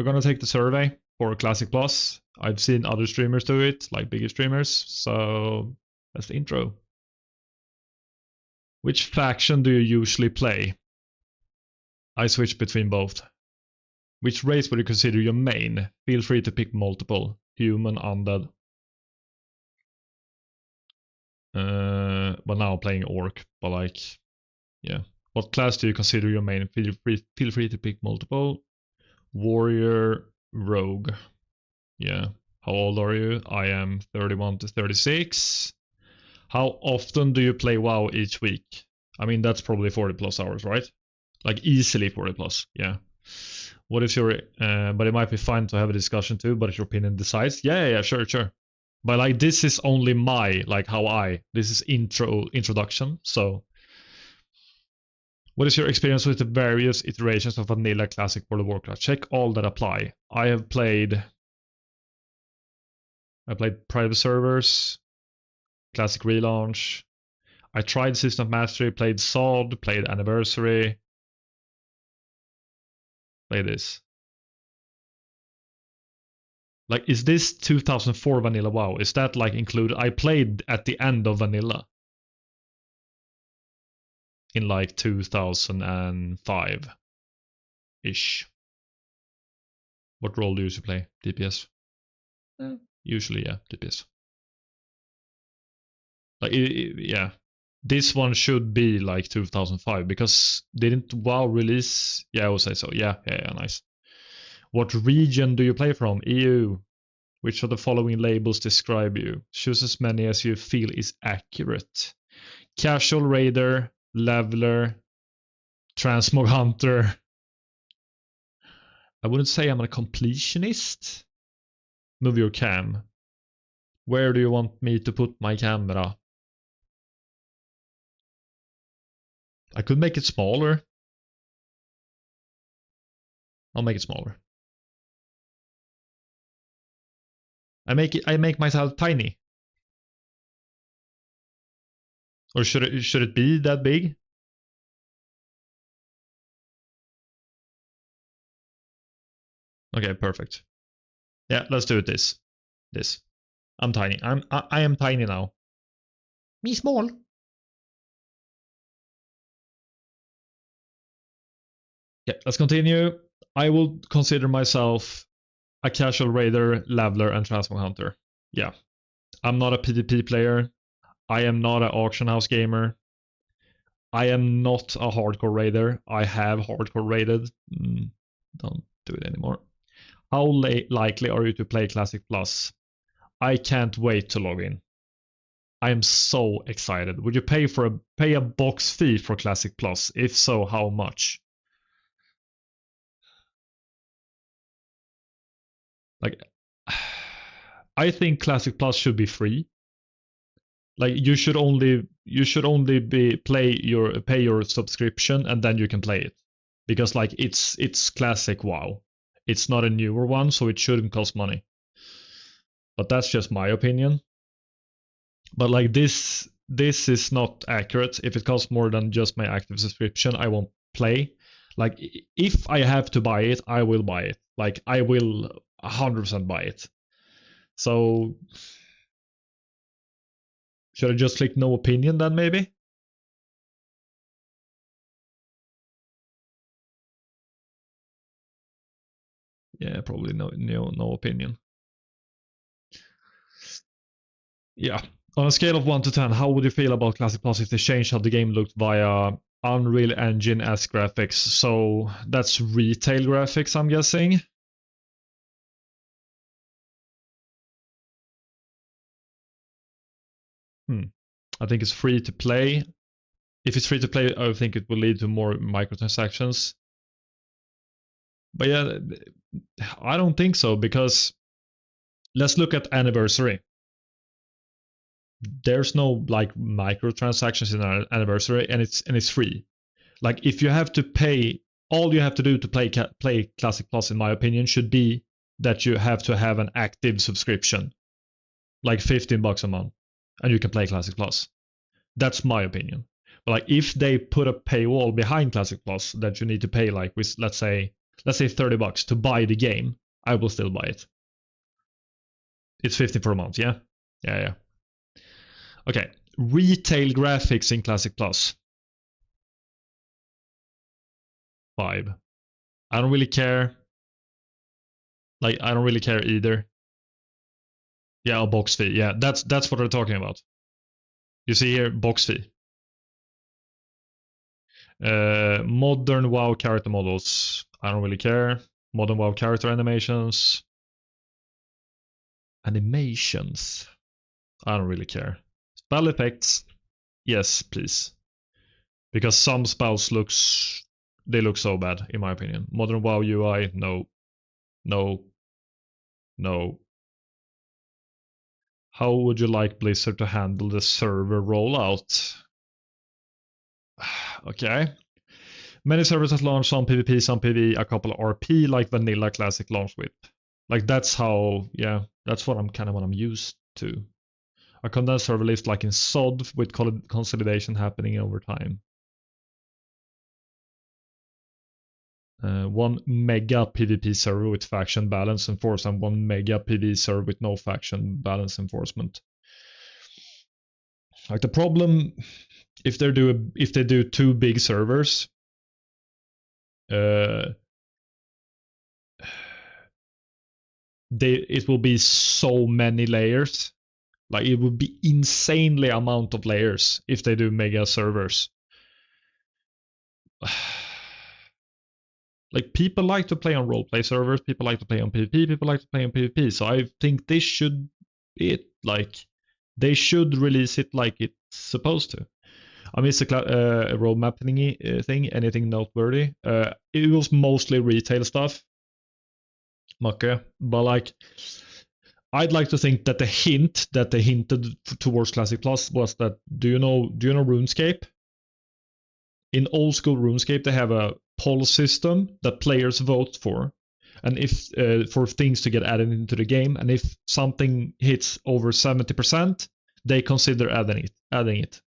we're gonna take the survey for Classic Plus. I've seen other streamers do it, like bigger streamers. So that's the intro. Which faction do you usually play? I switch between both. Which race would you consider your main? Feel free to pick multiple. Human, undead. Well, now I'm playing Orc, but like, yeah. What class do you consider your main? Feel free to pick multiple. Warrior, Rogue. Yeah. How old are you? I am 31 to 36. How often do you play WoW each week? I mean, that's probably 40 plus hours, right? Like easily 40 plus, yeah. What is your, but it might be fine to have a discussion too, but if your opinion decides, yeah, sure. But like, this is only my, like this is introduction, so. What is your experience with the various iterations of Vanilla, Classic, World of Warcraft? Check all that apply. I played private servers, Classic relaunch. I tried System of Mastery, played SOD, played Anniversary. Play this. Like, is this 2004 Vanilla WoW? Is that like included? I played at the end of Vanilla. In like 2005-ish. What role do you usually play? DPS? Usually, yeah, DPS. Like, yeah. This one should be like 2005 because didn't WoW release? Yeah, I would say so. Yeah, nice. What region do you play from? EU. Which of the following labels describe you? Choose as many as you feel is accurate. Casual Raider, Leveler, Transmog Hunter. I wouldn't say I'm a completionist. Move your cam. Where do you want me to put my camera? I could make it smaller. I'll make it smaller. I make myself tiny. Or should it be that big? Okay, perfect. Yeah, let's do it this. I'm tiny. I am tiny now. Me small. Yeah, let's continue. I will consider myself a casual raider, leveler, and transmog hunter. Yeah. I'm not a PvP player. I am not an auction house gamer. I am not a hardcore raider. I have hardcore raided. Don't do it anymore. How likely are you to play Classic Plus? I can't wait to log in. I am so excited. Would you pay a box fee for Classic Plus? If so, how much? Like, I think Classic Plus should be free. Like, you should only pay your subscription and then you can play it, because like it's classic WoW. It's not a newer one, so it shouldn't cost money. But that's just my opinion. But like this is not accurate. If it costs more than just my active subscription, I won't play. Like, if I have to buy it, I will buy it. Like, I will 100% buy it. So should I just click no opinion then, maybe? Yeah, probably no opinion. Yeah. On a scale of 1 to 10, how would you feel about Classic Plus if they changed how the game looked via Unreal Engine-esque graphics? So that's retail graphics, I'm guessing. I think it's free to play. If it's free to play, I think it will lead to more microtransactions. But yeah, I don't think so, because let's look at Anniversary. There's no like microtransactions in our Anniversary, and it's free. Like, if you have to pay, all you have to do to play Classic Plus, in my opinion, should be that you have to have an active subscription, like $15 a month, and you can play Classic Plus. That's my opinion. But like, if they put a paywall behind Classic Plus that you need to pay, like with, let's say, let's say $30 to buy the game, I will still buy it. It's 50 for a month, yeah? Yeah. Okay, retail graphics in Classic Plus. 5. I don't really care. Like, I don't really care either. Yeah, a box fee. Yeah, that's what they're talking about. You see here, box fee. Modern WoW character models. I don't really care. Modern WoW character animations. Animations. I don't really care. Spell effects. Yes, please. Because some spells look so bad, in my opinion. Modern WoW UI, no. How would you like Blizzard to handle the server rollout? Okay. Many servers at launch, some PvP, some PvE, a couple of RP, like vanilla classic launch with. Like that's how, yeah, that's what I'm used to. A condensed server list like in SOD with consolidation happening over time. 1 mega PvP server with faction balance enforcement and 1 mega PvE server with no faction balance enforcement. Like the problem, if they do 2 big servers, it will be so many layers. Like it would be insanely amount of layers if they do mega servers. Like people like to play on roleplay servers, people like to play on PvP, people like to play on PvP. So I think this should be it. Like they should release it like it's supposed to. I mean, it's a roadmap thing. Anything noteworthy? It was mostly retail stuff. Okay, but like, I'd like to think that the hint that they hinted towards Classic Plus was that do you know RuneScape? In old school RuneScape, they have a poll system that players vote for, and if for things to get added into the game, and if something hits over 70%, they consider adding it.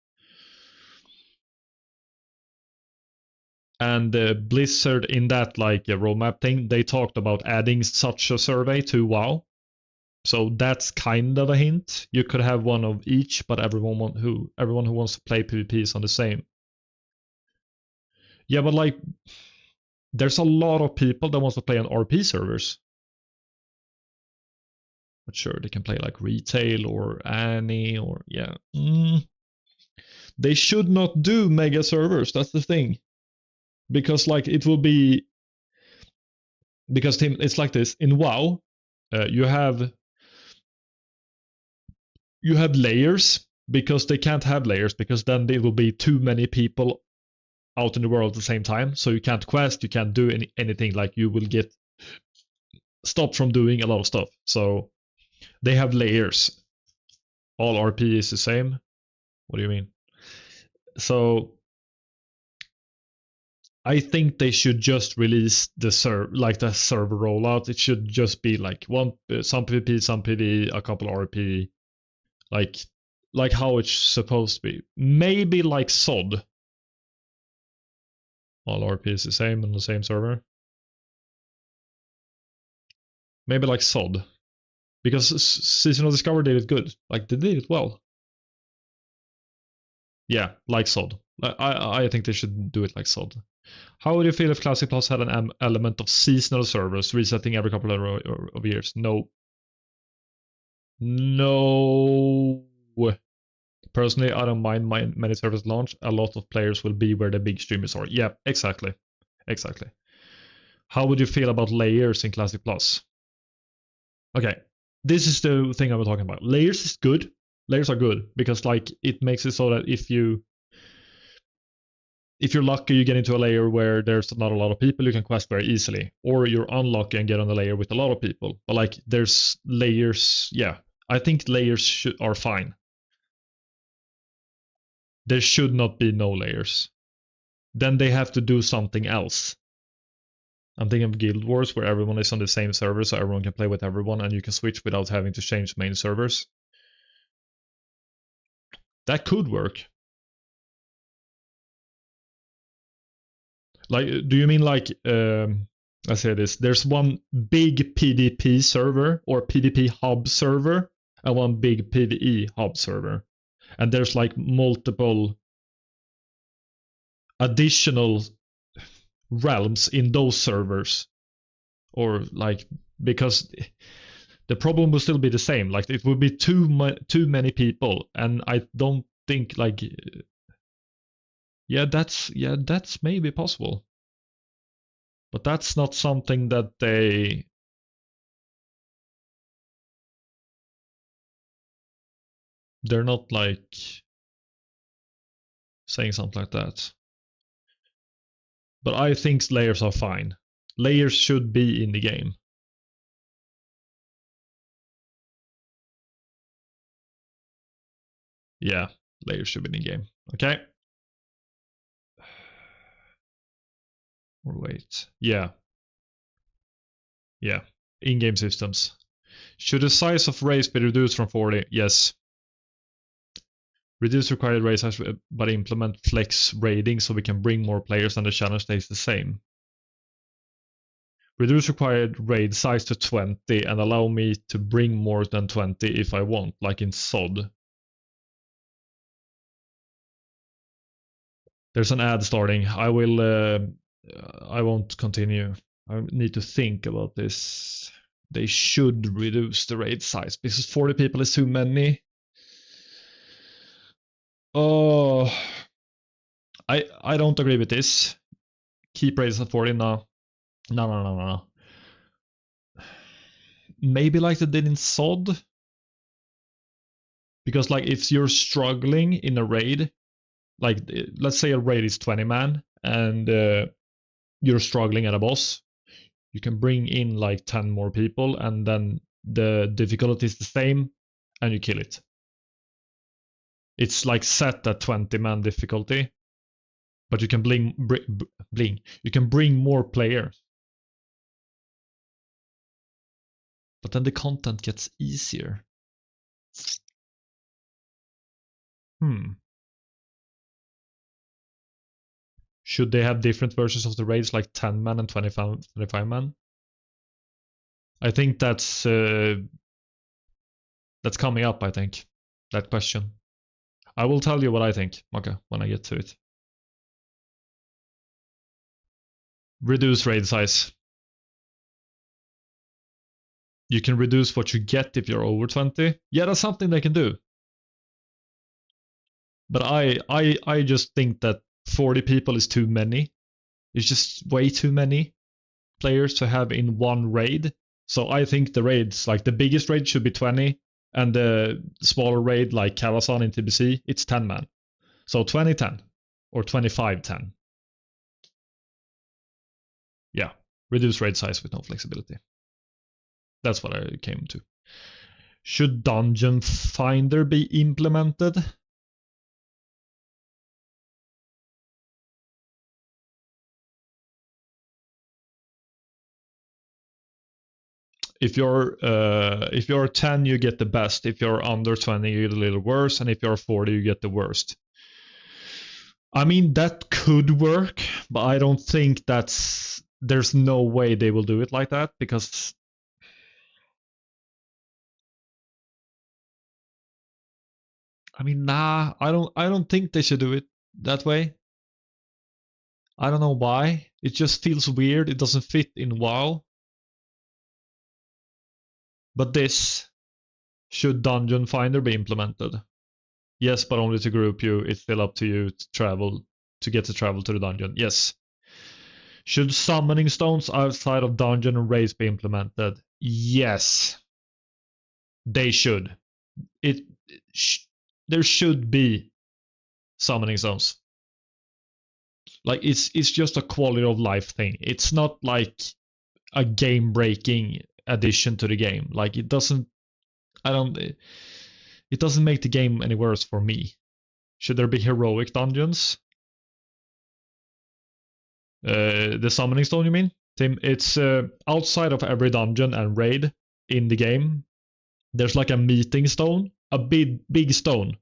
And Blizzard in that like roadmap thing, they talked about adding such a survey to WoW. So that's kind of a hint. You could have one of each, but everyone who wants to play PvP is on the same. Yeah, but like, there's a lot of people that wants to play on RP servers. But sure, they can play like retail or Annie or yeah. They should not do mega servers. That's the thing, because like it will be because Tim, it's like this in WoW. You have layers because they can't have layers because then there will be too many people out in the world at the same time. So you can't quest, you can't do anything. Like you will get stopped from doing a lot of stuff. So they have layers. All RP is the same. What do you mean? So I think they should just release the server rollout. It should just be like some PvP, some PvE, a couple RP, like how it's supposed to be. Maybe like SOD. All RP is the same on the same server. Maybe like SOD. Because Seasonal Discovery did it good. Like they did it well. Yeah, like SOD. I think they should do it like SOD. How would you feel if Classic Plus had an element of seasonal servers resetting every couple of years? No. Personally, I don't mind many servers launch. A lot of players will be where the big streamers are. Yeah, exactly. How would you feel about layers in Classic Plus? Okay, this is the thing I was talking about. Layers is good. Layers are good because like it makes it so that if you're lucky, you get into a layer where there's not a lot of people, you can quest very easily. Or you're unlucky and get on a layer with a lot of people. But like there's layers, yeah. I think layers are fine. There should not be no layers. Then they have to do something else. I'm thinking of Guild Wars where everyone is on the same server so everyone can play with everyone and you can switch without having to change main servers. That could work. Like, do you mean like I say this. There's one big PvP server or PvP hub server and one big PvE hub server. And there's like multiple additional realms in those servers. Or like, because the problem will still be the same. Like it would be too many people, and I don't think like, that's maybe possible. But that's not something that they're not like saying something like that. But I think layers are fine. Layers should be in the game. Yeah, layers should be in the game. Okay. Or wait. Yeah. Yeah. In-game systems. Should the size of race be reduced from 40? Yes. Reduce required race size, but implement flex raiding so we can bring more players and the challenge stays the same. Reduce required raid size to 20 and allow me to bring more than 20 if I want, like in SOD. There's an ad starting. I won't continue. I need to think about this. They should reduce the raid size because 40 people is too many. Oh, I don't agree with this. Keep raids at 40 now. No. Maybe like they did in SOD. Because like if you're struggling in a raid, like let's say a raid is 20 man and you're struggling at a boss, you can bring in like 10 more people and then the difficulty is the same and you kill it. It's like set at 20 man difficulty, but you can you can bring more players. But then the content gets easier. Should they have different versions of the raids like 10 man and 25 man? I think that's coming up, I think. That question. I will tell you what I think, okay, when I get to it. Reduce raid size. You can reduce what you get if you're over 20. Yeah, that's something they can do. But I just think that 40 people is too many. It's just way too many players to have in one raid. So I think the raids, like the biggest raid should be 20, and the smaller raid like Karazhan in TBC, it's 10 man. So 20-10 or 25-10. Yeah, reduce raid size with no flexibility. That's what I came to. Should Dungeon Finder be implemented? If you're 10, you get the best. If you're under 20, you get a little worse, and if you're 40, you get the worst. I mean, that could work, but I don't think there's no way they will do it like that, because I mean, nah, I don't think they should do it that way. I don't know why. It just feels weird. It doesn't fit in WoW. But this, should Dungeon Finder be implemented? Yes, but only to group you. It's still up to you to get to travel to the dungeon. Yes. Should summoning stones outside of dungeon and raids be implemented? Yes. They should. There should be summoning stones. Like it's just a quality of life thing. It's not like a game breaking addition to the game. Like it doesn't make the game any worse for me. Should there be heroic dungeons? The summoning stone, you mean? Tim, it's outside of every dungeon and raid in the game. There's like a meeting stone, a big stone.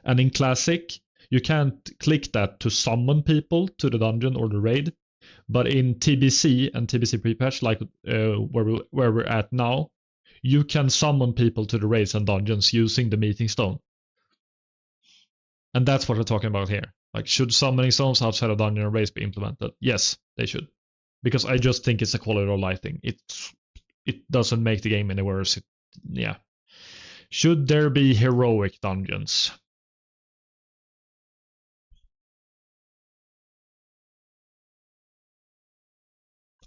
And in Classic, you can't click that to summon people to the dungeon or the raid. But in TBC and TBC pre-patch, like where we're at now, you can summon people to the raids and dungeons using the meeting stone. And that's what we're talking about here. Like, should summoning stones outside of dungeon and raids be implemented? Yes, they should. Because I just think it's a quality of life thing. It doesn't make the game any worse. Yeah. Should there be heroic dungeons?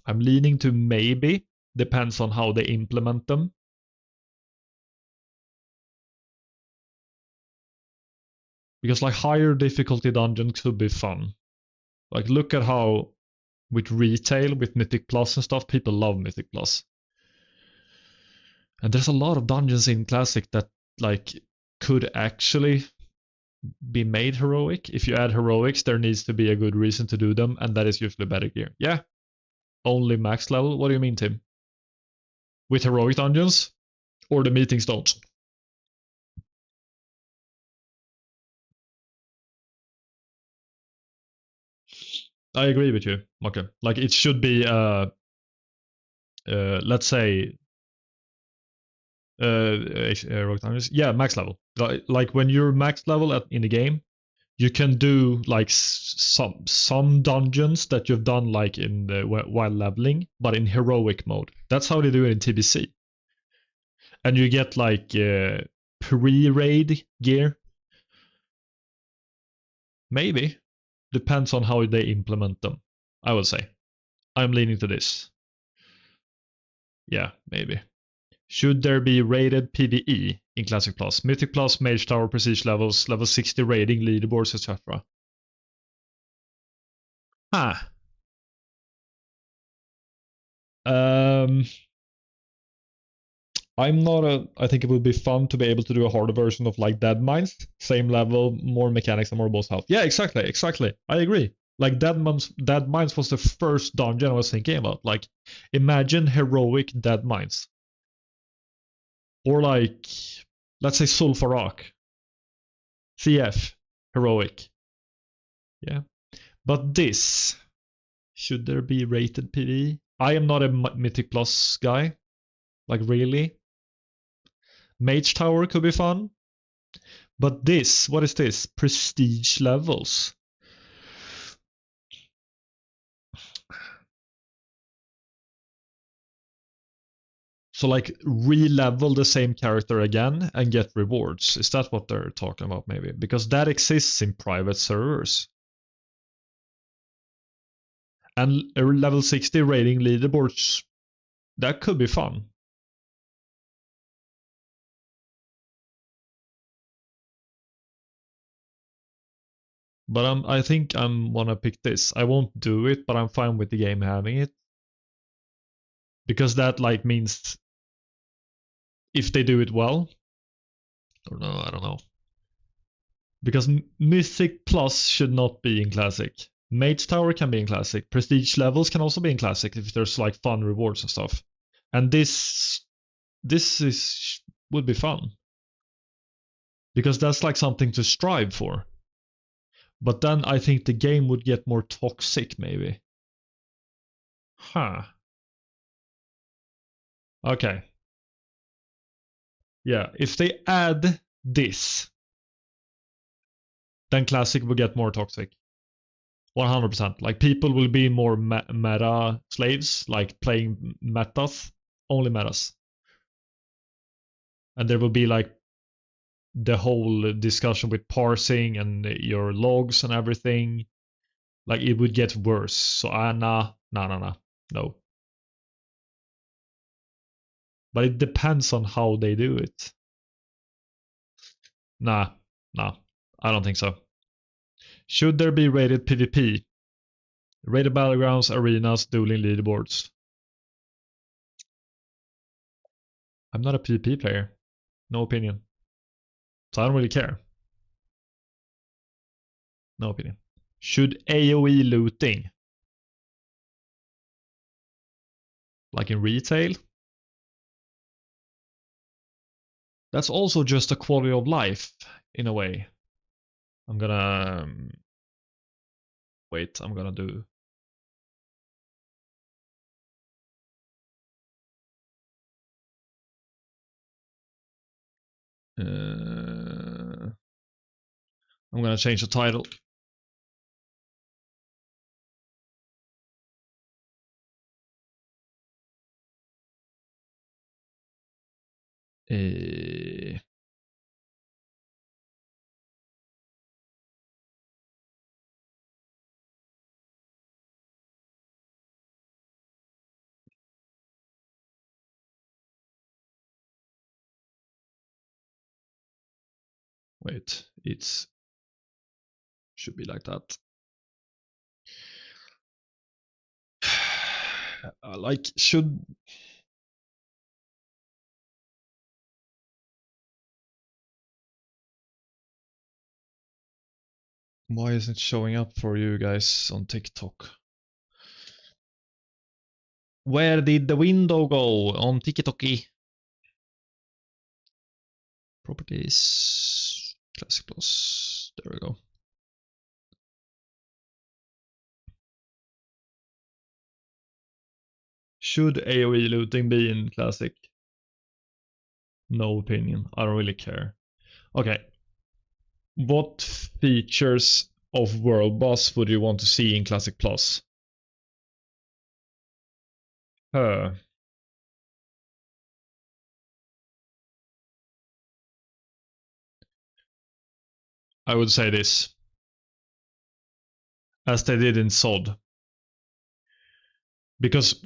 I'm leaning to maybe. Depends on how they implement them. Because like higher difficulty dungeons could be fun. Like look at how with retail, with Mythic Plus and stuff, people love Mythic Plus. And there's a lot of dungeons in Classic that like could actually be made heroic. If you add heroics, there needs to be a good reason to do them, and that is usually better gear. Yeah. Only max level? What do you mean, Tim? With heroic dungeons? Or the meeting stones? I agree with you. Okay. Like it should be let's say heroic dungeons. Yeah, max level. Like when you're max level in the game, you can do like some dungeons that you've done like in the while leveling, but in heroic mode. That's how they do it in TBC. And you get like pre-raid gear. Maybe. Depends on how they implement them, I would say. I'm leaning to this. Yeah, maybe. Should there be rated PvE in Classic Plus? Mythic Plus, Mage Tower, Prestige levels, level 60 rating, leaderboards, etc. Ah. I'm not a. I think it would be fun to be able to do a harder version of like Dead Mines, same level, more mechanics and more boss health. Yeah, exactly. I agree. Like Dead Mines was the first dungeon I was thinking about. Like, imagine heroic Dead Mines, or like, let's say Sulfarak, CF, heroic. Yeah, but this should there be rated PvE? I am not a Mythic Plus guy. Like really. Mage Tower could be fun. But this, what is this? Prestige levels. So like re-level the same character again and get rewards. Is that what they're talking about maybe? Because that exists in private servers. And a level 60 rating leaderboards, that could be fun. But I think I'm wanna pick this. I won't do it, but I'm fine with the game having it. Because that like means if they do it well, or no, I don't know. Because Mythic Plus should not be in Classic. Mage Tower can be in Classic. Prestige levels can also be in Classic if there's like fun rewards and stuff. And this would be fun. Because that's like something to strive for. But then I think the game would get more toxic maybe. Huh. Okay. Yeah, if they add this, then Classic will get more toxic. 100%. Like people will be more meta slaves, like playing metas, only metas. And there will be like the whole discussion with parsing and your logs and everything. Like it would get worse. So no. But it depends on how they do it. Nah, I don't think so. Should there be rated PvP? Rated battlegrounds, arenas, dueling leaderboards. I'm not a PvP player. No opinion. So I don't really care. No opinion. Should AoE looting, like in retail, that's also just a quality of life in a way. I'm gonna wait. I'm gonna do I'm gonna change the title. Wait, it's should be like that. Like should why isn't it showing up for you guys on TikTok? Where did the window go on TikTok? Properties, Classic Plus. There we go. Should AoE looting be in Classic? No opinion. I don't really care. Okay. What features of World Boss would you want to see in Classic Plus? I would say this. As they did in SOD. Because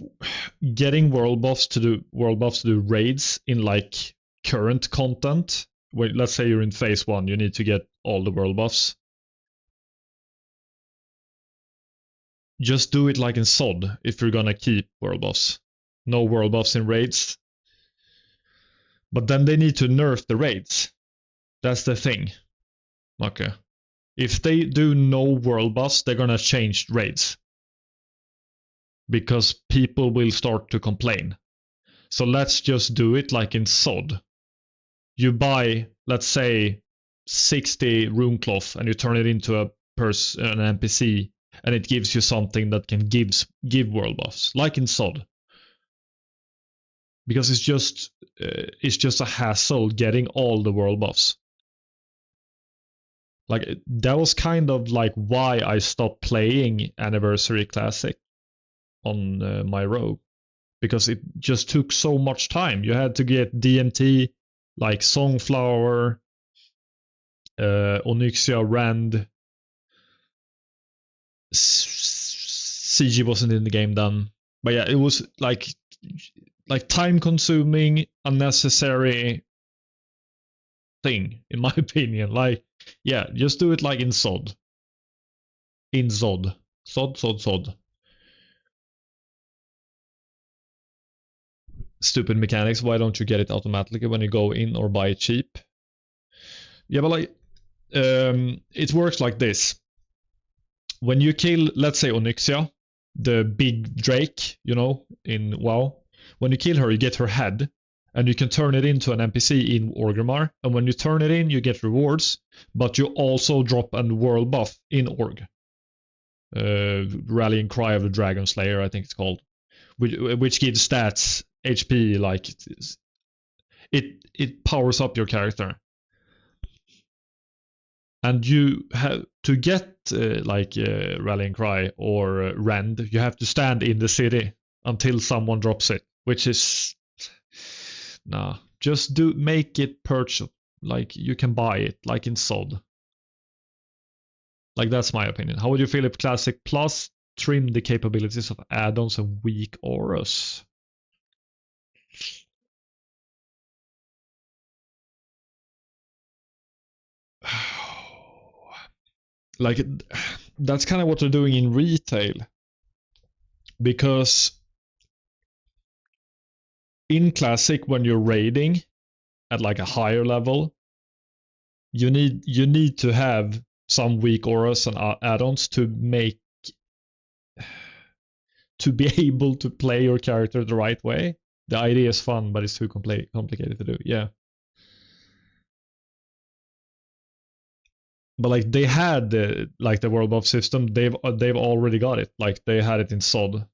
getting world buffs to do raids in like current content, let's say you're in phase 1, you need to get all the world buffs. Just do it like in SOD if you're gonna keep world buffs. No world buffs in raids. But then they need to nerf the raids. That's the thing. Okay. If they do no world buffs, they're gonna change raids. Because people will start to complain. So let's just do it like in SOD. You buy, let's say, 60 rune cloth and you turn it into an NPC, and it gives you something that can give world buffs, like in SOD. Because it's just a hassle getting all the world buffs. Like that was kind of like why I stopped playing Anniversary Classic on my rogue, because it just took so much time. You had to get DMT, like Songflower, Onyxia, Rand. CG wasn't in the game then, but yeah, it was like time-consuming, unnecessary thing, in my opinion. Like, yeah, just do it like in SOD. In ZOD. SOD. Stupid mechanics. Why don't you get it automatically when you go in or buy it cheap? Yeah, but like, it works like this. When you kill, let's say, Onyxia, the big Drake, in WoW, when you kill her, you get her head, and you can turn it into an NPC in Orgrimmar. And when you turn it in, you get rewards, but you also drop a world buff in Org. Rallying Cry of the Dragon Slayer, I think it's called, which gives stats, HP, like it powers up your character. And you have to get Rallying Cry or Rend, you have to stand in the city until someone drops it, which is just make it purchase, like you can buy it like in SOD. Like that's my opinion. How would you feel if Classic Plus trimmed the capabilities of add-ons and weak auras? Like that's kind of what they're doing in retail, because in Classic, when you're raiding at like a higher level, you need to have some weak auras and add-ons to be able to play your character the right way. The idea is fun, but it's too complicated to do. Yeah. But like they had the world buff system, they've already got it. Like they had it in SOD.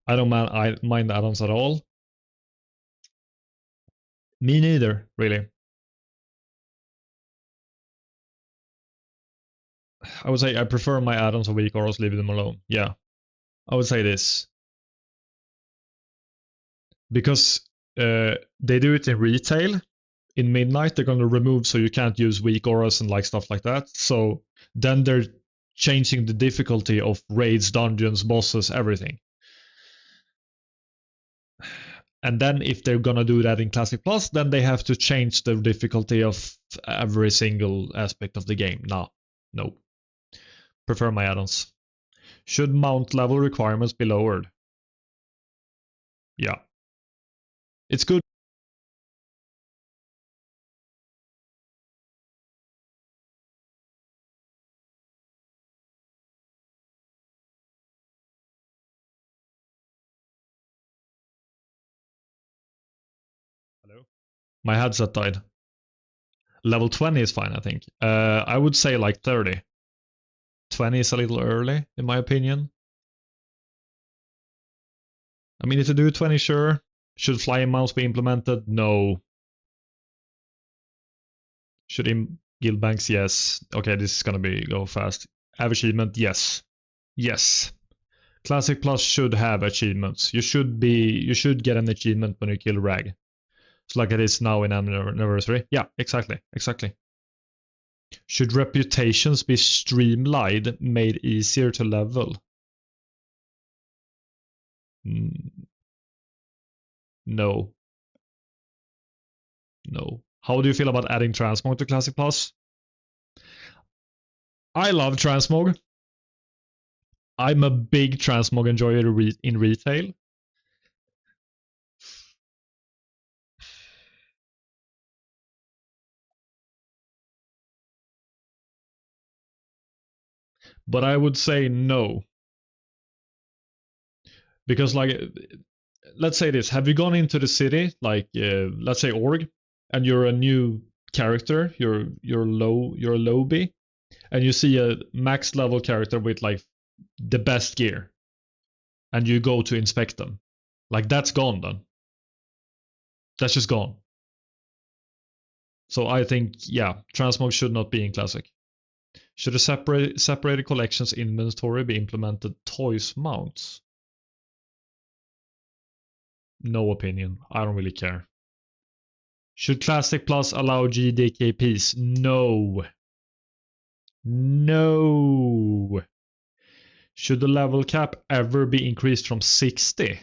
I don't mind add-ons at all. Me neither, really. I would say I prefer my add-ons or weak auras, leave them alone. Yeah, I would say this. Because they do it in retail. In Midnight, they're going to remove so you can't use weak auras and like stuff like that. So then they're changing the difficulty of raids, dungeons, bosses, everything. And then if they're gonna do that in Classic Plus, then they have to change the difficulty of every single aspect of the game. No. Prefer my add-ons. Should mount level requirements be lowered? Yeah. It's good. Hello? My headset died. Level 20 is fine, I think. I would say like 30. 20 is a little early, in my opinion. I mean, if you do 20, sure. Should flying mounts be implemented? No. Should guild banks? Yes. Okay, this is gonna go fast. Have achievement? Yes. Yes. Classic Plus should have achievements. You should get an achievement when you kill Rag. It's like it is now in Anniversary. Yeah, exactly. Should reputations be streamlined, made easier to level? No. No. How do you feel about adding transmog to Classic Plus? I love transmog. I'm a big transmog enjoyer in retail. But I would say no. Because like, let's say this, have you gone into the city, like let's say Org, and you're a new character, you're a lowbie, and you see a max level character with like the best gear, and you go to inspect them. Like that's gone then. That's just gone. So I think, yeah, transmog should not be in Classic. Should a separated collections inventory be implemented toys mounts? No opinion. I don't really care. Should Classic Plus allow GDKPs? No. No. Should the level cap ever be increased from 60?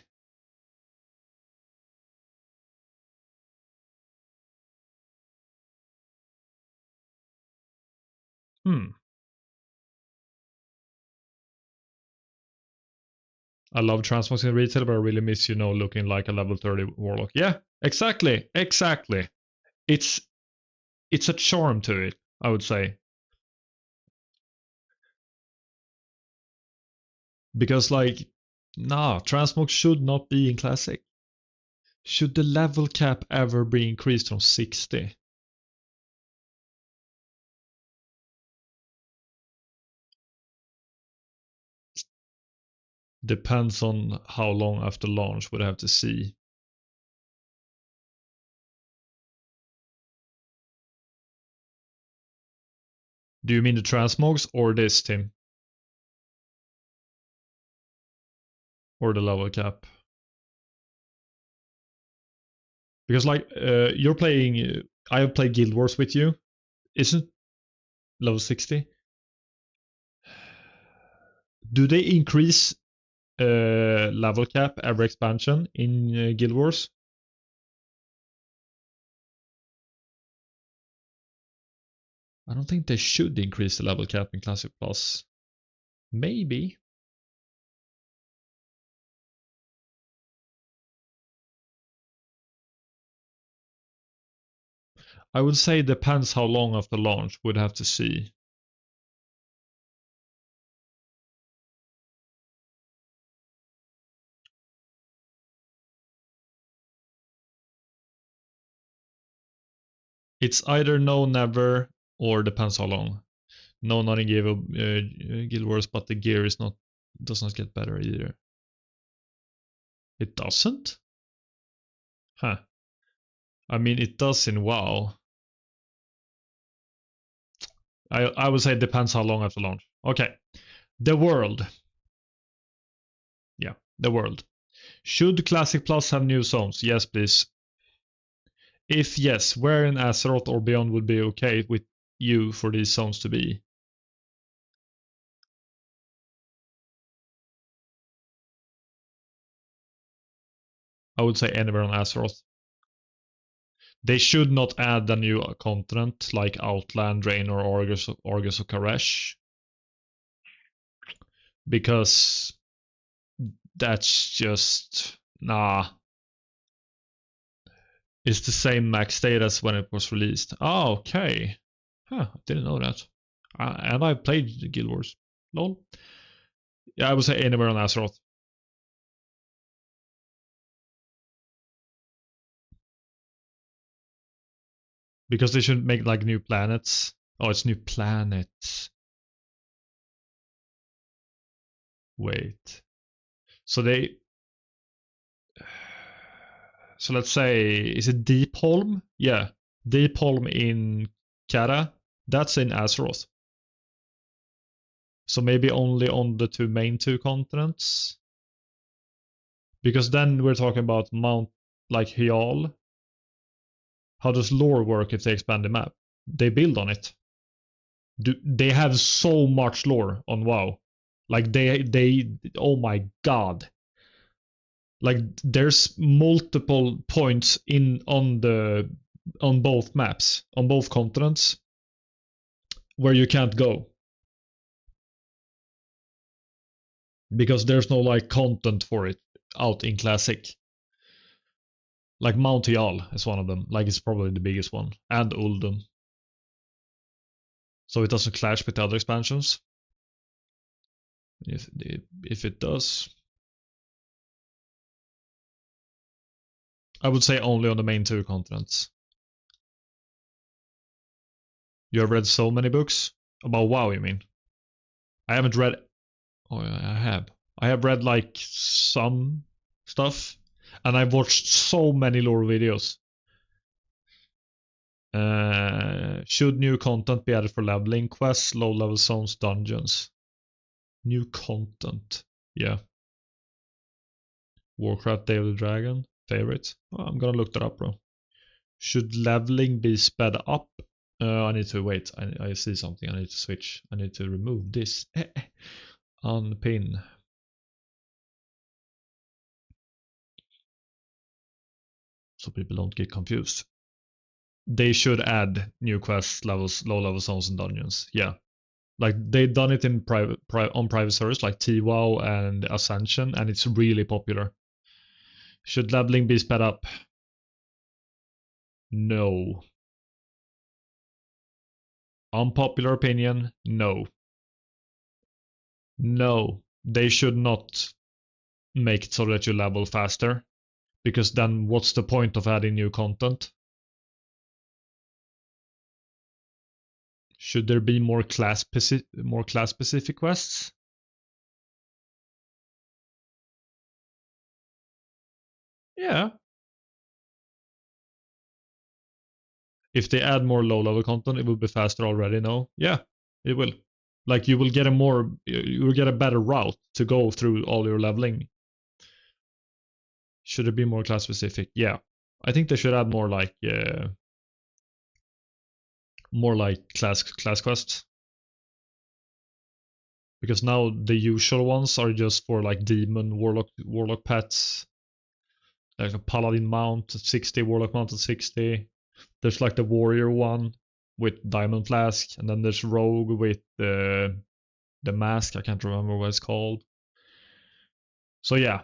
I love transmogs in retail, but I really miss, looking like a level 30 warlock. Yeah, exactly. It's a charm to it, I would say. Because transmog should not be in Classic. Should the level cap ever be increased from 60? Depends on how long after launch, would have to see. Do you mean the transmogs or this, Tim? Or the level cap? Because you're playing, I have played Guild Wars with you. Isn't level 60? Do they increase level cap every expansion in Guild Wars? I don't think they should increase the level cap in Classic Plus. Maybe. I would say depends how long after launch, would have to see. It's either no, never, or depends how long. No, not in Guild Wars, but the gear does not get better either. It doesn't? Huh. I mean, it does in WoW. I would say it depends how long after launch. Okay. The world. Yeah, the world. Should Classic Plus have new zones? Yes, please. If yes, where in Azeroth or beyond would be okay with you for these zones to be? I would say anywhere on Azeroth. They should not add a new continent like Outland, Drain, or Argus or Karesh. Because that's just nah. It's the same max state as when it was released. Oh, okay. Huh, I didn't know that. And I played Guild Wars. Lol. Yeah, I would say anywhere on Azeroth. Because they should make like new planets. Oh, it's new planets. Wait. So they. So let's say, is it Deepholm? Yeah. Deepholm in Kara. That's in Azeroth. So maybe only on the main two continents. Because then we're talking about Mount like Hyal. How does lore work if they expand the map? They build on it. They have so much lore on WoW. Like they oh my god. Like there's multiple points in on both maps, on both continents where you can't go. Because there's no like content for it out in Classic. Like Mount Hyal is one of them. Like it's probably the biggest one. And Uldum. So it doesn't clash with the other expansions. If it does, I would say only on the main two continents. You have read so many books about WoW, you mean? I haven't read. Oh, I have. I have read like some stuff, and I've watched so many lore videos. Should new content be added for leveling quests, low level zones, dungeons? New content, yeah. Warcraft Day of the Dragon, favorite. Oh, I'm gonna look that up, bro. Should leveling be sped up? I need to wait. I see something. I need to switch. I need to remove this. Unpin. So people don't get confused. They should add new quest levels, low level zones and dungeons. Yeah. Like they've done it in on private servers like TWoW and Ascension, and it's really popular. Should leveling be sped up? No. Unpopular opinion, no. No. They should not make it so that you level faster. Because then what's the point of adding new content? Should there be more class specific quests? Yeah. If they add more low level content, it will be faster already. No? Yeah, it will. Like you will get a better route to go through all your leveling. Should it be more class specific? Yeah. I think they should add more like class quests. Because now the usual ones are just for like demon warlock pets. Like a paladin mount at 60, warlock mount at 60. There's like the warrior one with diamond flask, and then there's rogue with the mask. I can't remember what it's called. So yeah,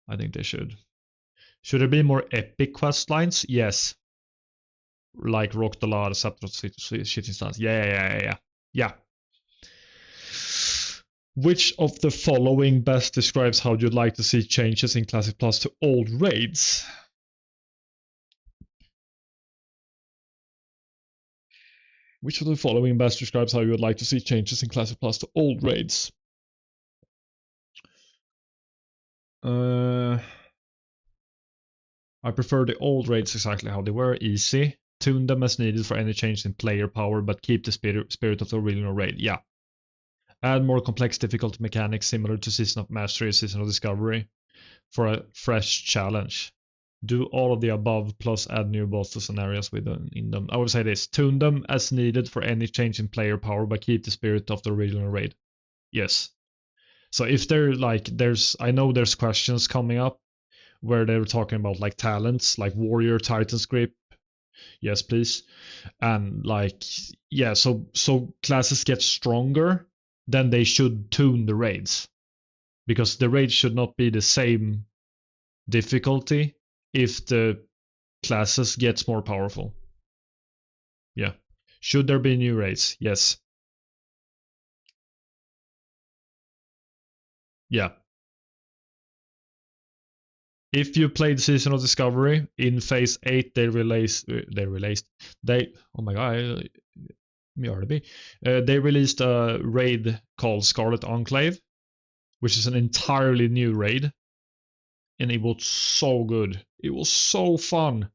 I think they should. Should there be more epic quest lines? Yes. Like Rock the Lar, Scepter Shitting Stance. Yeah. Which of the following best describes how you'd like to see changes in Classic Plus to old raids? Which of the following best describes how you would like to see changes in Classic Plus to old raids? I prefer the old raids exactly how they were, easy. Tune them as needed for any change in player power, but keep the spirit of the original raid. Yeah. Add more complex difficulty mechanics similar to Season of Mastery, Season of Discovery for a fresh challenge. Do all of the above plus add new bosses and areas in them. I would say this. Tune them as needed for any change in player power, but keep the spirit of the original raid. Yes. So if they're like, I know there's questions coming up where they were talking about like talents, like Warrior, Titan's Grip. Yes, please. And like, yeah, so classes get stronger, then they should tune the raids. Because the raids should not be the same difficulty if the classes gets more powerful. Yeah. Should there be new raids? Yes. Yeah. If you played Season of Discovery, in Phase 8 they released oh my god, they released a raid called Scarlet Enclave, which is an entirely new raid, and it was so good. It was so fun.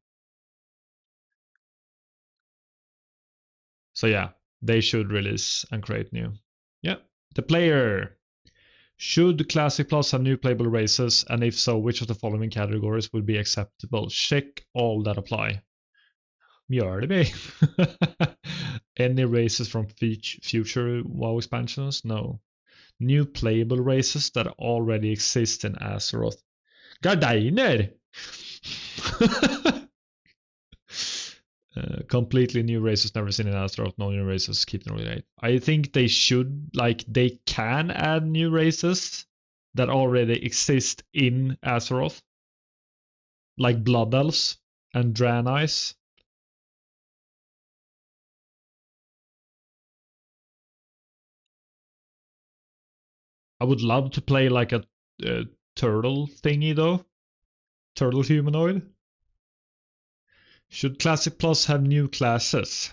So yeah, they should release and create new. Yeah, the player. Should Classic Plus have new playable races, and if so, which of the following categories would be acceptable? Check all that apply. Mjölby. Any races from future WoW expansions? No. New playable races that already exist in Azeroth. Gardiner! Completely new races never seen in Azeroth. No new races. Keep them relate. I think they should, they can add new races that already exist in Azeroth, like Blood Elves and Draenei's. I would love to play like a turtle thingy though. Turtle humanoid. Should Classic Plus have new classes?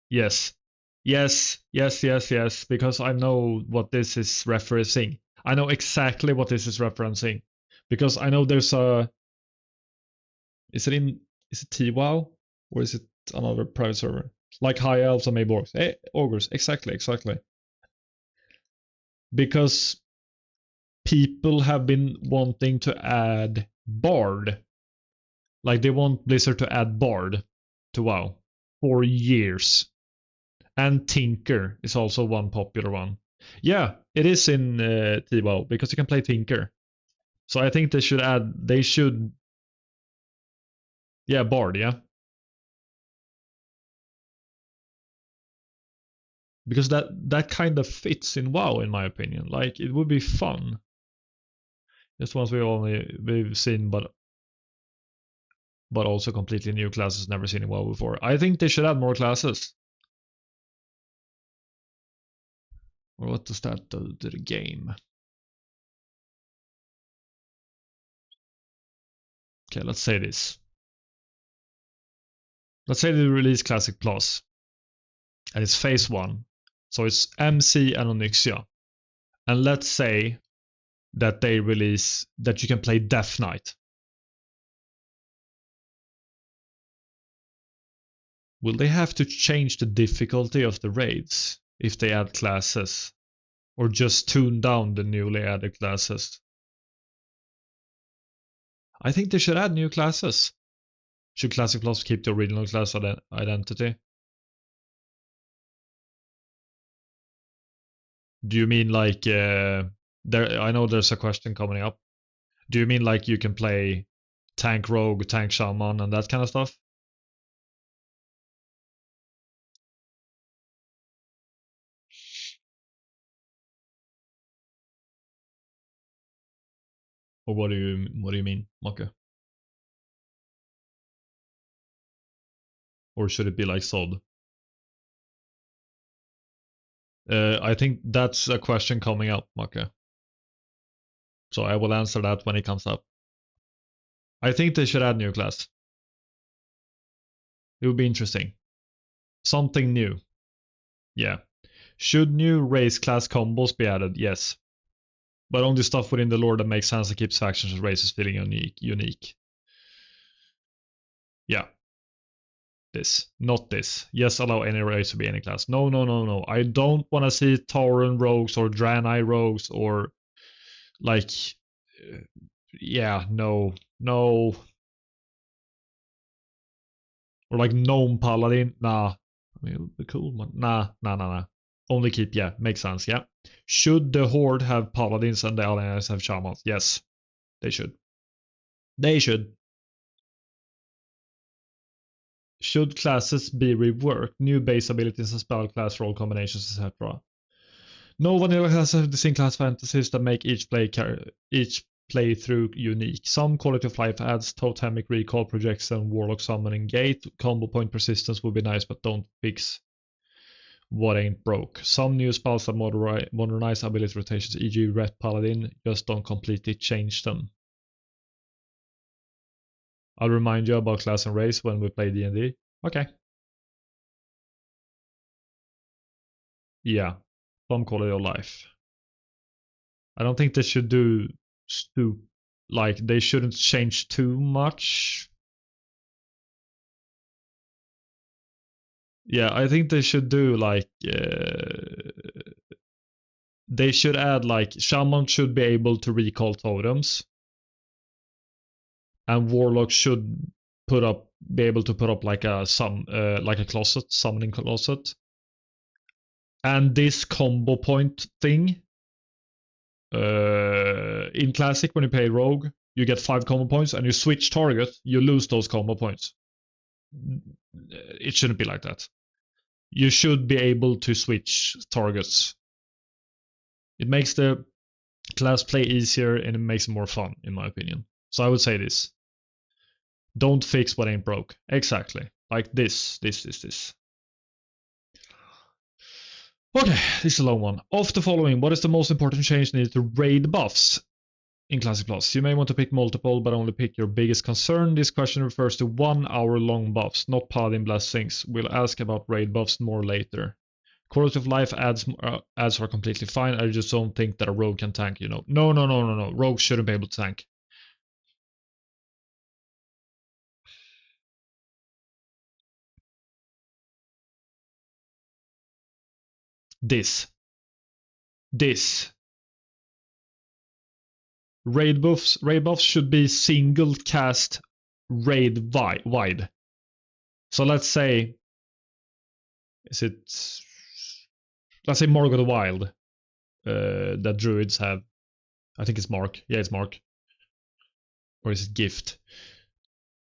Yes. Yes, because I know what this is referencing. I know exactly what this is referencing. Because I know there's a... Is it TWoW? Or is it another private server? Like High Elves and maybe Orcs. Ogres, exactly. Because people have been wanting to add Bard. Like they want Blizzard to add Bard to WoW for years. And Tinker is also one popular one. Yeah, it is in TWoW because you can play Tinker. So I think they should, yeah, Bard, yeah. Because that kind of fits in WoW in my opinion. Like it would be fun. Just ones we've seen, but also completely new classes never seen in WoW before. I think they should add more classes. Or what does that do to the game? Okay, let's say this. Let's say they release Classic Plus. And it's Phase 1. So it's MC and Onyxia. And let's say that they release that you can play Death Knight. Will they have to change the difficulty of the raids if they add classes? Or just tune down the newly added classes? I think they should add new classes. Should Classic Plus keep the original class identity? Do you mean like I know there's a question coming up. Do you mean like you can play tank rogue, tank shaman, and that kind of stuff? Or what do you mean, Maka? Or should it be like SOD? I think that's a question coming up, Maka. So I will answer that when it comes up. I think they should add new class. It would be interesting. Something new. Yeah. Should new race class combos be added? Yes. But only stuff within the lore that makes sense and keeps factions and races feeling unique. Yeah. This, not this. Yes, allow any race to be any class. No, no, no, no. I don't want to see Tauren rogues or Draenei rogues or like, yeah, no, no. Or like Gnome Paladin. Nah. I mean, it would be cool, but nah. Only keep, yeah, makes sense, yeah. Should the Horde have Paladins and the Alliance have Shamans? Yes, they should. They should. Should classes be reworked? New base abilities and spell class role combinations, etc. No vanilla classes have distinct class fantasies that make each playthrough unique. Some quality of life adds, totemic recall, projection, warlock summoning, gate, combo point persistence would be nice, but don't fix what ain't broke. Some new spells that modernize ability rotations, e.g. Ret Paladin, just don't completely change them. I'll remind you about class and race when we play D&D. Okay. Yeah, some quality of life. I don't think they should do like they shouldn't change too much. Yeah, I think they should do like they should add like shaman should be able to recall totems, and warlock should be able to put up like a summoning closet, and this combo point thing. In classic, when you play rogue, you get 5 combo points, and you switch target, you lose those combo points. It shouldn't be like that. You should be able to switch targets. It makes the class play easier and it makes it more fun, in my opinion. So I would say this. Don't fix what ain't broke. Exactly. Like this. Okay, this is a long one. Of the following, what is the most important change needed to raid buffs in Classic Plus? You may want to pick multiple, but only pick your biggest concern. This question refers to 1 hour long buffs, not Paladin blessings. We'll ask about raid buffs more later. Quality of life adds are completely fine. I just don't think that a rogue can tank, you know. No. Rogue shouldn't be able to tank. This. Raid buffs should be single cast raid wide. So let's say Morg of the Wild that druids have. I think it's Mark. Yeah, it's Mark. Or is it Gift?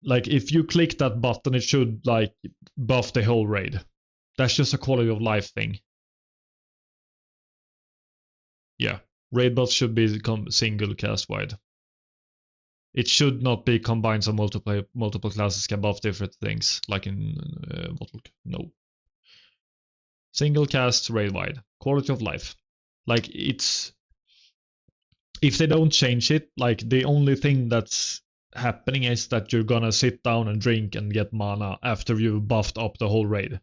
Like if you click that button, it should like buff the whole raid. That's just a quality of life thing. Yeah, raid buffs should be single cast wide. It should not be combined so multiple classes can buff different things, like in no. Single cast raid wide. Quality of life. Like it's if they don't change it, like the only thing that's happening is that you're gonna sit down and drink and get mana after you've buffed up the whole raid.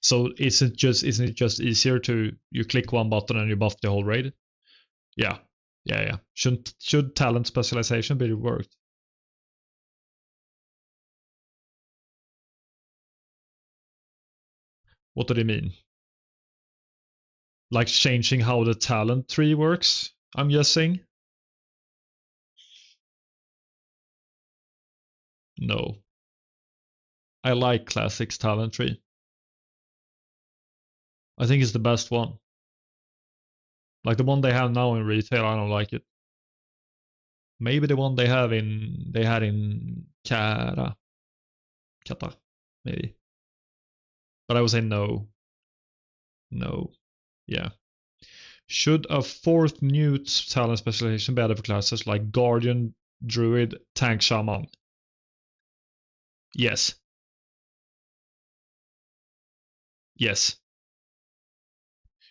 So isn't it just easier to you click one button and you buff the whole raid? Yeah. Should talent specialization be reworked? What do they mean? Like changing how the talent tree works, I'm guessing? No. I like Classic's talent tree. I think it's the best one. Like the one they have now in retail, I don't like it. Maybe the one they had in Kata, maybe. But I would say no. Yeah. Should a 4th new talent specialization be added for classes like Guardian, Druid, Tank, Shaman? Yes.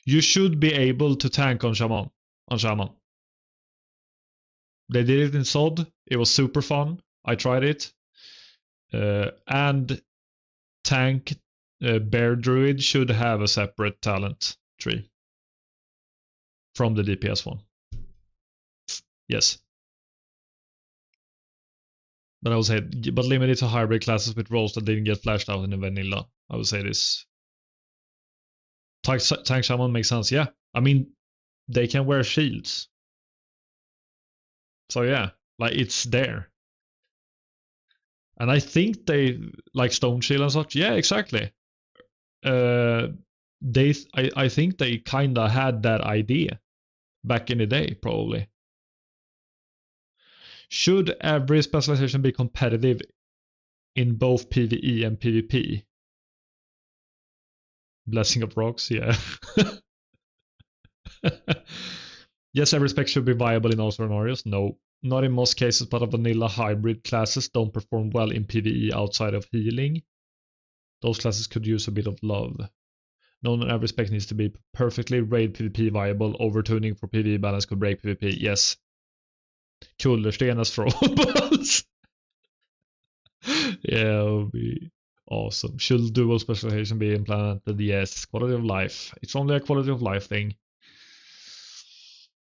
You should be able to tank on Shaman. They did it in SOD. It was super fun. I tried it. And tank Bear Druid should have a separate talent tree from the DPS one. Yes. But I would say, but limited to hybrid classes with roles that didn't get flashed out in the vanilla. I would say this. Tank Shaman makes sense, yeah. I mean, they can wear shields. So yeah, like it's there. And I think they like Stone Shield and such. Yeah, exactly. I think they kinda had that idea back in the day, probably. Should every specialization be competitive in both PvE and PvP? Blessing of Rocks, yeah. Yes, every spec should be viable in all scenarios. No, not in most cases, but vanilla hybrid classes don't perform well in PvE outside of healing. Those classes could use a bit of love. Not every spec needs to be perfectly raid PvP viable. Overtuning for PvE balance could break PvP. Yes. Kullersten as throwables. Yeah, it would be awesome. Should dual specialization be implemented? Yes. Quality of life. It's only a quality of life thing.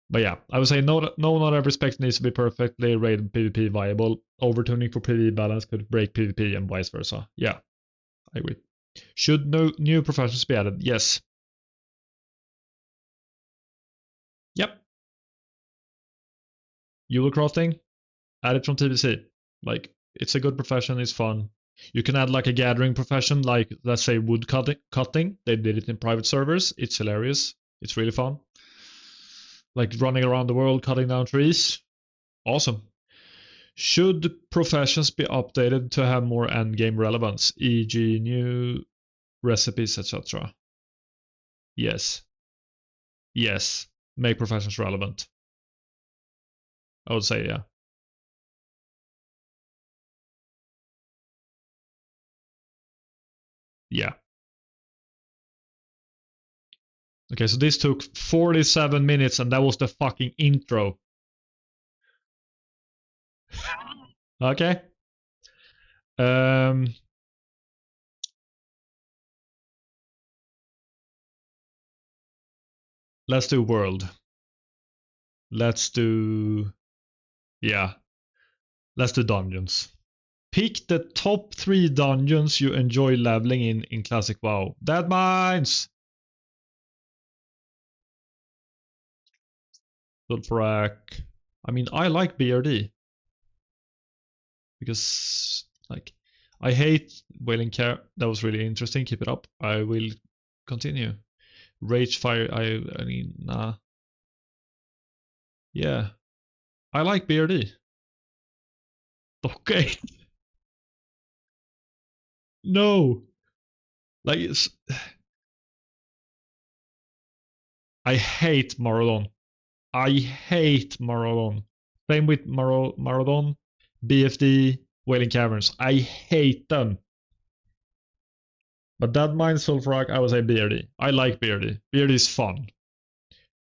But yeah, I would say no, not every spec needs to be perfectly raid PvP viable. Overtuning for PvE balance could break PvP and vice versa. Yeah, I agree. Should no new professions be added? Yes. Yep. Euro crafting, add it from TBC. Like, it's a good profession, it's fun. You can add like a gathering profession, like let's say wood cutting. They did it in private servers. It's hilarious. It's really fun. Like running around the world cutting down trees. Awesome. Should professions be updated to have more endgame relevance, e.g. new recipes, etc.? Yes. Yes. Make professions relevant. I would say yeah. Yeah. Okay, so this took 47 minutes and that was the fucking intro. Okay. Let's do world. Let's do... Yeah. Let's do dungeons. Pick the top 3 dungeons you enjoy leveling in Classic WoW. Dead Mines! Sulfurak. I mean, I like BRD. Because, like, I hate Wailing Care. That was really interesting. Keep it up. I will continue. Rage Fire, I mean, nah. Yeah. I like BRD. Okay. No. Like, I hate Marodon. I hate Marodon. Same with Marodon, BFD, Wailing Caverns. I hate them. But that Mines Sulfurak, I would say BRD. I like BRD. BRD is fun.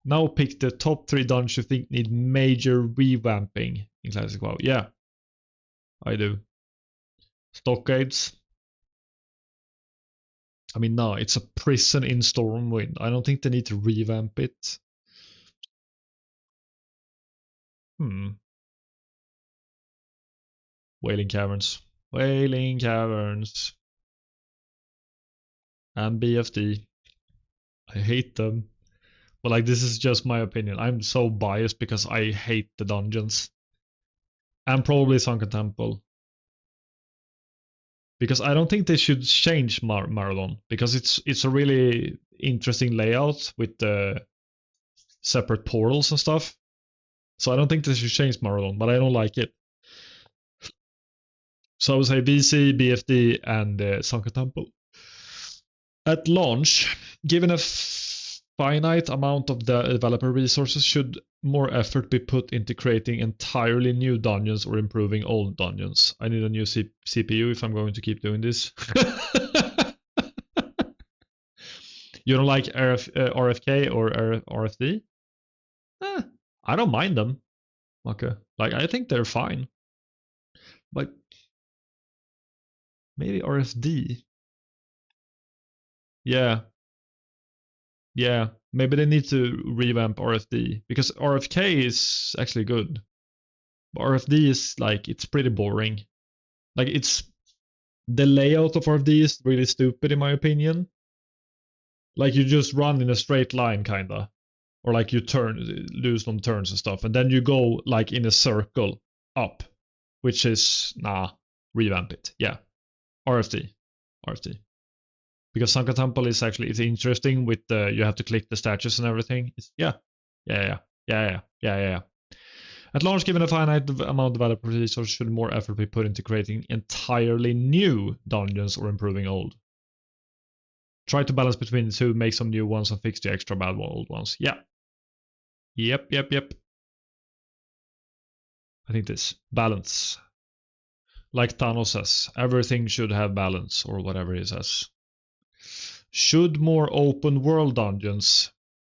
Now pick the top 3 dungeons you think need major revamping in Classic WoW. Yeah, I do. Stockades. I mean, no, it's a prison in Stormwind. I don't think they need to revamp it. Wailing Caverns. Wailing Caverns. And BFD. I hate them. But like, this is just my opinion. I'm so biased because I hate the dungeons. And probably Sunken Temple. Because I don't think they should change Maradon. Because it's a really interesting layout with the separate portals and stuff. So I don't think they should change Maradon, but I don't like it. So I would say VC, BFD, and Sunken Temple. At launch, given a finite amount of the developer resources, should more effort be put into creating entirely new dungeons or improving old dungeons? I need a new CPU if I'm going to keep doing this. You don't like RFK or RFD? I don't mind them. Okay. Like, I think they're fine. But maybe RFD. Yeah. Yeah. Maybe they need to revamp RFD because RFK is actually good. But RFD is like, it's pretty boring. Like, it's the layout of RFD is really stupid in my opinion. Like, you just run in a straight line kinda, or like you lose some turns and stuff, and then you go like in a circle up, which is revamp it. Yeah, RFD. Because Sanka Temple is actually, it's interesting with the, you have to click the statues and everything. It's, yeah. At launch, given a finite amount of developer resources, should more effort be put into creating entirely new dungeons or improving old? Try to balance between the two, make some new ones and fix the extra bad old ones. Yeah. Yep. I think this. Balance. Like Thanos says, everything should have balance, or whatever he says. Should more open world dungeons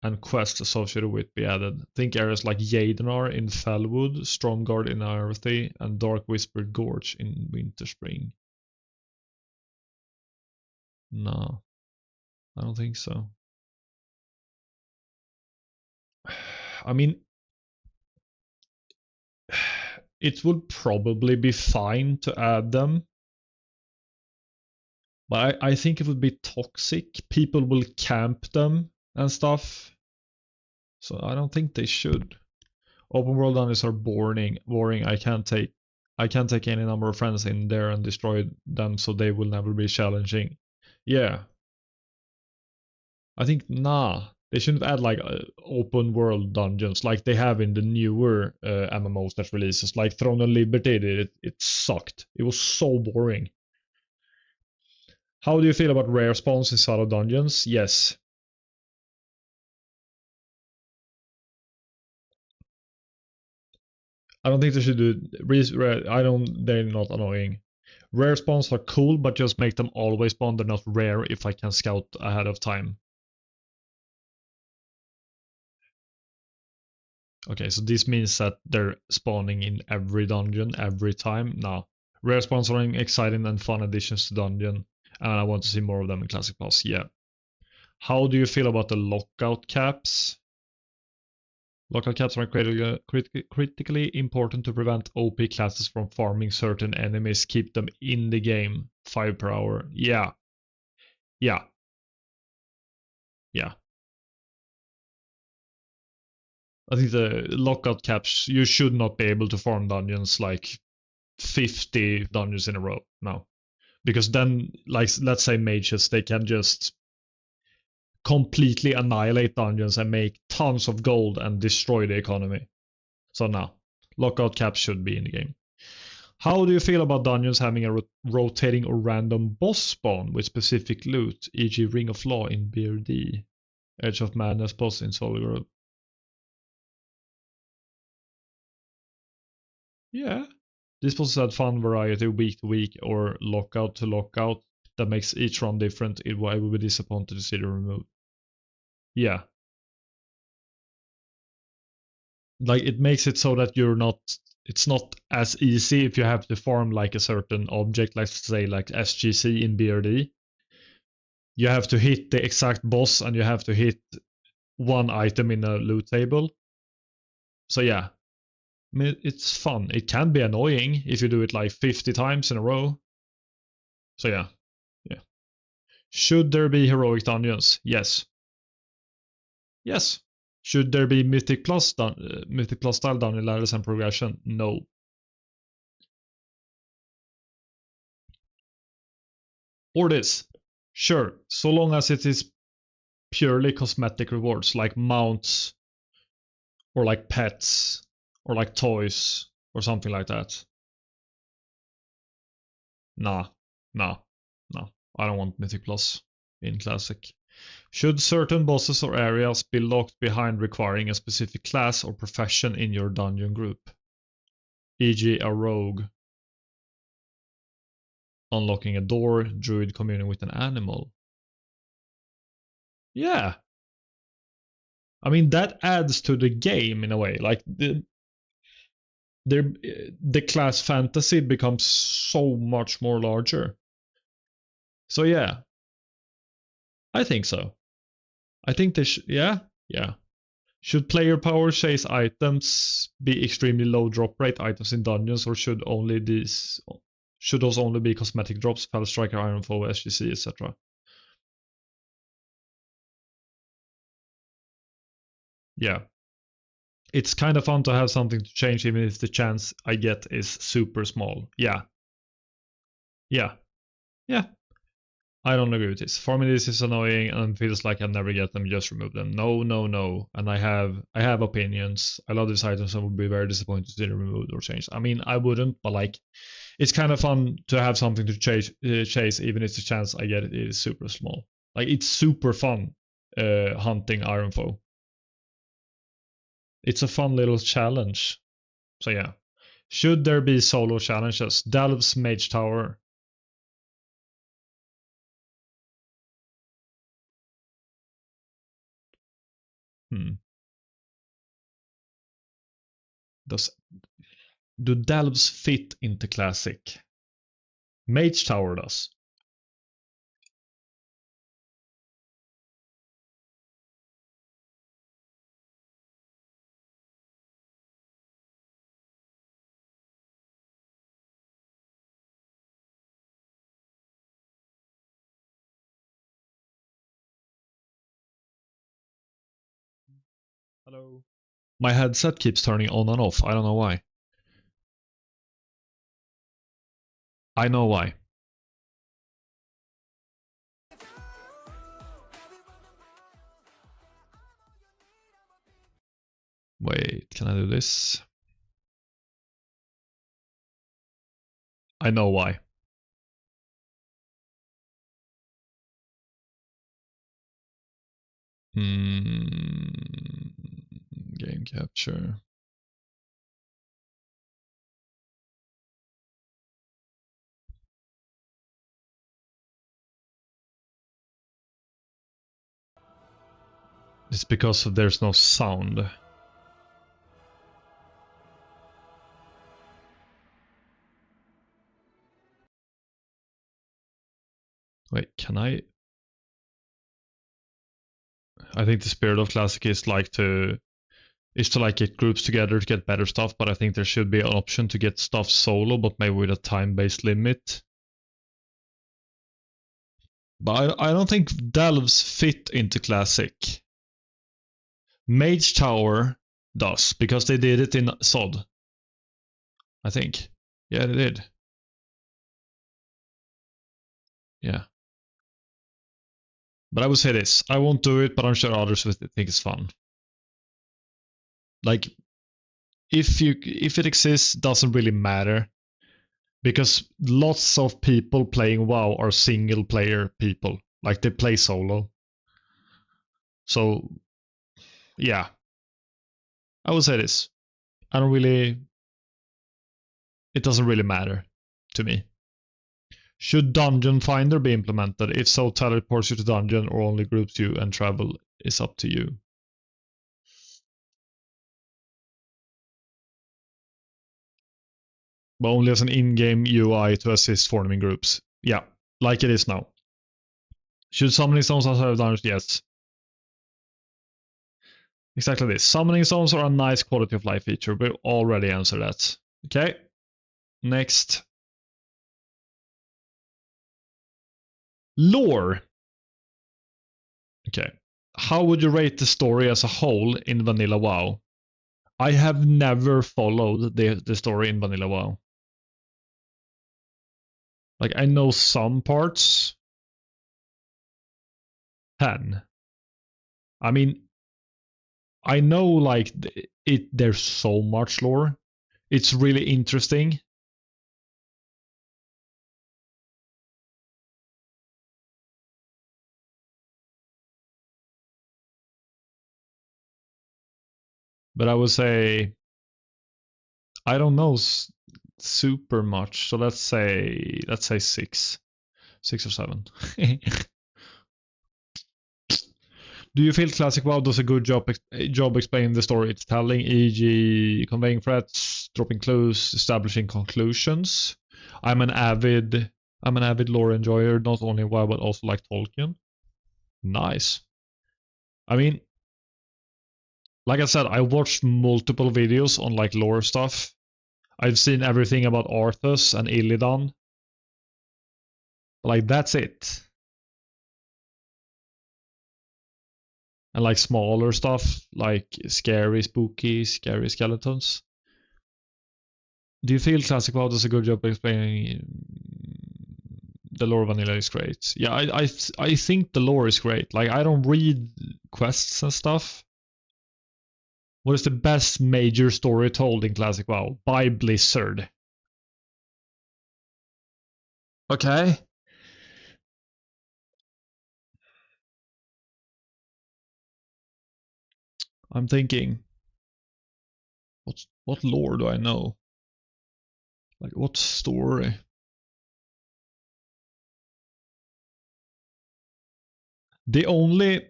and quests associated with be added? Think areas like Jadenar in Fellwood, Stromgarde in Arthy, and Dark Whispered Gorge in Winterspring. No, I don't think so. I mean, it would probably be fine to add them, but I think it would be toxic. People will camp them and stuff, so I don't think they should. Open world dungeons are boring. I can't take any number of friends in there and destroy them, so they will never be challenging. Yeah, I think they shouldn't add like open world dungeons like they have in the newer MMOs that releases. Like Throne of Liberty did it. It sucked. It was so boring. How do you feel about rare spawns inside of dungeons? Yes. I don't think they should do they're not annoying. Rare spawns are cool, but just make them always spawn. They're not rare if I can scout ahead of time. Okay, so this means that they're spawning in every dungeon every time? No. Rare spawns are exciting and fun additions to dungeon, and I want to see more of them in Classic Pass. Yeah. How do you feel about the lockout caps? Lockout caps are critically important to prevent OP classes from farming certain enemies, keep them in the game. 5 per hour. Yeah. I think the lockout caps, you should not be able to farm dungeons like 50 dungeons in a row. No. Because then, like, let's say mages, they can just completely annihilate dungeons and make tons of gold and destroy the economy. So now, lockout caps should be in the game. How do you feel about dungeons having a rotating or random boss spawn with specific loot, e.g. Ring of Law in BRD, Edge of Madness boss in Solid World? Yeah. This bosses add fun variety week to week or lockout to lockout that makes each run different. I would be disappointed to see them removed. Yeah. Like, it makes it so that it's not as easy if you have to farm like a certain object, like say like SGC in BRD. You have to hit the exact boss and you have to hit one item in a loot table. So yeah, I mean, it's fun. It can be annoying if you do it like 50 times in a row. So yeah. Should there be heroic dungeons? Yes. Should there be Mythic Plus style dungeon ladders and progression? No. Or this. Sure, so long as it is purely cosmetic rewards like mounts or like pets or like toys or something like that. Nah. I don't want Mythic Plus in Classic. Should certain bosses or areas be locked behind requiring a specific class or profession in your dungeon group? E.g. a rogue unlocking a door, druid communing with an animal. Yeah. I mean, that adds to the game in a way. Like, the class fantasy becomes so much more larger. So yeah, I think so. I think they should. Yeah. Should player power chase items be extremely low drop rate items in dungeons, or should only these Should those only be cosmetic drops, Fell Striker, Iron Foe, SGC, etc.? Yeah. It's kind of fun to have something to change even if the chance I get is super small. Yeah. Yeah. Yeah. I don't agree with this. For me, this is annoying and feels like I never get them. Just remove them. No, no, no. And I have opinions. I love these items. I would be very disappointed to see them removed or changed. I mean, I wouldn't, but like, it's kind of fun to have something to chase, even if the chance I get it is super small. Like, it's super fun hunting Iron Foe. It's a fun little challenge. So yeah. Should there be solo challenges? Delve's Mage Tower. Do Delves fit into Classic? Mage Tower does. Hello. My headset keeps turning on and off. I don't know why. I know why. Wait, can I do this? I know why. Game capture. It's because there's no sound. Wait, can I? I think the spirit of Classic is to like get groups together to get better stuff, but I think there should be an option to get stuff solo, but maybe with a time-based limit. But I don't think Delves fit into Classic. Mage Tower does, because they did it in SOD. I think. Yeah, they did. Yeah. But I would say this. I won't do it, but I'm sure others would think it's fun. Like, if it exists, doesn't really matter. Because lots of people playing WoW are single player people. Like, they play solo. So, yeah. I would say this. It doesn't really matter to me. Should Dungeon Finder be implemented? If so, teleports you to dungeon or only groups you and travel is up to you. But only as an in-game UI to assist forming groups. Yeah, like it is now. Should summoning stones also have dungeons? Yes. Exactly this. Summoning stones are a nice quality of life feature. We already answered that. Okay. Next. Lore. Okay. How would you rate the story as a whole in Vanilla WoW? I have never followed the story in Vanilla WoW. Like, I know some parts. 10. I mean, I know like there's so much lore. It's really interesting. But I would say I don't know super much. So let's say 6. 6 or 7. Do you feel Classic WoW does a good job explaining the story it's telling, e.g., conveying threats, dropping clues, establishing conclusions? I'm an avid lore enjoyer, not only WoW but also like Tolkien. Nice. I mean, like I said, I watched multiple videos on like lore stuff. I've seen everything about Arthas and Illidan. Like that's it. And like smaller stuff, like scary, spooky, scary skeletons. Do you feel Classic WoW does a good job explaining the lore of Vanilla is great? Yeah, I think the lore is great. Like I don't read quests and stuff. What is the best major story told in Classic WoW? By Blizzard. Okay. I'm thinking, what lore do I know? Like what story? The only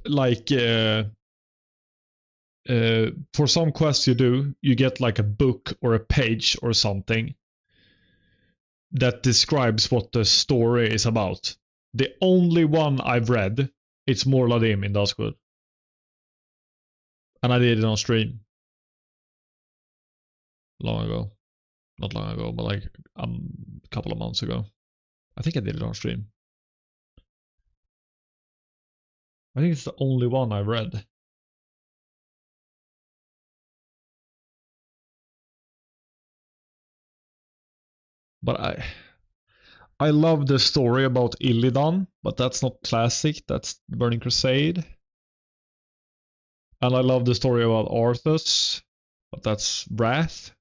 like for some quests you do, you get like a book or a page or something that describes what the story is about. The only one I've read, it's Morladim in Duskwood. And I did it on stream. Long ago. Not long ago, but like a couple of months ago. I think I did it on stream. I think it's the only one I've read. But I love the story about Illidan, but that's not classic, that's Burning Crusade. And I love the story about Arthas, but that's Wrath.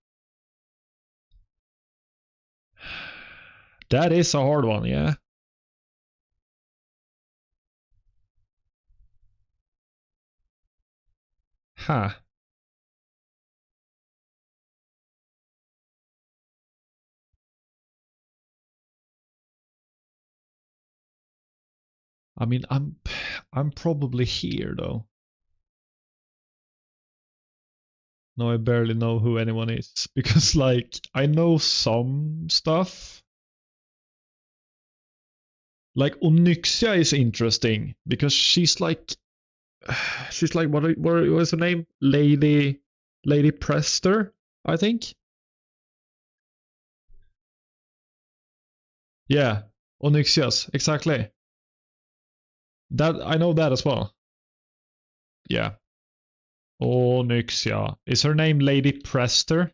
That is a hard one, yeah. Huh. I mean, I'm probably here though. No, I barely know who anyone is because like I know some stuff. Like Onyxia is interesting because she's like what is her name? Lady Prester, I think. Yeah, Onyxias, exactly. That I know that as well. Yeah. Onyxia. Is her name Lady Prester?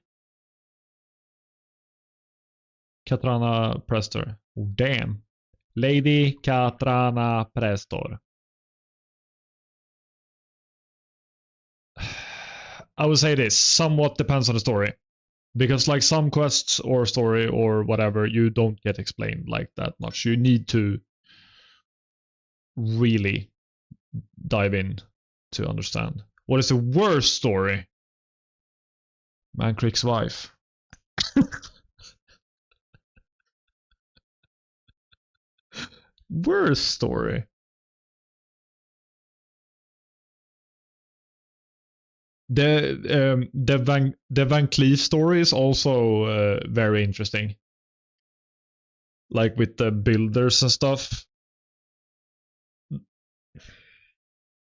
Katrana Prester. Oh, damn. Lady Katrana Prestor. I would say this somewhat depends on the story. Because like some quests or story or whatever, you don't get explained like that much. You need to really dive in to understand. What is the worst story? Mancrick's wife. Worst story. The Van Cleef story is also very interesting. Like with the builders and stuff.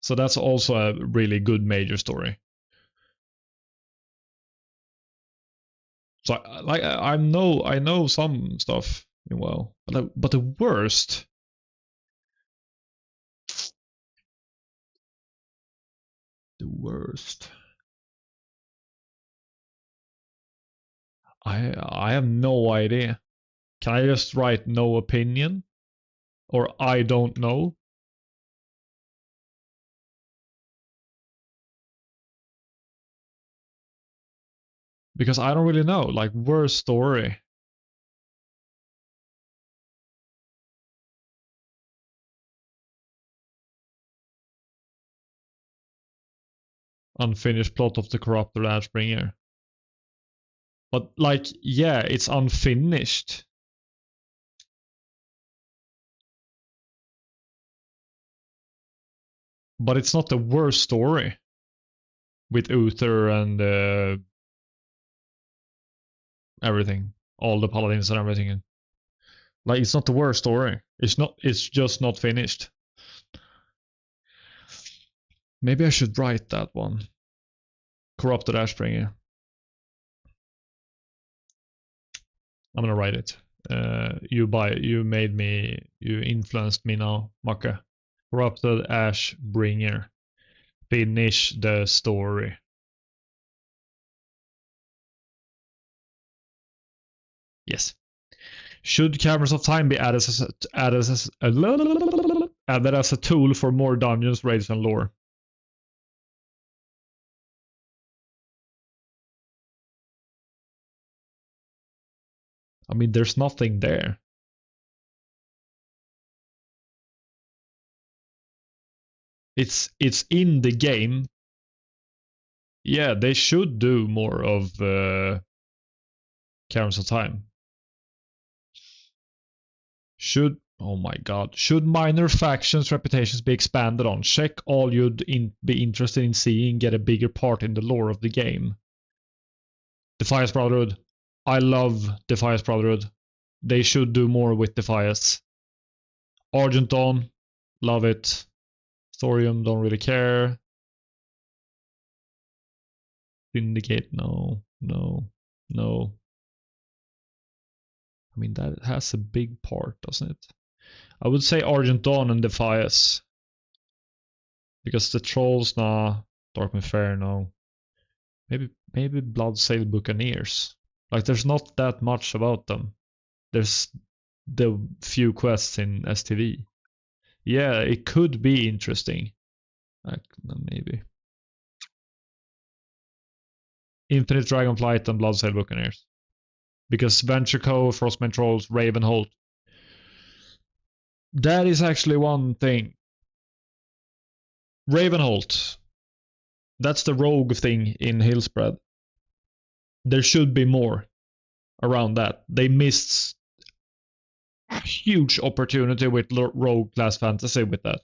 So that's also a really good major story. So I know some stuff well, but the worst. The worst. I have no idea. Can I just write no opinion? Or I don't know? Because I don't really know. Like, worst story. Unfinished plot of the Corrupted Ashbringer. But, like, yeah, it's unfinished. But it's not the worst story. With Uther and everything. All the paladins and everything. Like, it's not the worst story. It's just not finished. Maybe I should write that one. Corrupted Ashbringer. I'm gonna write it. you influenced me now, Macke. Corrupted Ash Bringer. Finish the story. Yes. Should Caverns of Time be added as a tool for more dungeons, raids, and lore? I mean, there's nothing there. It's in the game. Yeah, they should do more of Caverns of Time. Oh my god. Should minor factions' reputations be expanded on? Check all you'd be interested in seeing get a bigger part in the lore of the game. Defias Brotherhood. I love Defias Brotherhood. They should do more with Defias. Argent Dawn. Love it. Thorium, don't really care. Syndicate, no. I mean, that has a big part, doesn't it? I would say Argent Dawn and Defias. Because the Trolls, nah. Darkman Fair, no. Maybe Bloodsail Buccaneers. Like, there's not that much about them. There's the few quests in STV. Yeah, it could be interesting. Maybe. Infinite Dragonflight and Bloodsail Buccaneers. Because Venture Co, Frostmane Trolls, Ravenholt. That is actually one thing. Ravenholt. That's the rogue thing in Hillspread. There should be more around that. They missed a huge opportunity with rogue class fantasy with that.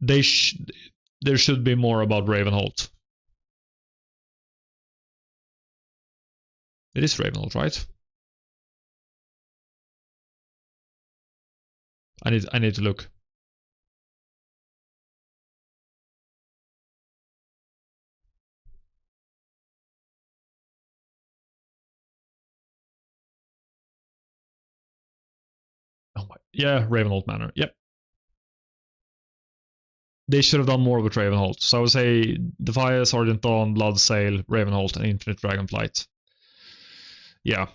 There should be more about Ravenholt. It is Ravenholt, right? I need to look. Oh my, yeah, Ravenholt Manor. Yep. They should have done more with Ravenholt. So I would say Defias, Argent Dawn, Bloodsail, Ravenholt, and Infinite Dragonflight. Yeah.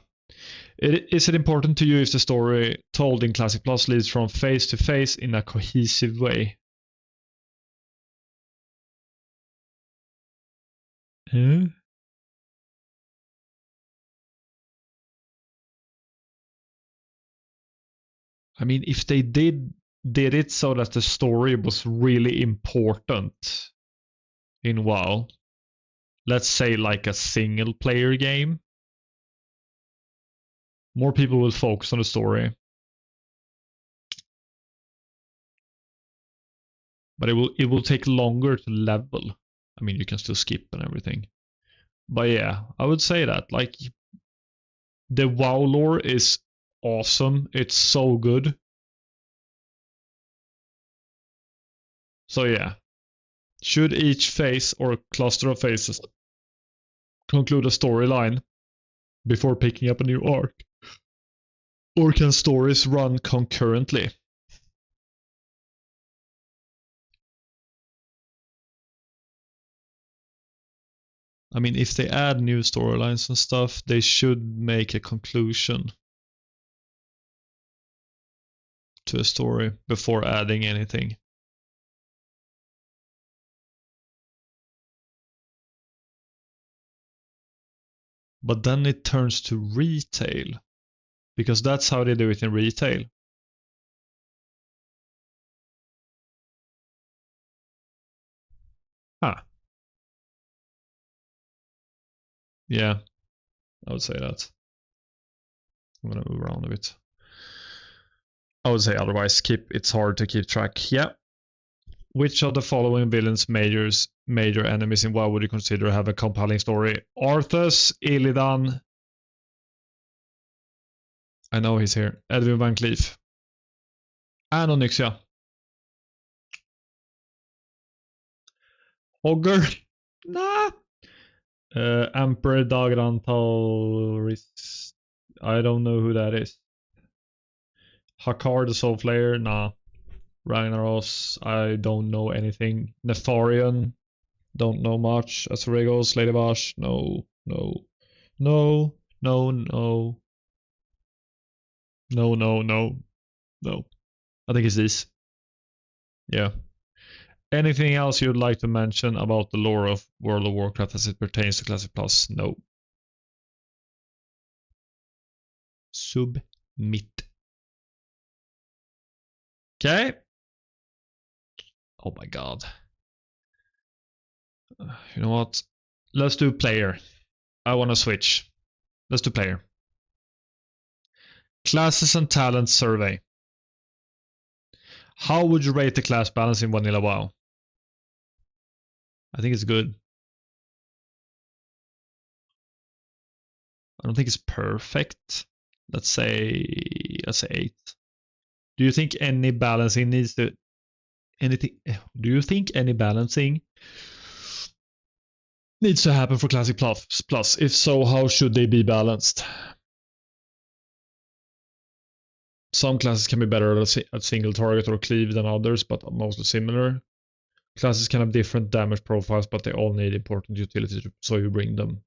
Is it important to you if the story told in Classic Plus leads from phase to phase in a cohesive way? Huh? I mean, if they did it so that the story was really important in WoW, let's say like a single player game, more people will focus on the story. But it will take longer to level. I mean, you can still skip and everything. But yeah, I would say that. Like, the WoW lore is awesome. It's so good. So yeah. Should each phase or cluster of phases conclude a storyline before picking up a new arc? Or can stories run concurrently? I mean, if they add new storylines and stuff, they should make a conclusion to a story before adding anything. But then it turns to retail, because that's how they do it in retail. Ah. Yeah, I would say that. I'm gonna move around a bit. I would say otherwise, it's hard to keep track. Yeah. Which of the following villains, major enemies in WoW would you consider have a compelling story? Arthas, Illidan. I know he's here. Edwin Van Cleef. And Onyxia. Ogre. Nah. Emperor Dagran Tauris. I don't know who that is. Hakar the Soul Flayer? Nah. Ragnaros, I don't know anything. Nefarian, don't know much. Azurigos, Ladyvash, no, no, no, no, no, no, no, no, no. I think it's this. Yeah. Anything else you'd like to mention about the lore of World of Warcraft as it pertains to Classic Plus? No. Submit. Okay. Oh my god. You know what? Let's do player. I want to switch. Let's do player. Classes and talents survey. How would you rate the class balance in Vanilla WoW? I think it's good. I don't think it's perfect. Let's say 8. Do you think any balancing needs to anything? Do you think any balancing needs to happen for Classic Plus? If so, how should they be balanced? Some classes can be better at single target or cleave than others, but are mostly similar. Classes can have different damage profiles, but they all need important utility, so you bring them.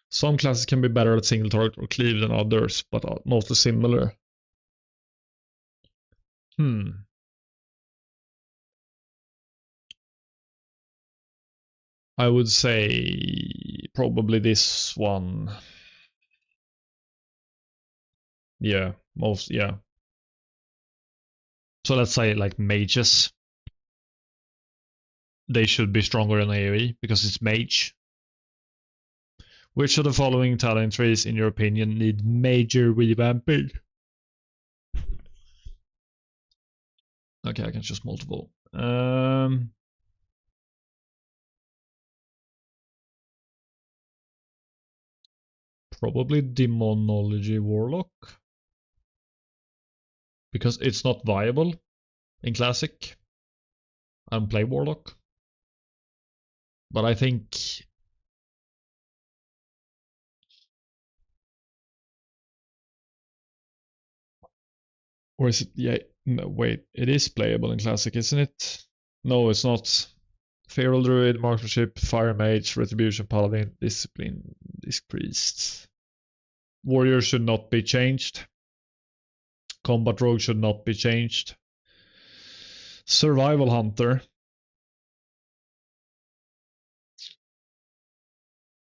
Some classes can be better at single target or cleave than others, but are mostly similar. I would say probably this one. Yeah, yeah. So let's say like mages. They should be stronger than AoE because it's mage. Which of the following talent trees, in your opinion, need major revamping? Okay, I can choose multiple. Probably Demonology Warlock. Because it's not viable in Classic. I don't play Warlock. But I think... Or is it... Yeah, no, wait. It is playable in Classic, isn't it? No, it's not. Feral Druid, Marksmanship, Fire Mage, Retribution, Paladin, Discipline, Disc Priest. Warrior should not be changed. Combat Rogue should not be changed. Survival Hunter.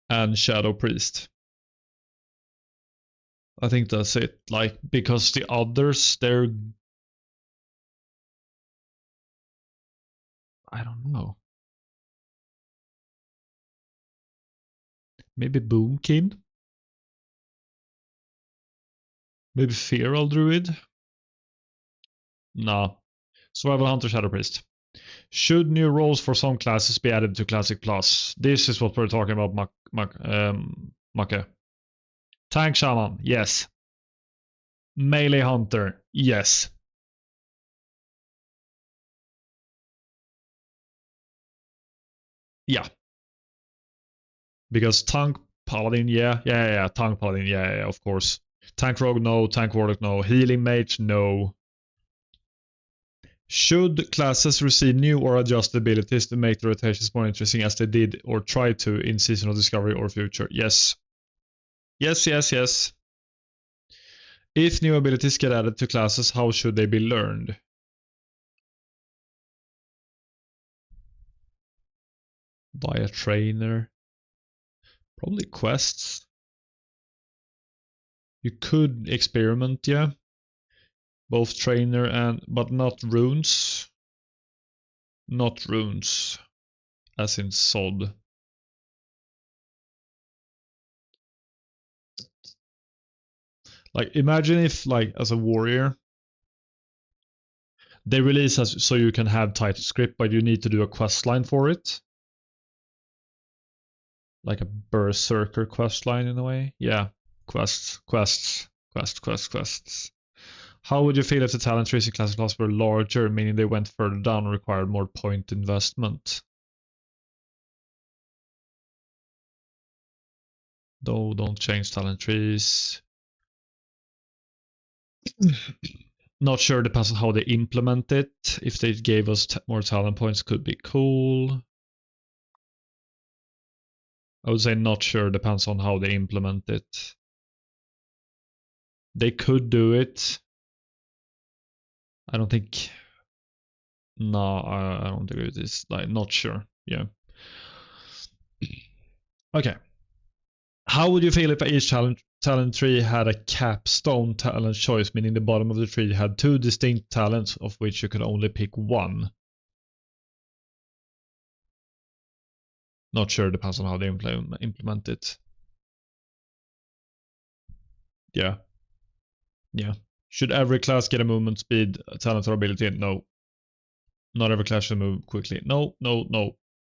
And Shadow Priest. I think that's it. Like, because the others, they're... I don't know. Maybe Boomkin? Maybe Feral Druid? Nah. Survival Hunter, Shadow Priest. Should new roles for some classes be added to Classic Plus? This is what we're talking about, Macke. Tank Shaman, yes. Melee Hunter, yes. Yeah. Because Tank Paladin, yeah. Tank Paladin, yeah, of course. Tank Rogue, no. Tank Warlock, no. Healing Mage, no. Should classes receive new or adjusted abilities to make the rotations more interesting as they did or tried to in Seasonal Discovery or Future? Yes. Yes. If new abilities get added to classes, how should they be learned? By a trainer. Probably quests. You could experiment, yeah. Both trainer and... but not runes. Not runes. As in SOD. Like, imagine if, like, as a warrior, they release as so you can have title script, but you need to do a quest line for it. Like a berserker quest line in a way. Yeah, quests. Quests. How would you feel if the talent trees in classic class were larger, meaning they went further down and required more point investment? No, don't change talent trees. Not sure, depends on how they implement it. If they gave us more talent points, could be cool. I would say not sure, depends on how they implement it. They could do it. I don't think. No, I don't agree with this. Like, not sure. Yeah. Okay. How would you feel if each talent tree had a capstone talent choice, meaning the bottom of the tree had 2 distinct talents, of which you could only pick one? Not sure, depends on how they implement it. Yeah. Should every class get a movement speed, talent, or ability? No. Not every class should move quickly. No.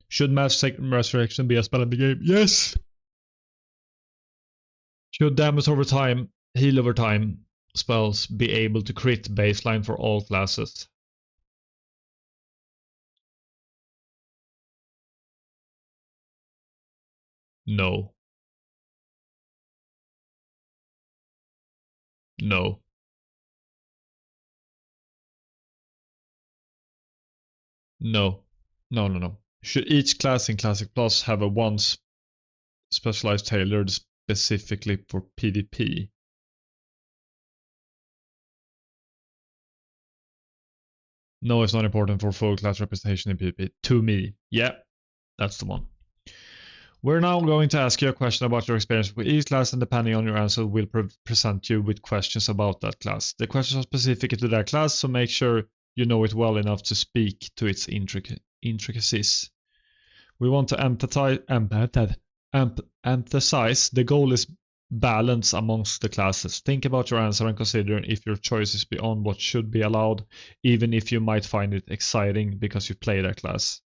Should Mass Resurrection be a spell in the game? Yes! Should damage over time, heal over time spells be able to crit baseline for all classes? No. No. Should each class in Classic Plus have a once specialized tailored specifically for PvP? No, it's not important for full class representation in PvP. To me. Yeah, that's the one. We're now going to ask you a question about your experience with each class, and depending on your answer, we'll present you with questions about that class. The questions are specific to that class, so make sure you know it well enough to speak to its intricacies. We want to emphasize the goal is balance amongst the classes. Think about your answer and consider if your choice is beyond what should be allowed, even if you might find it exciting because you play that class.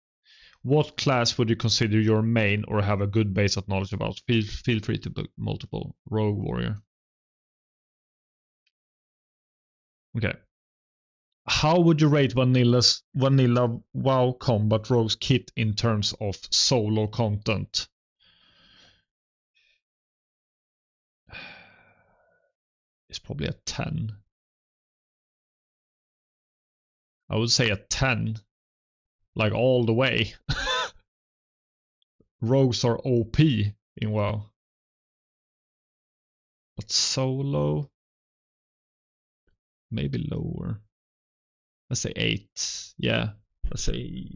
What class would you consider your main or have a good base of knowledge about? Feel free to book multiple. Rogue Warrior. Okay. How would you rate vanilla WoW Combat Rogue's kit in terms of solo content? It's probably a 10. I would say a 10. Like all the way. Rogues are OP in WoW. But solo? Maybe lower. Let's say 8. Yeah. Let's say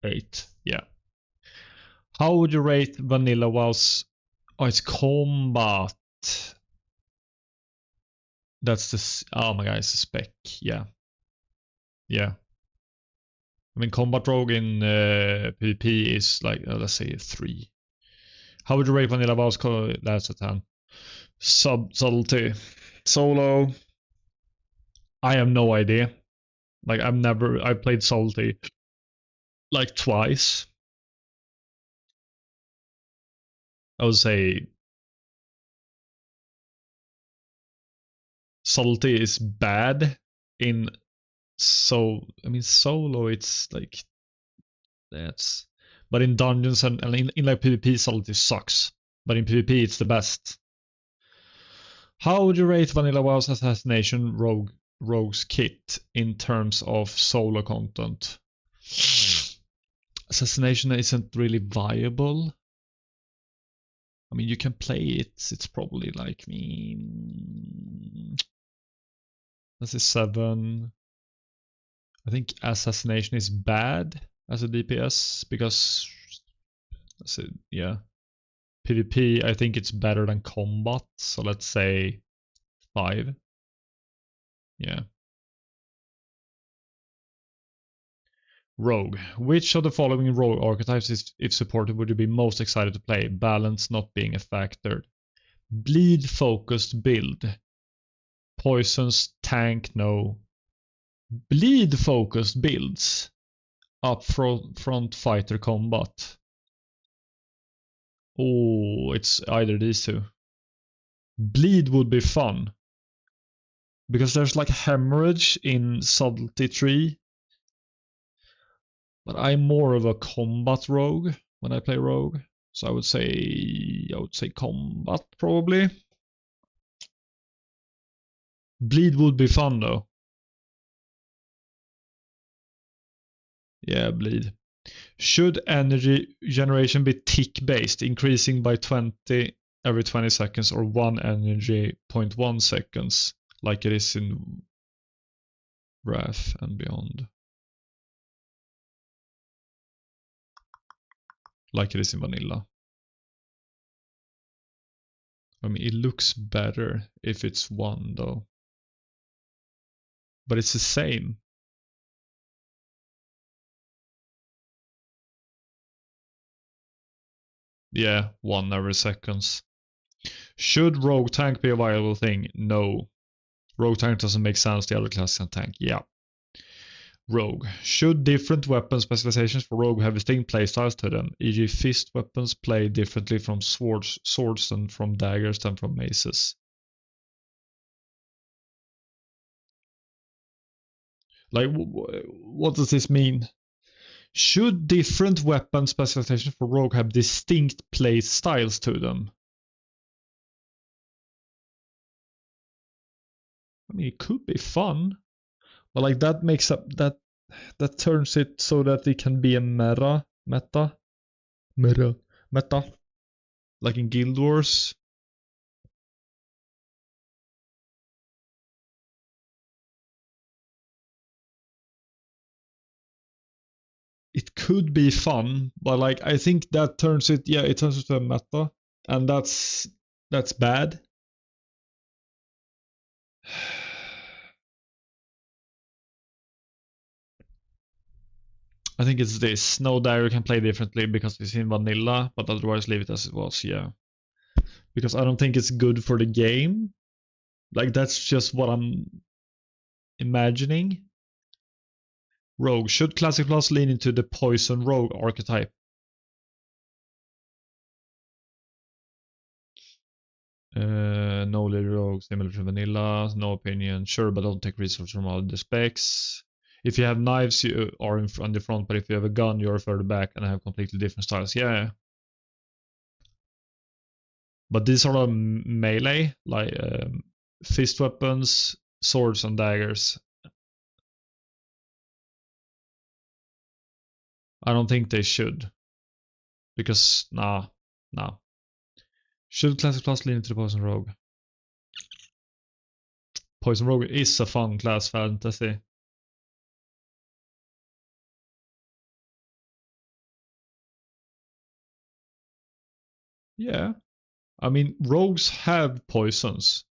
8. Yeah. How would you rate vanilla WoW's... Oh, it's combat. That's the... Oh my god, it's a spec. Yeah. I mean, combat rogue in PvP is like, let's say a 3. How would you rate vanilla WoW's... That's a 10. Subtlety. Solo. I have no idea. Like, I played Salty like twice. I would say Salty is bad in solo it's like that's, but in dungeons and in like PvP Salty sucks, but in PvP it's the best. How would you rate Vanilla WoW's Assassination Rogue's kit in terms of solo content? Assassination isn't really viable. I mean, you can play it. It's probably like let's say 7. I think Assassination is bad as a DPS because, yeah. PvP, I think it's better than combat, so let's say 5. Yeah. Rogue. Which of the following rogue archetypes, if supported, would you be most excited to play? Balance not being a factor. Bleed focused build. Poisons, tank, no. Bleed focused builds. Up front fighter combat. Oh, it's either these two. Bleed would be fun. Because there's like hemorrhage in Subtlety 3. But I'm more of a combat rogue when I play rogue. So I would say combat probably. Bleed would be fun though. Yeah, bleed. Should energy generation be tick based, increasing by 20 every 20 seconds or 1 energy 0.1 seconds, like it is in Wrath and Beyond? Like it is in Vanilla. I mean, it looks better if it's 1 though. But it's the same. Yeah, 1 every seconds. Should rogue tank be a viable thing? No. Rogue tank doesn't make sense, the other class can tank. Yeah. Rogue. Should different weapon specializations for rogue have distinct playstyles to them, e.g. fist weapons play differently from swords and from daggers than from maces? Like, what does this mean? Should different weapon specializations for rogue have distinct play styles to them? I mean, it could be fun, but like that makes up that turns it so that it can be a meta, like in Guild Wars. It could be fun, but like I think that turns it, it turns it to a meta, and that's bad. I think it's this. No dagger can play differently because it's in vanilla, but otherwise leave it as it was, yeah. Because I don't think it's good for the game. Like that's just what I'm imagining. Rogue. Should Classic Plus lean into the poison rogue archetype? No leader rogue, similar to vanilla. No opinion. Sure, but don't take resources from other specs. If you have knives, you are on the front, but if you have a gun, you're further back and have completely different styles. Yeah. But these sort of melee, like fist weapons, swords, and daggers, I don't think they should. Because, nah. Should Classic Plus lean into the Poison Rogue? Poison Rogue is a fun class fantasy. Yeah. I mean, rogues have poisons,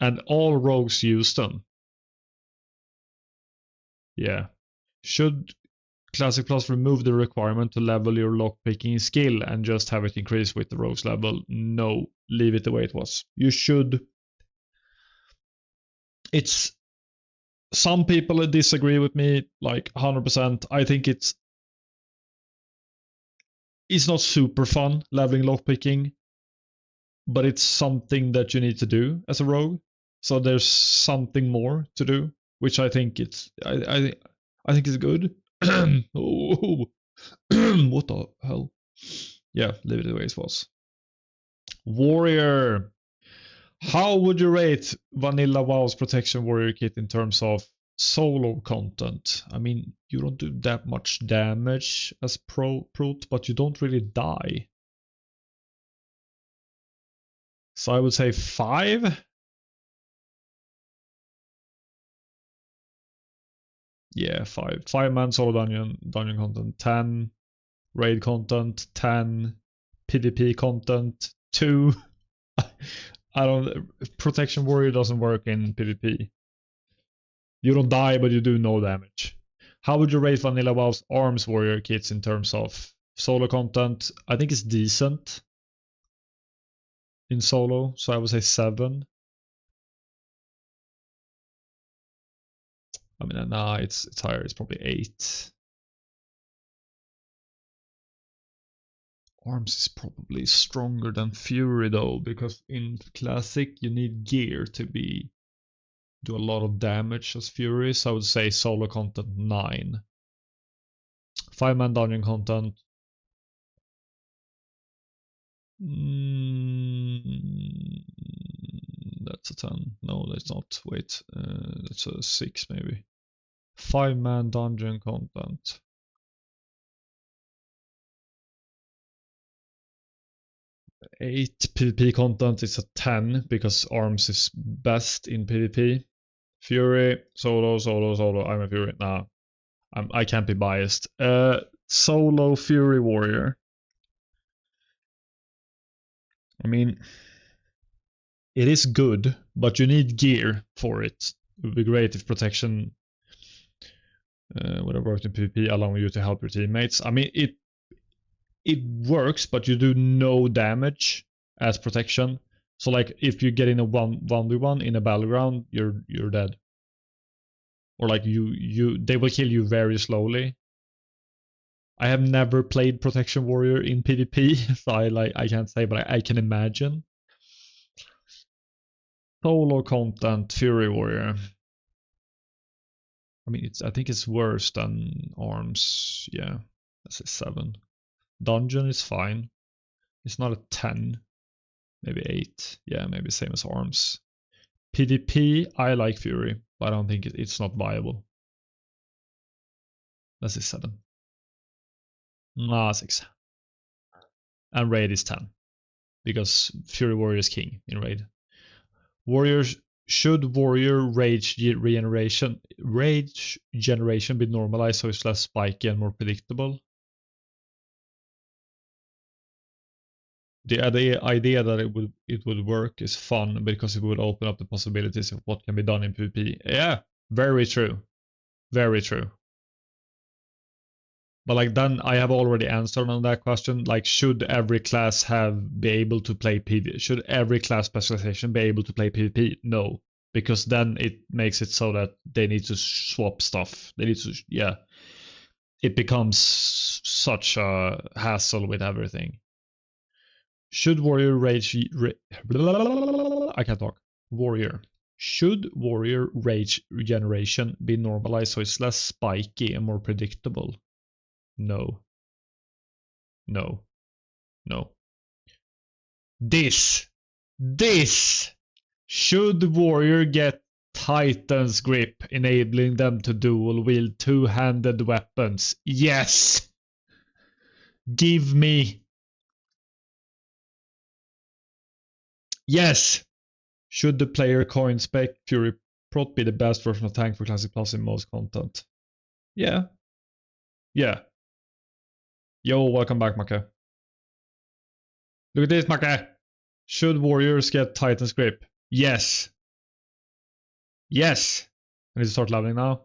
and all rogues use them. Yeah. Should Classic Plus remove the requirement to level your lockpicking skill and just have it increase with the rogue's level? No. Leave it the way it was. You should. It's. Some people disagree with me, like 100%. I think it's not super fun leveling lockpicking, but it's something that you need to do as a rogue. So there's something more to do, which I think I think it's good. Oh, what the hell? Yeah, leave it the way it was. Warrior. How would you rate Vanilla WoW's Protection Warrior kit in terms of solo content? I mean, you don't do that much damage as Prot, but you don't really die. So I would say 5. Yeah, 5. 5-man solo dungeon content, 10 raid content, 10 PvP content, 2. I don't. Protection Warrior doesn't work in PvP. You don't die, but you do no damage. How would you rate Vanilla WoW's Arms Warrior kits in terms of solo content? I think it's decent in solo, so I would say 7. I mean, nah, it's higher. It's probably 8. Arms is probably stronger than Fury though, because in Classic you need gear to do a lot of damage as Fury, so I would say solo content 9. 5-man dungeon content. That's a 10. No, that's not. Wait, that's a 6 maybe. 5-man dungeon content. 8 PvP content is a 10 because Arms is best in PvP. Fury, solo. I'm a Fury. Nah, I can't be biased. Solo Fury Warrior. I mean, it is good, but you need gear for it. It would be great if protection would have worked in PvP, allowing you to help your teammates. I mean, it works, but you do no damage as protection. So like if you get in a 1v1 in a battleground, you're dead. Or like they will kill you very slowly. I have never played Protection Warrior in PvP, so I can't say, but I can imagine. Solo content Fury Warrior. I mean, I think it's worse than Arms. Yeah, that's a 7. Dungeon is fine. It's not a 10. Maybe 8. Yeah, maybe same as Arms. PvP, I like Fury, but I don't think it's not viable. That's a 7. Nah, 6. And Raid is 10. Because Fury Warrior is king in Raid. Should Warrior rage generation be normalized so it's less spiky and more predictable? The idea that it would work is fun because it would open up the possibilities of what can be done in PvP. Yeah, very true. Very true. But like then I have already answered on that question. Like, should every class be able to play PvP? Should every class specialization be able to play PvP? No, because then it makes it so that they need to swap stuff. They need to, yeah. It becomes such a hassle with everything. Should Warrior rage? I can't talk. Warrior. Should Warrior rage regeneration be normalized so it's less spiky and more predictable? No. No. No. This. Should Warrior get Titan's Grip, enabling them to dual wield two-handed weapons? Yes. Give me. Yes. Should the player coin spec Fury Prot be the best version of tank for Classic Plus in most content? Yeah. Yeah. Yo, welcome back, Macke. Look at this, Macke. Should Warriors get Titan's Grip? Yes. Yes. I need to start leveling now.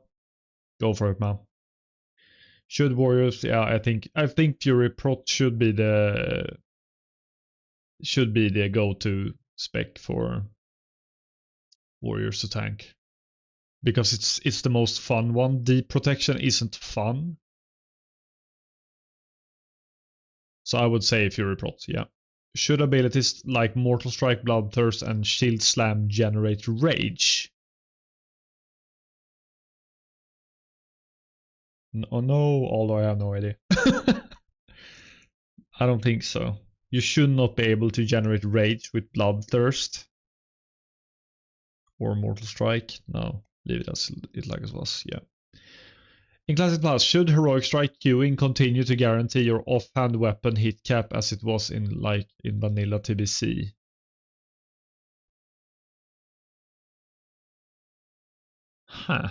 Go for it, man. Should Warriors? Yeah, I think Fury Prot should be the go-to spec for Warriors to tank, because it's the most fun one. Deep protection isn't fun, so I would say Fury Prot. Yeah. Should abilities like Mortal Strike, Bloodthirst, and Shield Slam generate rage? No, although I have no idea. I don't think so. You should not be able to generate rage with Bloodthirst or Mortal Strike. No, leave it as it like it was. Yeah. In Classic Plus, should Heroic Strike queuing continue to guarantee your offhand weapon hit cap as it was in vanilla TBC? Huh.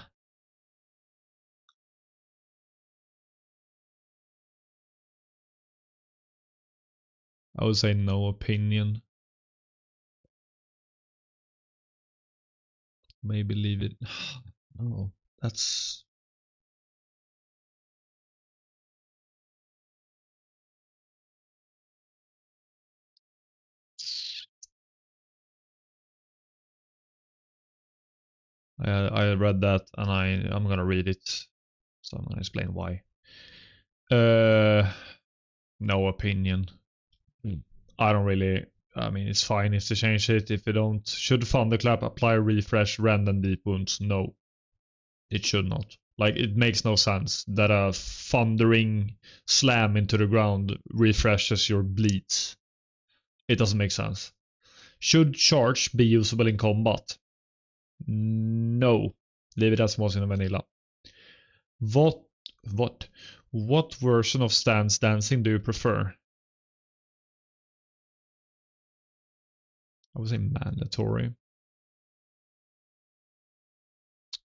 I would say no opinion. Maybe leave it. No, that's. I read that and I'm gonna read it, so I'm gonna explain why. No opinion. I don't really. I mean, it's fine if they change it. If they don't, should thunderclap apply refresh random deep wounds? No, it should not. Like, it makes no sense that a thundering slam into the ground refreshes your bleeds. It doesn't make sense. Should charge be usable in combat? No. Leave it as was in vanilla. What version of stance dancing do you prefer? I would say mandatory.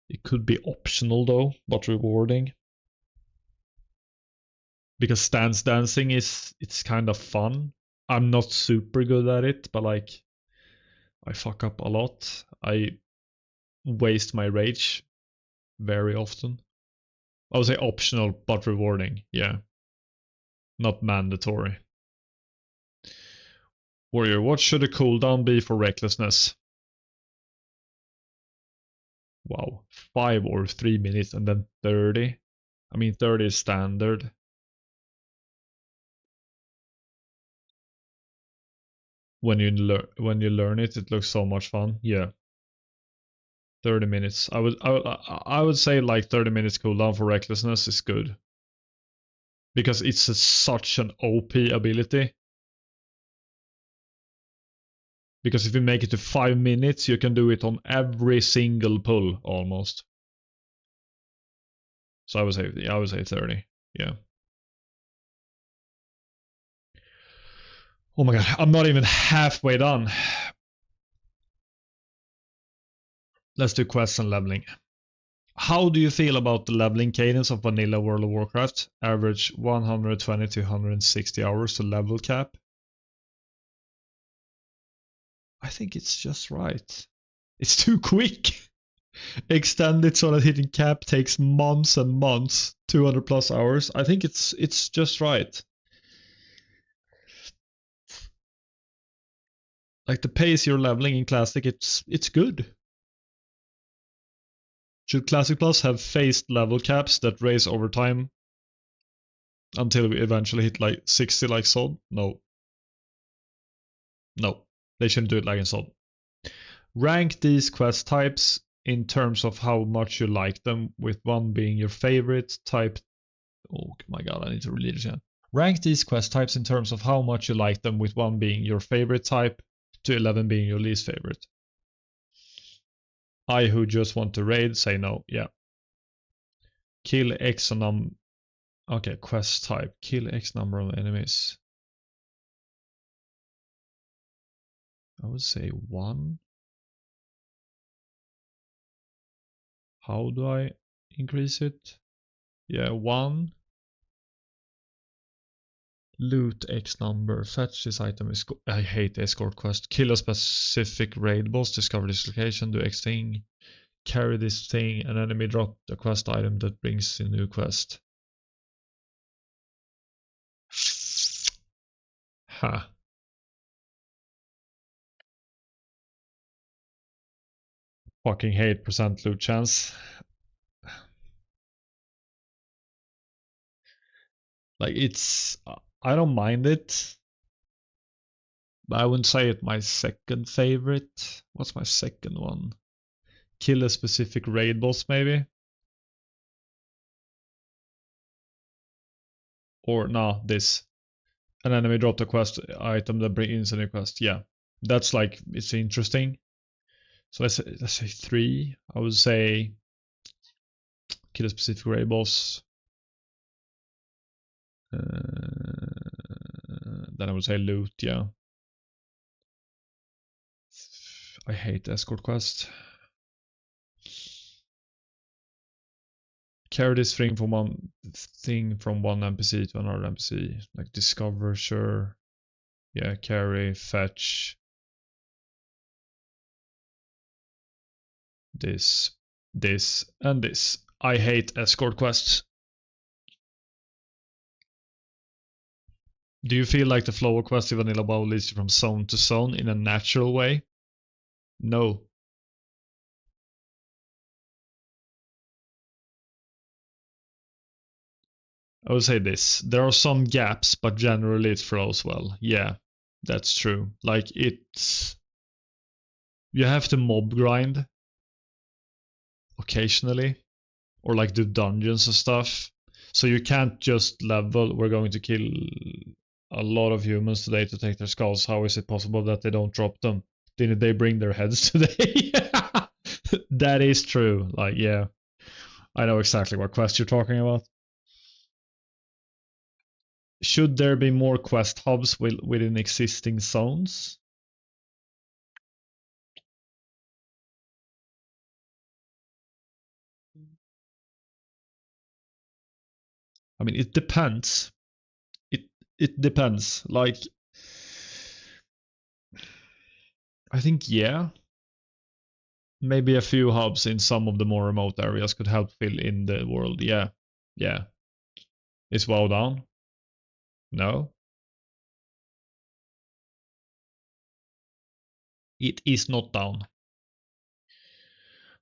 It could be optional though, but rewarding. Because stance dancing it's kind of fun. I'm not super good at it, but like I fuck up a lot. I waste my rage very often. I would say optional but rewarding, yeah. Not mandatory. Warrior, what should a cooldown be for recklessness? Wow, 5 or 3 minutes and then 30. I mean, 30 is standard. When you learn it, it looks so much fun. Yeah, 30 minutes. I would say like 30 minutes cooldown for recklessness is good because it's such an OP ability. Because if you make it to 5 minutes, you can do it on every single pull almost. So I would say 30. Yeah. Oh my god, I'm not even halfway done. Let's do quests and leveling. How do you feel about the leveling cadence of vanilla World of Warcraft? Average 120 to 160 hours to level cap. I think it's just right. It's too quick. Extend it so that hitting cap takes months and months, 200 plus hours. I think it's just right. Like the pace you're leveling in Classic, it's good. Should Classic Plus have phased level caps that raise over time until we eventually hit like 60 like SOD? No. No. They shouldn't do it like in SOD. Rank these quest types in terms of how much you like them, with 1 being your favorite type. Oh my god, I need to read it again. Rank these quest types in terms of how much you like them, with 1 being your favorite type to 11 being your least favorite. I who just want to raid say no. Yeah. Kill X number. Okay, quest type. Kill X number of enemies. I would say 1. How do I increase it? Yeah, 1. Loot X number. Fetch this item. I hate escort quest. Kill a specific raid boss. Discover this location. Do X thing. Carry this thing. An enemy drop the quest item that brings a new quest. Ha. Fucking hate percent loot chance. Like, I don't mind it, but I wouldn't say it's my second favorite. What's my second one? Kill a specific raid boss, maybe? Or, nah, this. An enemy dropped a quest item that brings a new quest. Yeah, that's like, it's interesting. So let's say 3. I would say kill a specific raid boss. Then I would say loot, yeah. I hate escort quest. Carry this thing from one NPC to another NPC. Like discover, sure. Yeah, carry, fetch. This, and this. I hate escort quests. Do you feel like the flow of quests in Vanilla WoW leads you from zone to zone in a natural way? No. I would say this. There are some gaps, but generally it flows well. Yeah. That's true. Like it's you have to mob grind occasionally, or like do dungeons and stuff. So you can't just level. We're going to kill a lot of humans today to take their skulls. How is it possible that they don't drop them? Didn't they bring their heads today? That is true. Like, yeah, I know exactly what quest you're talking about. Should there be more quest hubs within existing zones? I mean, it depends. It depends. Like, I think, yeah, maybe a few hubs in some of the more remote areas could help fill in the world. Yeah, yeah. Is WoW down? No, it is not down.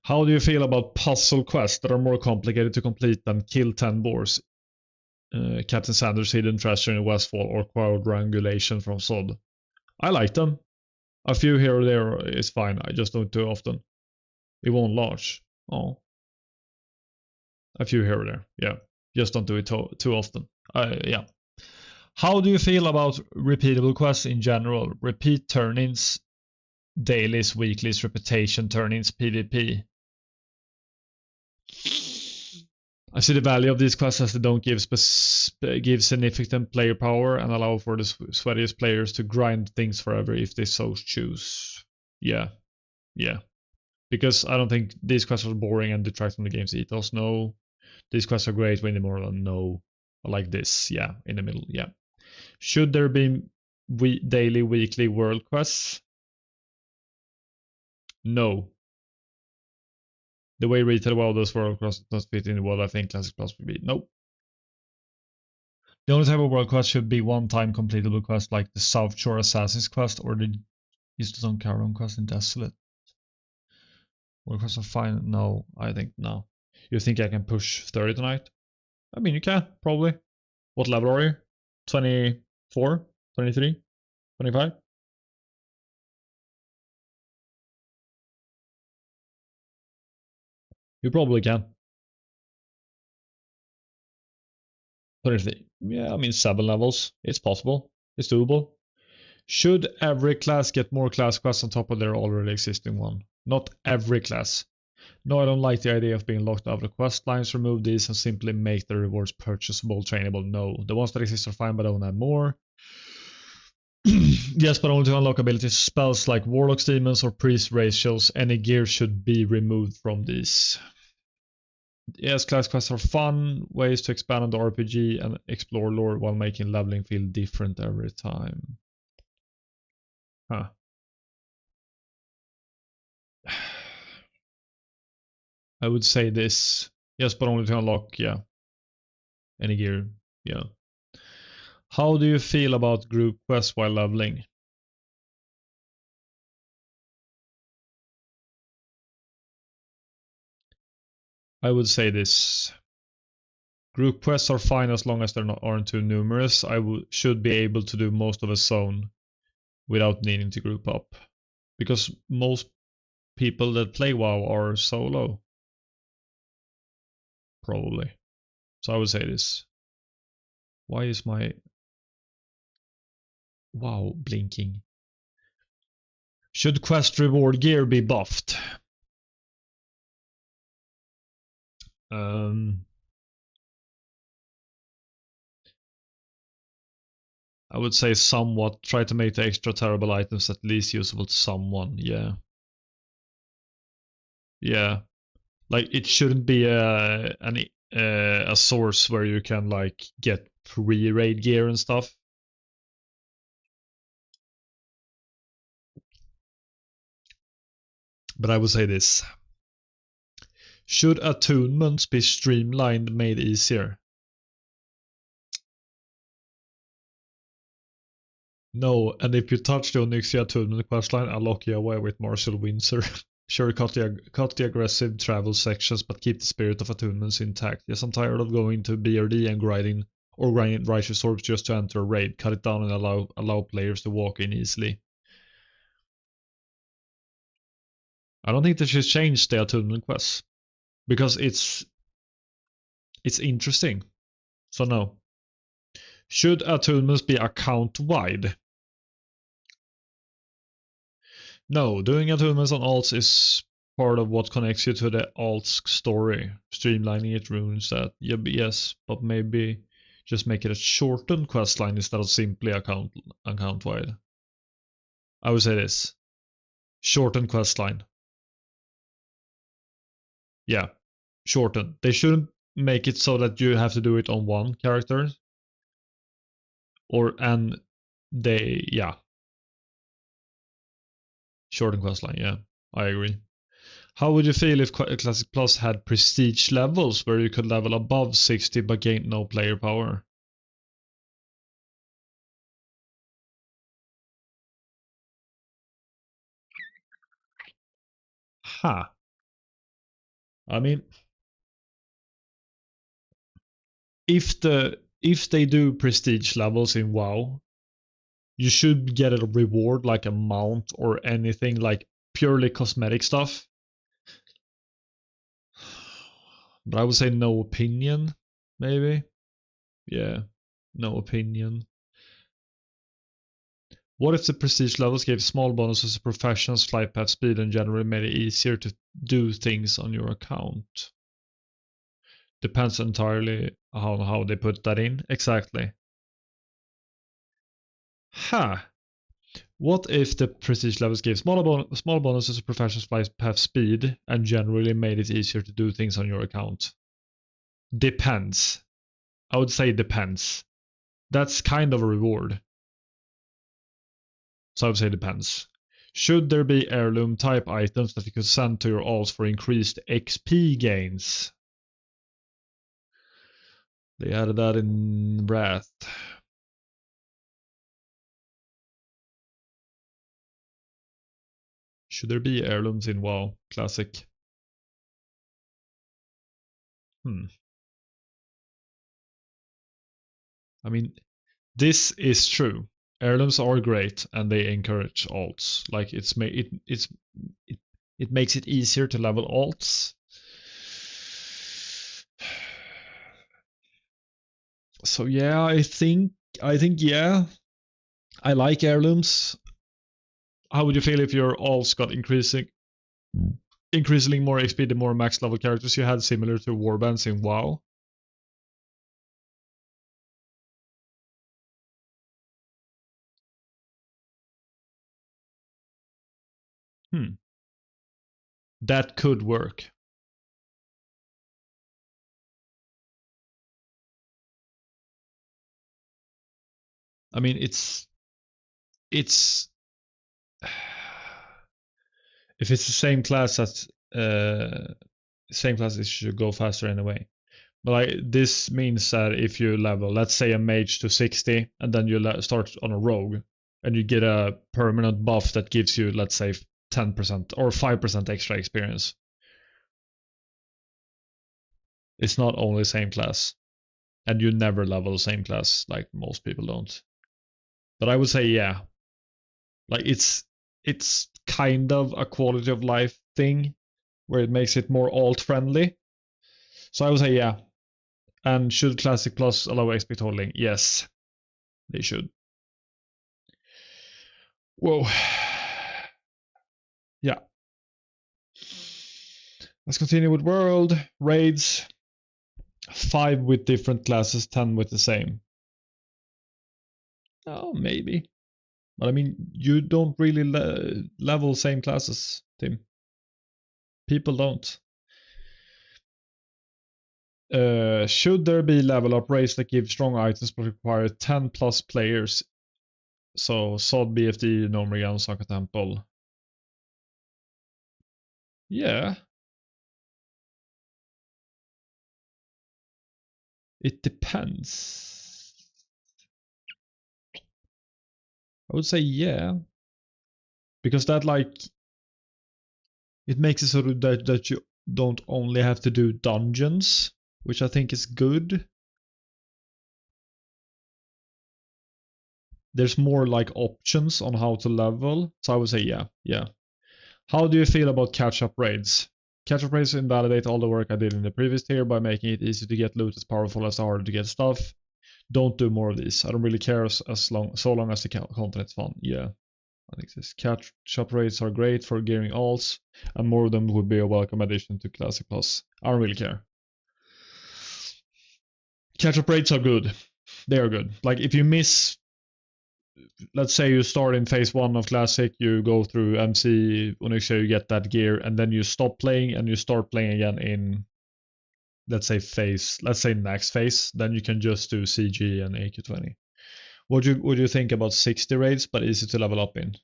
How do you feel about puzzle quests that are more complicated to complete than kill 10 boars? Captain Sanders' hidden treasure in Westfall or quadrangulation from Sod. I like them. A few here or there is fine. I just don't do it often. It won't launch. Oh. A few here or there. Yeah. Just don't do it too often. Yeah. How do you feel about repeatable quests in general? Repeat turn-ins, dailies, weeklies, reputation turn-ins, PvP. I see the value of these quests as they don't give significant player power and allow for the sweatiest players to grind things forever if they so choose. Yeah, yeah. Because I don't think these quests are boring and detract from the game's ethos. No, these quests are great when they're more than no. Like this, yeah, in the middle, yeah. Should there be daily, weekly world quests? No. The way retail WoW does world quests does fit in what I think Classic Plus would be. Nope. The only type of world quest should be one-time completable quest like the South Shore Assassin's quest or the Eastern Caravan quest in Desolate. World quests are fine. No, I think no. You think I can push 30 tonight? I mean, you can, probably. What level are you? 24? 23? 25? You probably can. 23. Yeah, I mean, 7 levels. It's possible. It's doable. Should every class get more class quests on top of their already existing one? Not every class. No, I don't like the idea of being locked out of the quest lines. Remove these and simply make the rewards purchasable, trainable. No. The ones that exist are fine, but I don't add more. Yes, but only to unlock abilities. Spells like Warlocks, Demons, or Priest ratios. Any gear should be removed from these. Yes, class quests are fun ways to expand on the RPG and explore lore while making leveling feel different every time. Huh. I would say this. Yes, but only to unlock, yeah. Any gear, yeah. How do you feel about group quests while leveling? I would say this. Group quests are fine as long as they aren't too numerous. I should be able to do most of a zone without needing to group up. Because most people that play WoW are solo. Probably. So I would say this. Why is my WoW blinking? Should quest reward gear be buffed? I would say somewhat. Try to make the extra terrible items at least usable to someone. Yeah. Yeah. Like it shouldn't be a source where you can like get pre-raid gear and stuff. But I would say this. Should attunements be streamlined, made easier? No, and if you touch the Onyxia attunement questline, I'll lock you away with Marshall Windsor. Sure, cut the aggressive travel sections, but keep the spirit of attunements intact. Yes, I'm tired of going to BRD and grinding or grind righteous orbs just to enter a raid. Cut it down and allow players to walk in easily. I don't think they should change the attunement quests because it's interesting. So no. Should attunements be account wide? No, doing attunements on alts is part of what connects you to the alts story. Streamlining it ruins that. Yeah, yes, but maybe just make it a shortened quest line instead of simply account wide. I would say this. Shortened quest line. Yeah, shortened. They shouldn't make it so that you have to do it on one character. Yeah. Shortened quest line, yeah. I agree. How would you feel if Classic Plus had prestige levels where you could level above 60 but gain no player power? Ha. I mean, if they do prestige levels in WoW, you should get a reward like a mount or anything like purely cosmetic stuff. But I would say no opinion, maybe. Yeah, no opinion. What if the prestige levels gave small bonuses to professions, flight path speed, and generally made it easier to do things on your account? Depends entirely on how they put that in. Exactly. Ha! What if the prestige levels gave small bonuses to professional flight path speed and generally made it easier to do things on your account? Depends. I would say depends. That's kind of a reward. So I would say depends. Should there be heirloom type items that you could send to your alts for increased XP gains? They added that in Wrath. Should there be heirlooms in WoW Classic? I mean, this is true. Heirlooms are great and they encourage alts. Like it makes it easier to level alts. So yeah, I think yeah. I like heirlooms. How would you feel if your alts got increasingly more XP the more max level characters you had, similar to warbands in WoW? That could work. I mean, it's if it's the same class as it should go faster anyway. But like this means that if you level, let's say a mage to 60, and then you start on a rogue, and you get a permanent buff that gives you, let's say, 10% or 5% extra experience. It's not only same class, and you never level the same class like most people don't. But I would say yeah, like it's kind of a quality of life thing where it makes it more alt friendly. So I would say yeah. And should Classic Plus allow XP totaling? Yes, they should. Whoa. Yeah. Let's continue with World. Raids. 5 with different classes, 10 with the same. Oh, maybe. But I mean, you don't really level same classes, Tim. People don't. Should there be level up raids that give strong items but require 10 plus players? So SOD, BFD, Nomrigan, Saka Temple. Yeah. It depends. I would say yeah. Because that like it makes it so that you don't only have to do dungeons, which I think is good. there's more like options on how to level. So I would say yeah. How do you feel about catch-up raids? Catch-up raids invalidate all the work I did in the previous tier by making it easy to get loot as powerful as hard to get stuff. Don't do more of these. I don't really care so long as the content is fun. Yeah. I think this catch-up raids are great for gearing alts, and more of them would be a welcome addition to Classic Plus. I don't really care. Catch-up raids are good. They are good. Like if you miss, let's say you start in phase 1 of Classic, you go through MC, Onyxia, you get that gear, and then you stop playing and you start playing again in, let's say next phase, then you can just do CG and AQ20. What do you think about 60 raids but easy to level up in?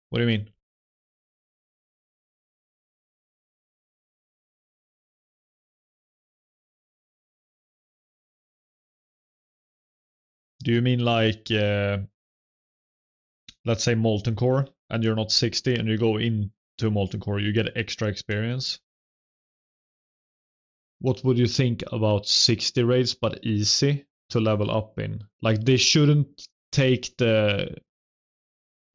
What do you mean? Do you mean like, let's say Molten Core, and you're not 60 and you go into Molten Core, you get extra experience? What would you think about 60 raids but easy to level up in? Like they shouldn't take the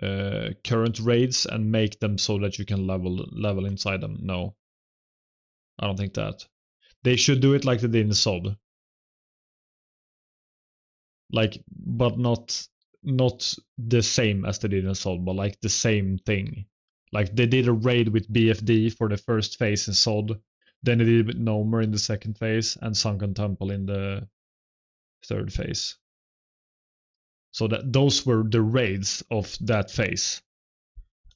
current raids and make them so that you can level inside them. No, I don't think that. They should do it like they did in SOD. Like, but not the same as they did in SOD, but like the same thing. Like they did a raid with BFD for the first phase in SOD, then they did it with Nomer in the second phase, and Sunken Temple in the third phase. So that those were the raids of that phase.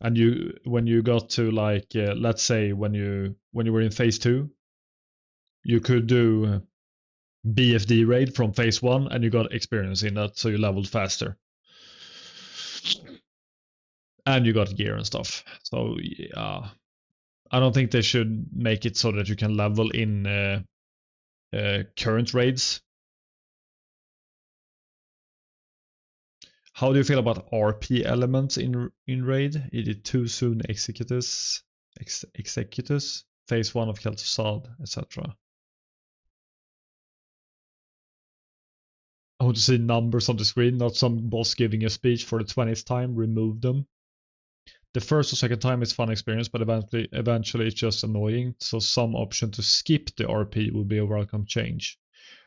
And when you got to like, let's say when you were in phase 2, you could do BFD raid from phase 1 and you got experience in that, so you leveled faster. And you got gear and stuff. So yeah, I don't think they should make it so that you can level in current raids. How do you feel about RP elements in raid? Is it too soon executus, phase 1 of Kel'Thuzad, etc.? I want to see numbers on the screen, not some boss giving a speech for the 20th time. Remove them. The first or second time is fun experience, but eventually it's just annoying. So some option to skip the RP would be a welcome change.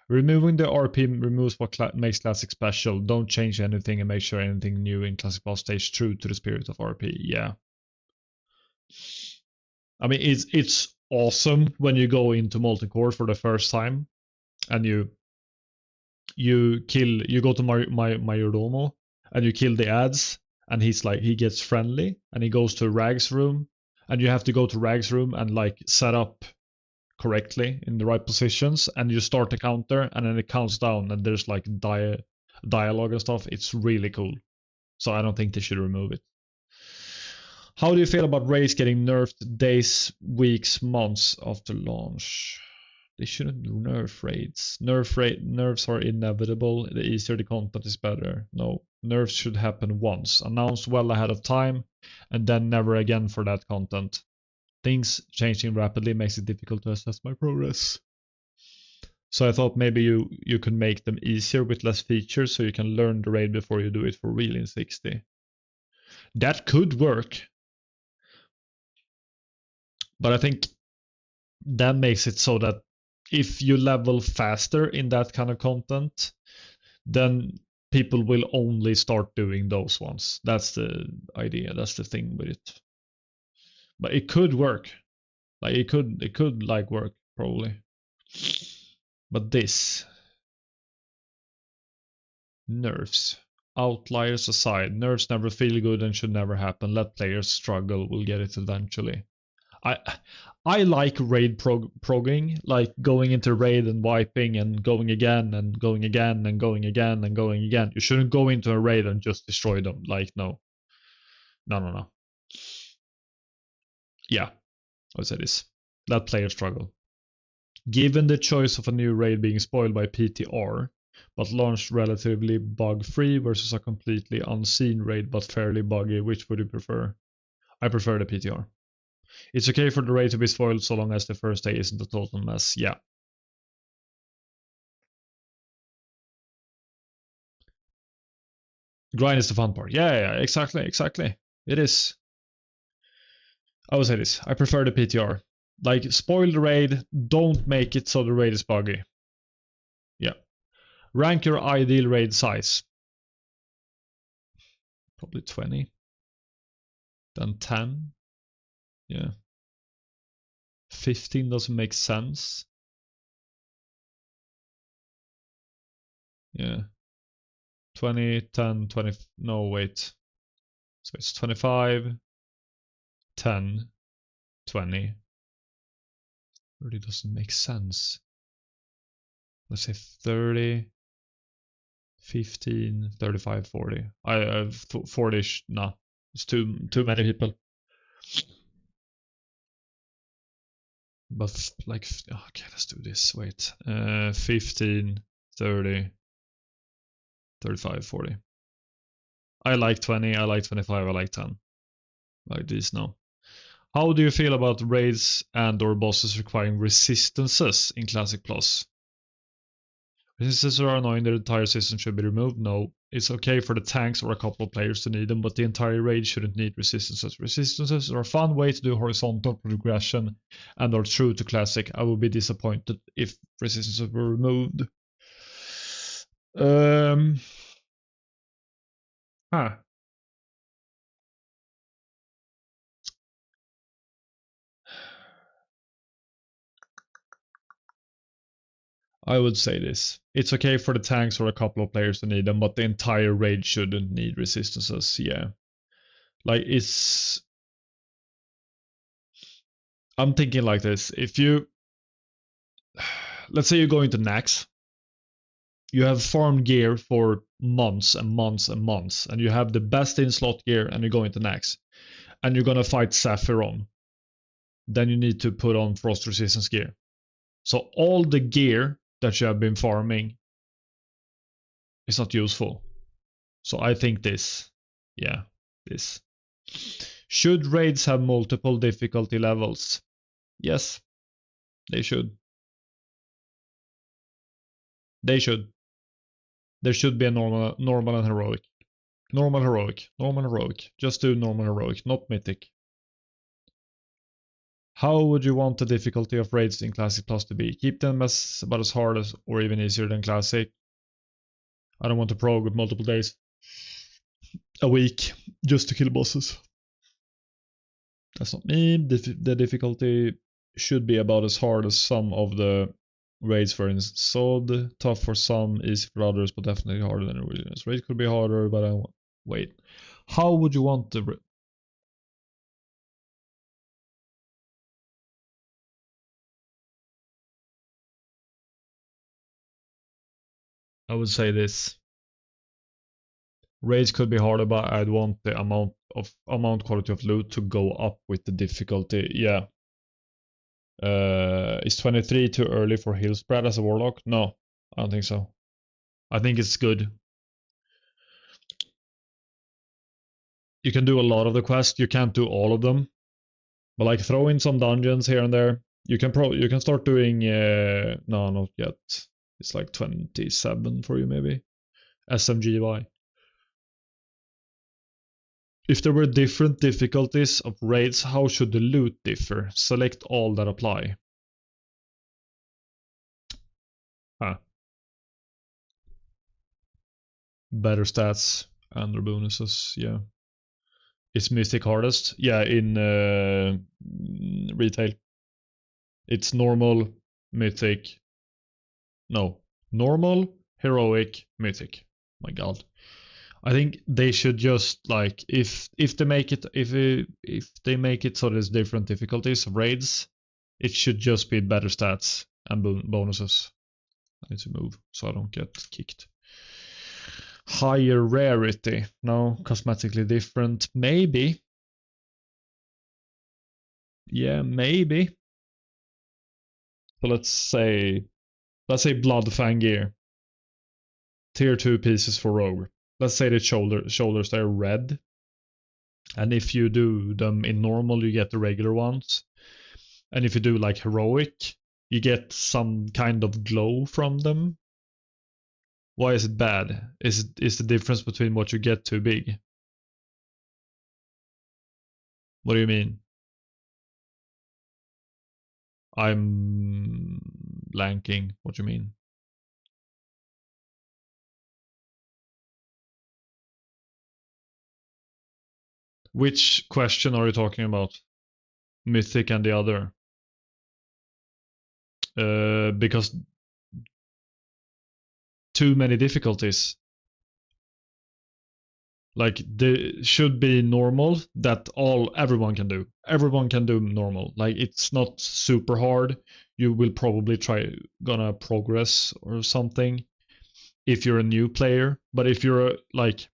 Removing the RP removes what makes Classic special. Don't change anything and make sure anything new in Classic Boss stays true to the spirit of RP. Yeah. I mean, it's awesome when you go into Molten Core for the first time and you go to Mayordomo and you kill the ads, and he gets friendly and he goes to Rag's room, and you have to go to Rag's room and like set up correctly in the right positions, and you start the counter and then it counts down and there's like dialogue and stuff. It's really cool. So I don't think they should remove it. How do you feel about raids getting nerfed days, weeks, months after launch? They shouldn't nerf raids. Nerfs are inevitable. The easier the content is better. No, nerfs should happen once, announced well ahead of time, and then never again for that content. Things changing rapidly makes it difficult to assess my progress. So I thought maybe you could make them easier with less features so you can learn the raid before you do it for real in 60. That could work. But I think that makes it so that if you level faster in that kind of content, then people will only start doing those ones. That's the idea. That's the thing with it. But it could work. Like it could like work probably. But this nerfs. Outliers aside, nerfs never feel good and should never happen. Let players struggle. We'll get it eventually. I like raid progging, like going into raid and wiping and going again and going again and going again and going again. You shouldn't go into a raid and just destroy them. Like no. Yeah, I would say this. Let players struggle. Given the choice of a new raid being spoiled by PTR, but launched relatively bug-free versus a completely unseen raid but fairly buggy, which would you prefer? I prefer the PTR. It's okay for the raid to be spoiled so long as the first day isn't a total mess. Yeah. Grind is the fun part. Yeah, exactly. It is. I would say this. I prefer the PTR. Like, spoil the raid, don't make it so the raid is buggy. Yeah. Rank your ideal raid size. Probably 20. Then 10. Yeah. 15 doesn't make sense. Yeah. 20, 10, 20. No, wait. So it's 25, 10, 20. Really doesn't make sense. Let's say 30, 15, 35, 40. I have 40. No, it's too many people. But like, okay, let's do this. Wait, 15, 30, 35, 40. I like 20. I like 25. I like 10. Like these now. How do you feel about raids and/or bosses requiring resistances in Classic Plus? Resistances are annoying. The entire system should be removed. No, it's okay for the tanks or a couple of players to need them, but the entire raid shouldn't need resistances. Resistances are a fun way to do horizontal progression and are true to Classic. I would be disappointed if resistances were removed. Huh. I would say this. It's okay for the tanks or a couple of players to need them, but the entire raid shouldn't need resistances. Yeah. Like, it's... I'm thinking like this. If you... Let's say you're going to Nax. You have farmed gear for months and months and months, and you have the best in-slot gear, and you're going to Nax. And you're gonna fight Sephiron. Then you need to put on frost resistance gear. So all the gear that you have been farming is not useful. So I think this. Yeah, this. Should raids have multiple difficulty levels? Yes, they should. They should. There should be a normal and heroic. Normal, heroic. Just do normal, heroic, not mythic. How would you want the difficulty of raids in Classic Plus to be? Keep them about as hard as or even easier than Classic. I don't want to prog with multiple days a week just to kill bosses. That's not me. The difficulty should be about as hard as some of the raids for instance. SOD, tough for some, easy for others, but definitely harder than originals. Raid could be harder, but I won't. Wait. How would you want the... I would say this. Raids could be harder, but I'd want the amount quality of loot to go up with the difficulty. Yeah. Is 23 too early for heal spread as a warlock? No, I don't think so. I think it's good. You can do a lot of the quests. You can't do all of them, but like throw in some dungeons here and there. You can start doing. No, not yet. It's like 27 for you maybe. SMGY. If there were different difficulties of raids, how should the loot differ? Select all that apply. Huh. Better stats and their bonuses, yeah. It's Mystic hardest? Yeah, in retail. It's normal, mythic. No, normal, heroic, mythic. My god. I think they should just like if they make it if they make it so there's different difficulties of raids, it should just be better stats and bonuses. I need to move so I don't get kicked. Higher rarity. No, cosmetically different. Maybe. Yeah, maybe. So let's say Bloodfang gear. Tier 2 pieces for rogue. Let's say the shoulders they're red. And if you do them in normal, you get the regular ones. And if you do like heroic, you get some kind of glow from them. Why is it bad? Is the difference between what you get too big? What do you mean? I'm blanking. What do you mean? Which question are you talking about? Mythic and the other? Because too many difficulties. Like there should be normal that everyone can do. Everyone can do normal. Like it's not super hard. You will probably gonna progress or something if you're a new player. But if you're like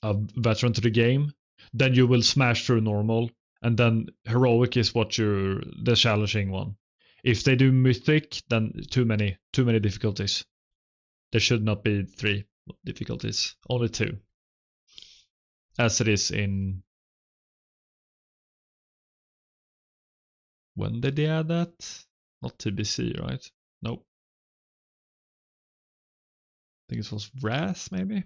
a veteran to the game, then you will smash through normal, and then heroic is the challenging one. If they do mythic, then too many difficulties. There should not be 3 difficulties, only 2. As it is in... When did they add that? Not TBC, right? Nope. I think it was Wrath, maybe?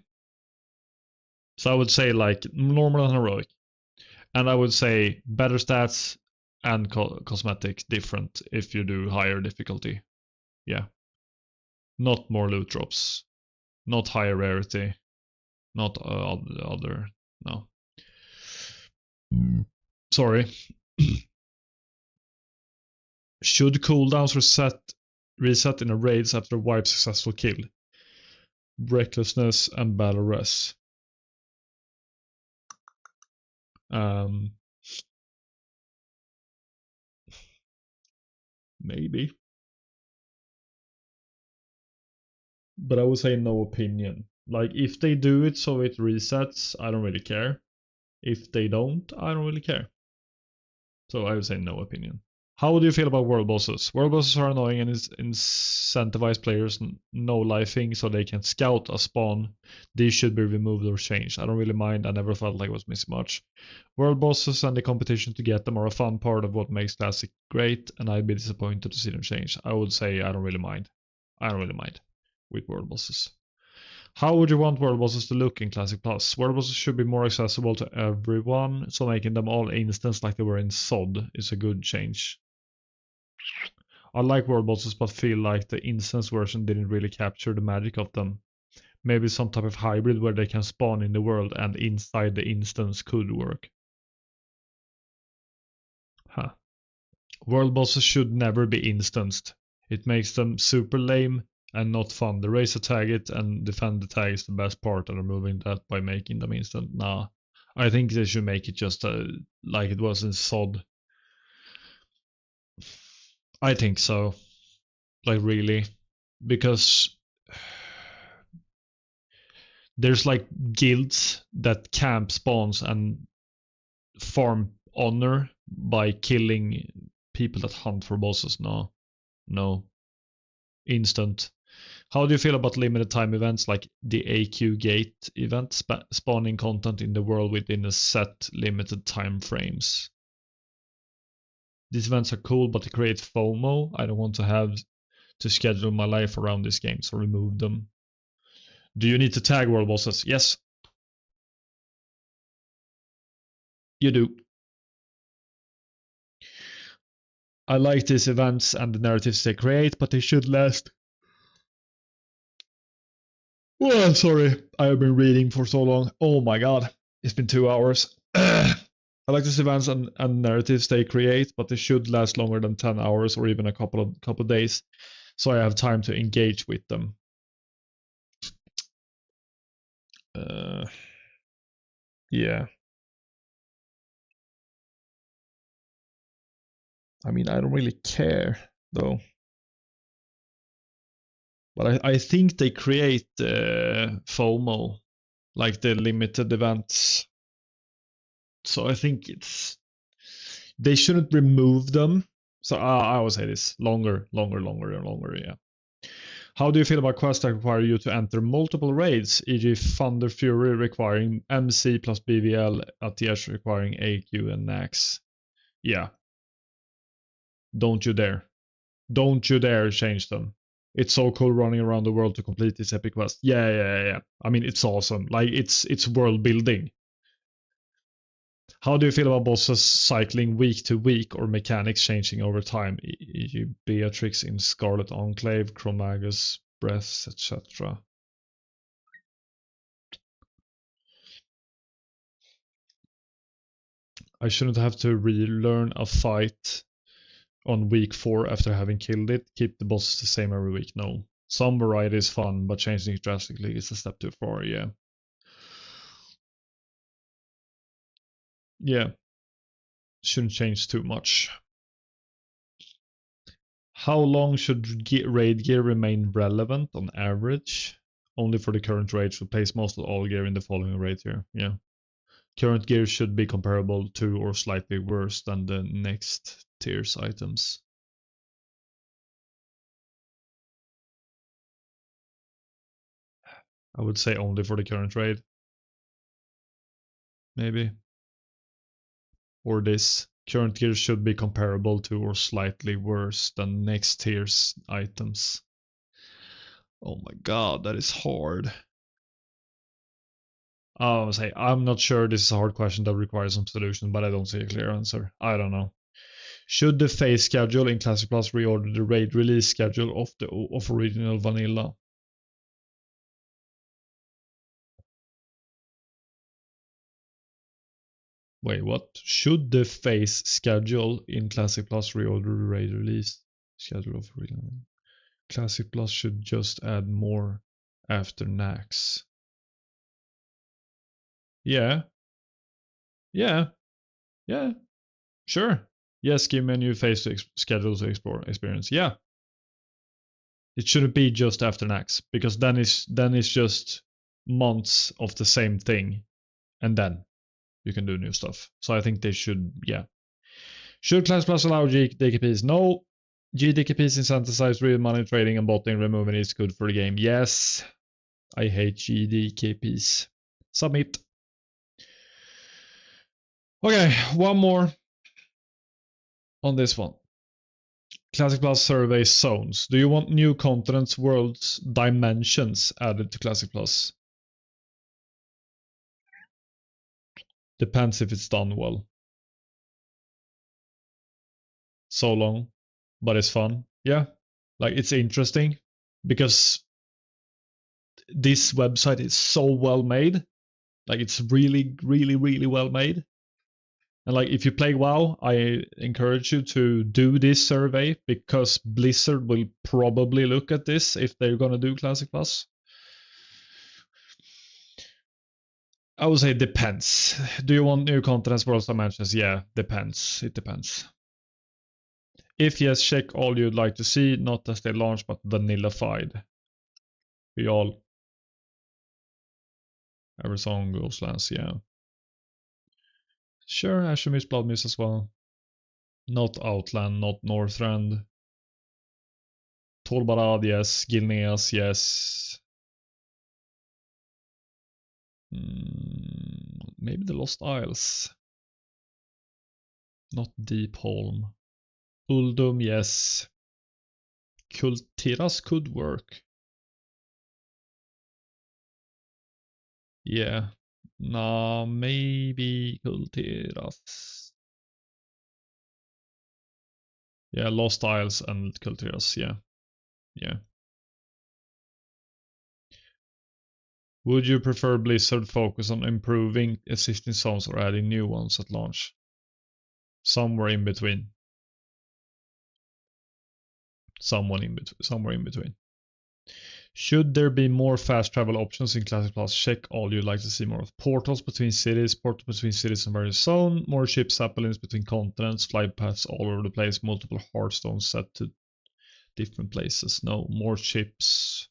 So I would say like normal and heroic. And I would say better stats and cosmetics different if you do higher difficulty. Yeah. Not more loot drops. Not higher rarity. Not other. No. Sorry. Should cooldowns reset in a raids after a wipe successful kill? Recklessness and battle res. Maybe. But I would say no opinion. Like if they do it so it resets, I don't really care. If they don't, I don't really care. So I would say no opinion. How would you feel about world bosses? World bosses are annoying and incentivize players no-lifing so they can scout a spawn. These should be removed or changed. I don't really mind. I never felt like it was missing much. World bosses and the competition to get them are a fun part of what makes Classic great, and I'd be disappointed to see them change. I would say I don't really mind. I don't really mind with world bosses. How would you want world bosses to look in Classic Plus? World bosses should be more accessible to everyone, so making them all instants like they were in SOD is a good change. I like world bosses but feel like the instance version didn't really capture the magic of them. Maybe some type of hybrid where they can spawn in the world and inside the instance could work. Huh. World bosses should never be instanced. It makes them super lame and not fun. The raise a target and defend the tag is the best part, and removing that by making them instant. Nah. I think they should make it just like it was in SOD. I think so. Like really. Because there's like guilds that camp spawns and farm honor by killing people that hunt for bosses. No. Instant. How do you feel about limited time events like the AQ Gate event, spawning content in the world within a set limited time frames? These events are cool, but they create FOMO. I don't want to have to schedule my life around this game, so remove them. Do you need to tag world bosses? Yes. You do. I like these events and the narratives they create, but they should last. Oh, I'm sorry. I've been reading for so long. Oh my god. It's been 2 hours. I like these events and narratives they create, but they should last longer than 10 hours or even a couple of days, so I have time to engage with them. Yeah. I mean, I don't really care, though. But I think they create FOMO, like the limited events. So I think they shouldn't remove them. So I would say this longer, yeah. How do you feel about quests that require you to enter multiple raids, e.g. Thunder Fury requiring MC plus BVL, ATH requiring AQ and NAX? Yeah. Don't you dare. Don't you dare change them. It's so cool running around the world to complete this epic quest. Yeah. I mean, it's awesome. Like, it's world building. How do you feel about bosses cycling week to week or mechanics changing over time? You Beatrix in Scarlet Enclave, Chromagus, Breaths, etc. I shouldn't have to relearn a fight on week 4 after having killed it. Keep the bosses the same every week. No. Some variety is fun, but changing it drastically is a step too far, yeah. Yeah. Shouldn't change too much. How long should raid gear remain relevant on average? Only for the current raid. Replace most of all gear in the following raid here. Yeah. Current gear should be comparable to or slightly worse than the next tier's items. I would say only for the current raid. Maybe. Or this. Current gear should be comparable to or slightly worse than next tier's items. Oh my god, that is hard. I would say I'm not sure. This is a hard question that requires some solution, but I don't see a clear answer. I don't know. Should the phase schedule in Classic Plus reorder the raid release schedule of original vanilla? Wait, what? Should the phase schedule in Classic Plus reorder the raid release schedule of original? Classic Plus should just add more after Nax. Yeah. Sure. Yes, give me a new phase to schedule to explore experience. Yeah. It shouldn't be just after Nax, because then it's just months of the same thing, and then you can do new stuff. So I think they should, yeah. Should Class Plus allow GDKPs? No. GDKPs incentivize real money trading and botting. Removing is good for the game. Yes. I hate GDKPs. Submit. Okay, one more on this one. Classic Plus survey zones. Do you want new continents, worlds, dimensions added to Classic Plus? Depends if it's done well. So long, but it's fun. Yeah, like it's interesting because this website is so well made. Like it's really, really, really well made. And like if you play WoW, I encourage you to do this survey because Blizzard will probably look at this if they're gonna do Classic Plus. I would say it depends. Do you want new continents, worlds, dimensions? Yeah, depends. It depends. If yes, check all you'd like to see, not as they launch, but vanillafied. We all. Every song goes lands, yeah. Sure, Ashemis, Blood Mist as well. Not Outland, not Northrend. Tolbarad, yes. Gilneas, yes. Maybe the Lost Isles. Not Deepholm. Uldum, yes. Kultiras could work. Yeah. Nah, maybe Kultiras. Yeah, Lost Isles and Kultiras, yeah. Yeah. Would you prefer Blizzard focus on improving existing zones or adding new ones at launch? Somewhere in between. Somewhere in between. Should there be more fast travel options in Classic Plus? Check all you'd like to see more of. Portals between cities and various zones, more ship saplings between continents, flight paths all over the place, multiple heartstones set to different places. No, more ships.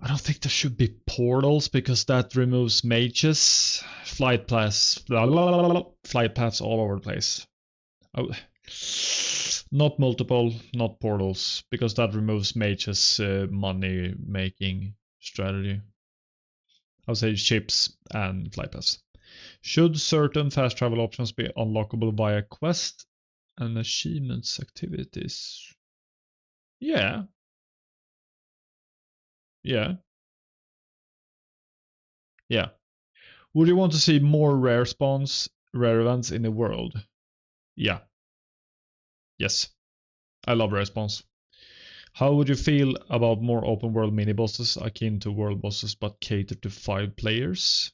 I don't think there should be portals because that removes mages. Flight paths all over the place. Oh, not multiple, not portals, because that removes mages' money making strategy. I would say ships and flight paths. Should certain fast travel options be unlockable via quest and achievements activities? Yeah. Yeah. Yeah. Would you want to see more rare spawns, rare events in the world? Yeah. Yes. I love rare spawns. How would you feel about more open world mini bosses akin to world bosses but catered to 5 players?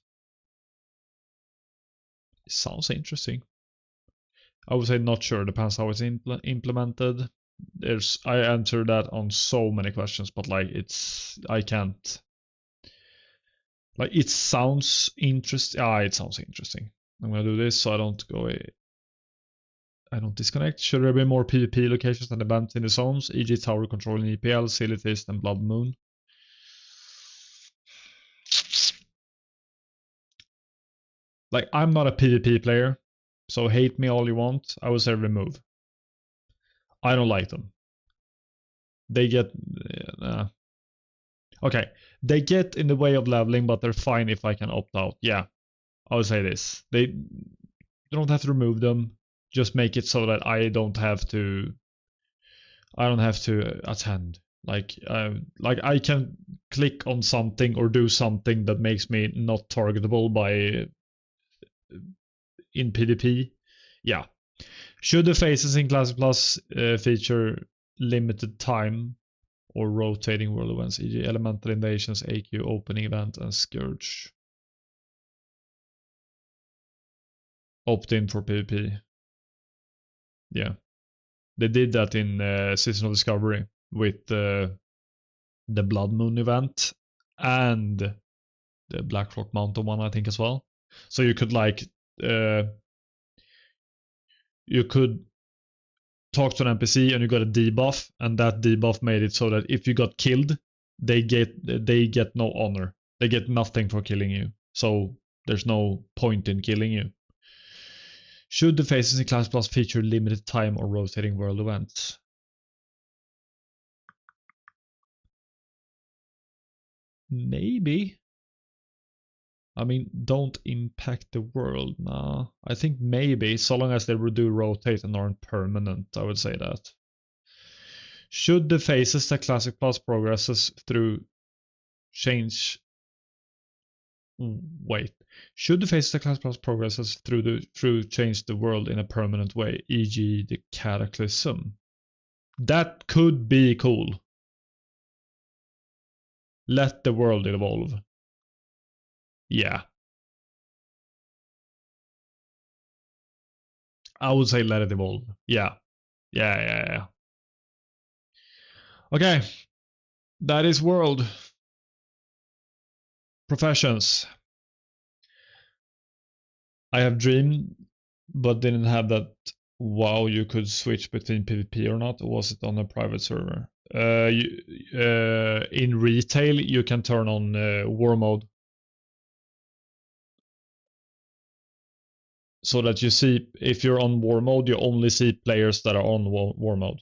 It sounds interesting. I would say not sure. Depends how it's implemented. I answered that on so many questions, but like I can't. Like it sounds interesting. It sounds interesting. I'm gonna do this so I don't go. I don't disconnect. Should there be more PvP locations and events in the zones, e.g. tower control in EPL, Silly Fist, and Blood Moon? Like I'm not a PvP player, so hate me all you want. I would say remove. I don't like them. They get okay. They get in the way of leveling, but they're fine if I can opt out. Yeah, I would say this. They don't have to remove them. Just make it so that I don't have to. I don't have to attend. Like I can click on something or do something that makes me not targetable by in PvP. Yeah. Should the phases in Classic Plus feature limited time or rotating world events, e.g. Elemental Invasions, AQ, Opening Event, and Scourge? Opt in for PvP. Yeah. They did that in Season of Discovery with the Blood Moon event and the Blackrock Mountain one, I think, as well. So you could you could talk to an NPC and you got a debuff, and that debuff made it so that if you got killed, they get no honor. They get nothing for killing you. So there's no point in killing you. Should the phases in Class Plus feature limited time or rotating world events? Maybe. I mean, don't impact the world. Nah, I think maybe, so long as they do rotate and aren't permanent, I would say that. Should the phases that Classic Plus progresses through change? Wait. Should the phases that Classic Plus progresses through change the world in a permanent way, e.g., the Cataclysm? That could be cool. Let the world evolve. Yeah. I would say let it evolve. Yeah. Yeah. Okay. That is world. Professions. I have dreamed, but didn't have that. Wow, you could switch between PvP or not, or was it on a private server? In retail, you can turn on war mode, so that you see if you're on war mode, you only see players that are on war mode,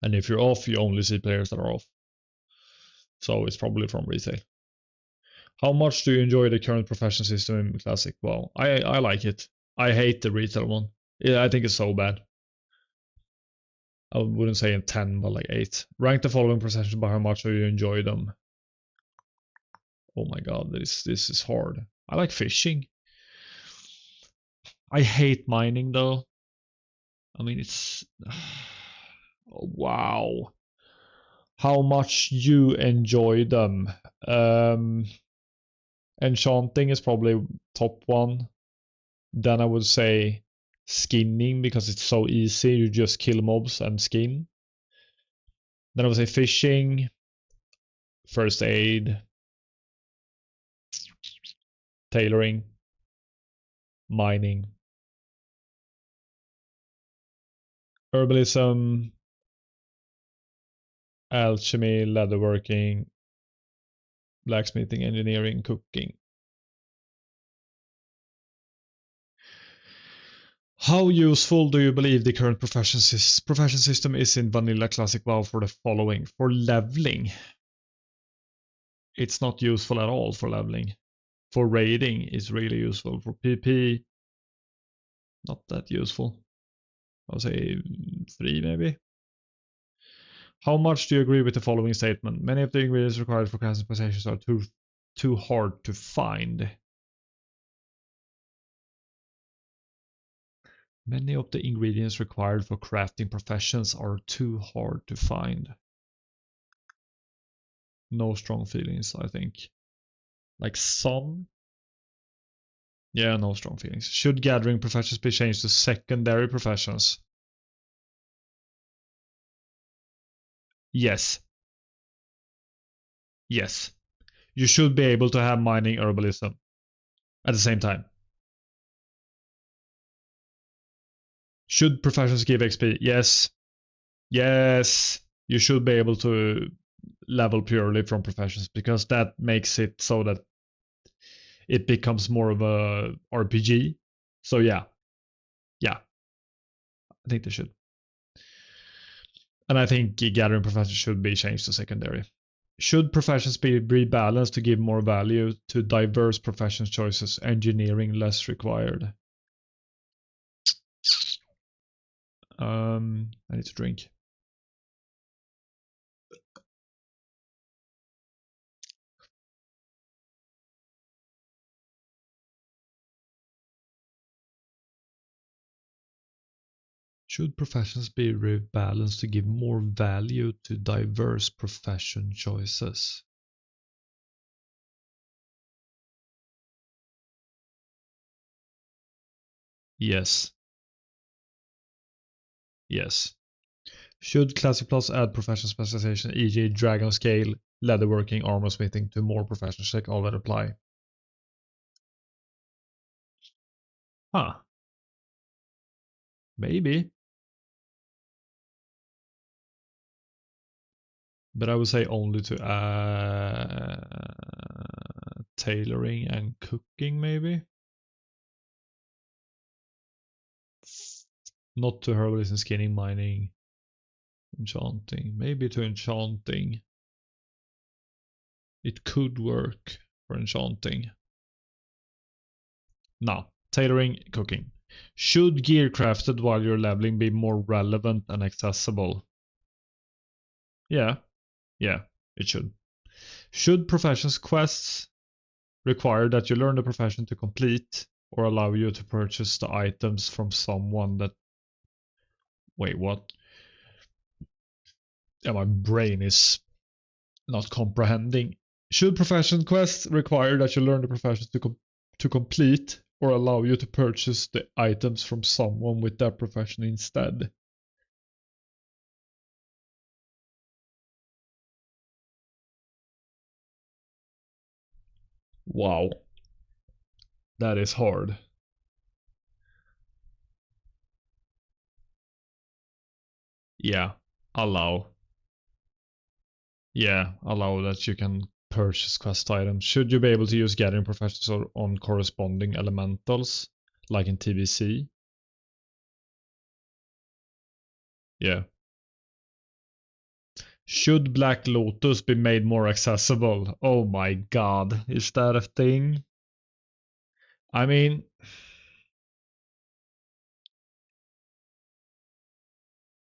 and if you're off, you only see players that are off. So it's probably from retail. How much do you enjoy the current profession system in Classic? Well, I like it. I hate the retail one. Yeah, I think it's so bad. I wouldn't say a 10, but like 8. Rank the following professions by how much you enjoy them. Oh my god, this is hard. I like fishing. I hate mining though. I mean, it's oh, wow. How much you enjoy them. Um, Enchanting is probably top one. Then I would say skinning because it's so easy. You just kill mobs and skin. Then I would say fishing, first aid, tailoring, mining, herbalism, alchemy, leatherworking, blacksmithing, engineering, cooking. How useful do you believe the current profession system is in Vanilla Classic WoW for the following? For leveling, it's not useful at all for leveling. For raiding, it's really useful. For PP, not that useful. I'll say 3 maybe. How much do you agree with the following statement? Many of the ingredients required for crafting professions are too hard to find. Many of the ingredients required for crafting professions are too hard to find. No strong feelings, I think. Like some? Yeah, no strong feelings. Should gathering professions be changed to secondary professions? Yes. Yes. You should be able to have mining herbalism at the same time. Should professions give XP? Yes. Yes. You should be able to level purely from professions because that makes it so that it becomes more of a RPG. So yeah. Yeah. I think they should. And I think gathering professions should be changed to secondary. Should professions be rebalanced to give more value to diverse profession choices, engineering less required? I need to drink. Should professions be rebalanced to give more value to diverse profession choices? Yes. Yes. Should Classic Plus add profession specialization, e.g. dragon scale, leatherworking, armor smithing to more professions? Check all that apply. Huh. Maybe. But I would say only to tailoring and cooking, maybe. Not to herbalism, skinning, mining, enchanting. Maybe to enchanting. It could work for enchanting. No. Tailoring, cooking. Should gear crafted while you're leveling be more relevant and accessible? Yeah. Yeah, it should. Should professions quests require that you learn the profession to complete or allow you to purchase the items from someone that... Wait, what? Yeah, my brain is not comprehending. Should profession quests require that you learn the profession to complete or allow you to purchase the items from someone with that profession instead? Wow, that is hard. Yeah, allow. Yeah, allow that you can purchase quest items. Should you be able to use gathering professions on corresponding elementals, like in TBC? Yeah. Should Black Lotus be made more accessible? Oh my god, is that a thing? I mean,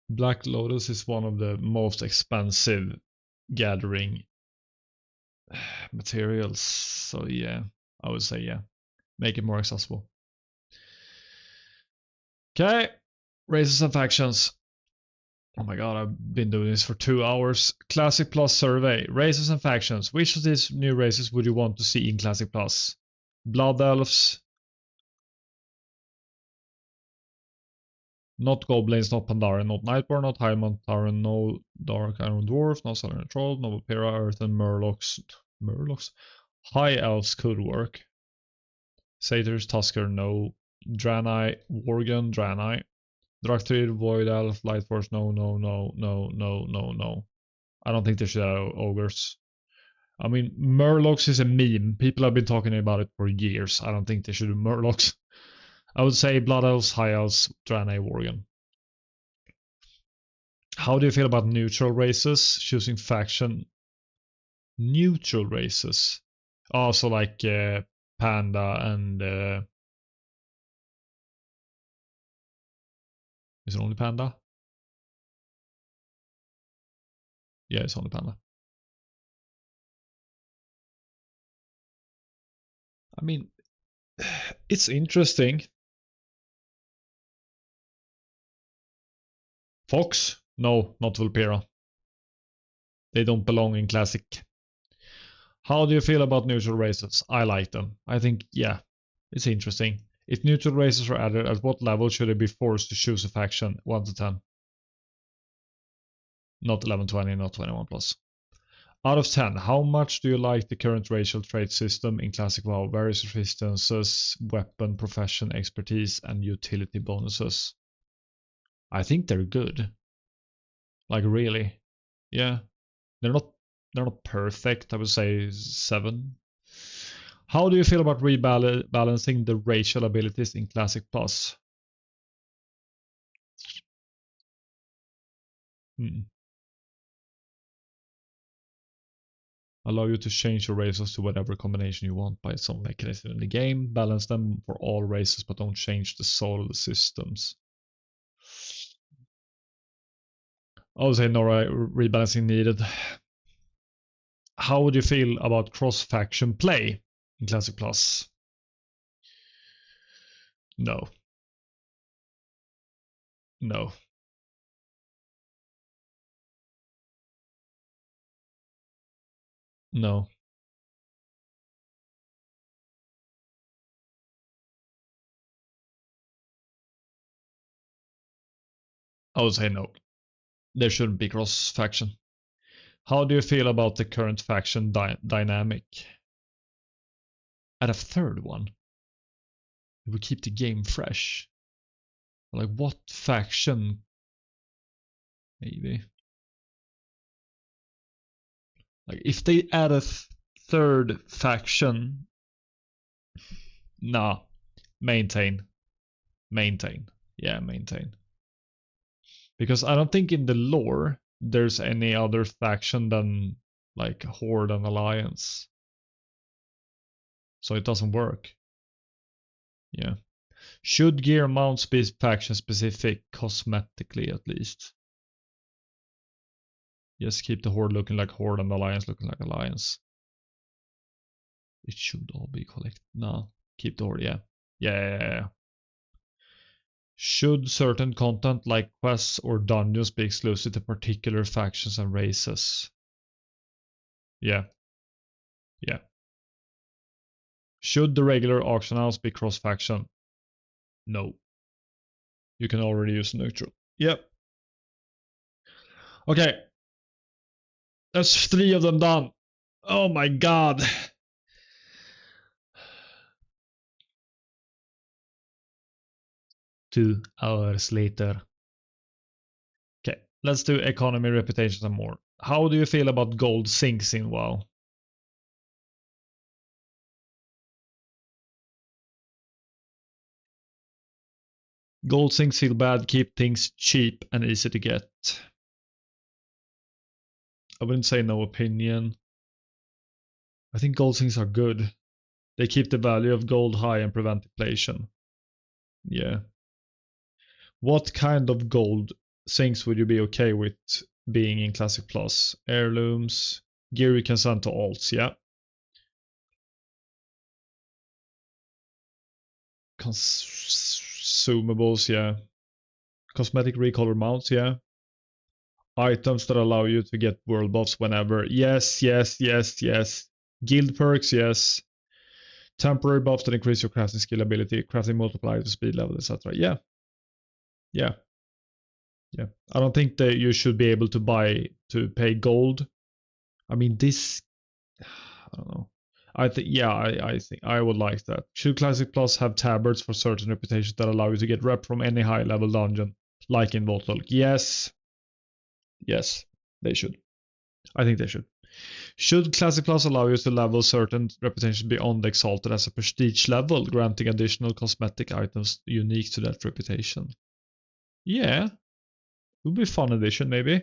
Black Lotus is one of the most expensive gathering materials. So yeah, I would say yeah. Make it more accessible. Okay, races and factions. Oh my god, I've been doing this for 2 hours. Classic Plus survey. Races and factions. Which of these new races would you want to see in Classic Plus? Blood Elves. Not Goblins, not Pandaren, not Nightborn, not High Mountain, no Dark Iron Dwarf, no Southern Troll, no Vampira, Earth, and Murlocs. Murlocs? High Elves could work. Satyrs, Tusker, no. Draenei, Worgen, Draenei. Drakthrid, Void Elf, Light Force, no, no, no, no, no, no, no. I don't think they should have ogres. I mean, Murlocs is a meme. People have been talking about it for years. I don't think they should do Murlocs. I would say Blood Elves, High Elves, Draenei, Worgen. How do you feel about neutral races? Choosing faction. Neutral races. Also like Panda and... is it only Panda? Yeah, it's only panda. I mean, it's interesting. Fox? No, not Vulpera. They don't belong in Classic. How do you feel about neutral races? I like them. I think, yeah, it's interesting. If neutral races are added, at what level should they be forced to choose a faction? 1 to 10. Not 11, 20, not 21 plus. Out of 10, how much do you like the current racial trait system in Classic WoW? Various resistances, weapon, profession, expertise, and utility bonuses. I think they're good. Like really. Yeah. They're not perfect. I would say 7. How do you feel about rebalancing the racial abilities in Classic Plus? Allow you to change your races to whatever combination you want by some mechanism in the game. Balance them for all races, but don't change the soul of the systems. I would say no rebalancing needed. How would you feel about cross-faction play in Classic Plus? No. No. No. I would say no. There shouldn't be cross-faction. How do you feel about the current faction dynamic? Add a third one. It would keep the game fresh. Like what faction? Maybe. Like if they add a third faction, nah, maintain. Yeah, maintain. Because I don't think in the lore there's any other faction than like Horde and Alliance. So it doesn't work. Yeah. Should gear mounts be faction specific cosmetically at least? Just keep the Horde looking like Horde and Alliance looking like Alliance. It should all be collected. No, keep the Horde, yeah. Yeah. Should certain content like quests or dungeons be exclusive to particular factions and races? Yeah. Yeah. Should the regular auction house be cross-faction? No. You can already use neutral. Yep. Okay. That's 3 of them done. Oh my god. Two hours later. Okay, let's do economy, reputation, and more. How do you feel about gold sinks in WoW? Gold sinks feel bad, keep things cheap and easy to get. I wouldn't say no opinion. I think gold sinks are good. They keep the value of gold high and prevent inflation. Yeah. What kind of gold sinks would you be okay with being in Classic Plus? Heirlooms, gear you can send to alts, yeah. Consumables, yeah. Cosmetic recolor mounts, yeah. Items that allow you to get world buffs whenever. Yes. Guild perks, yes. Temporary buffs that increase your crafting skill ability, crafting multiplier to speed level, etc. Yeah. I don't think that you should be able to pay gold. I mean, this, I don't know. I think I would like that. Should Classic Plus have tabards for certain reputations that allow you to get rep from any high level dungeon, like in Vault? Yes, they should. I think they should. Should Classic Plus allow you to level certain reputations beyond Exalted as a prestige level, granting additional cosmetic items unique to that reputation? Yeah, it would be a fun addition, maybe.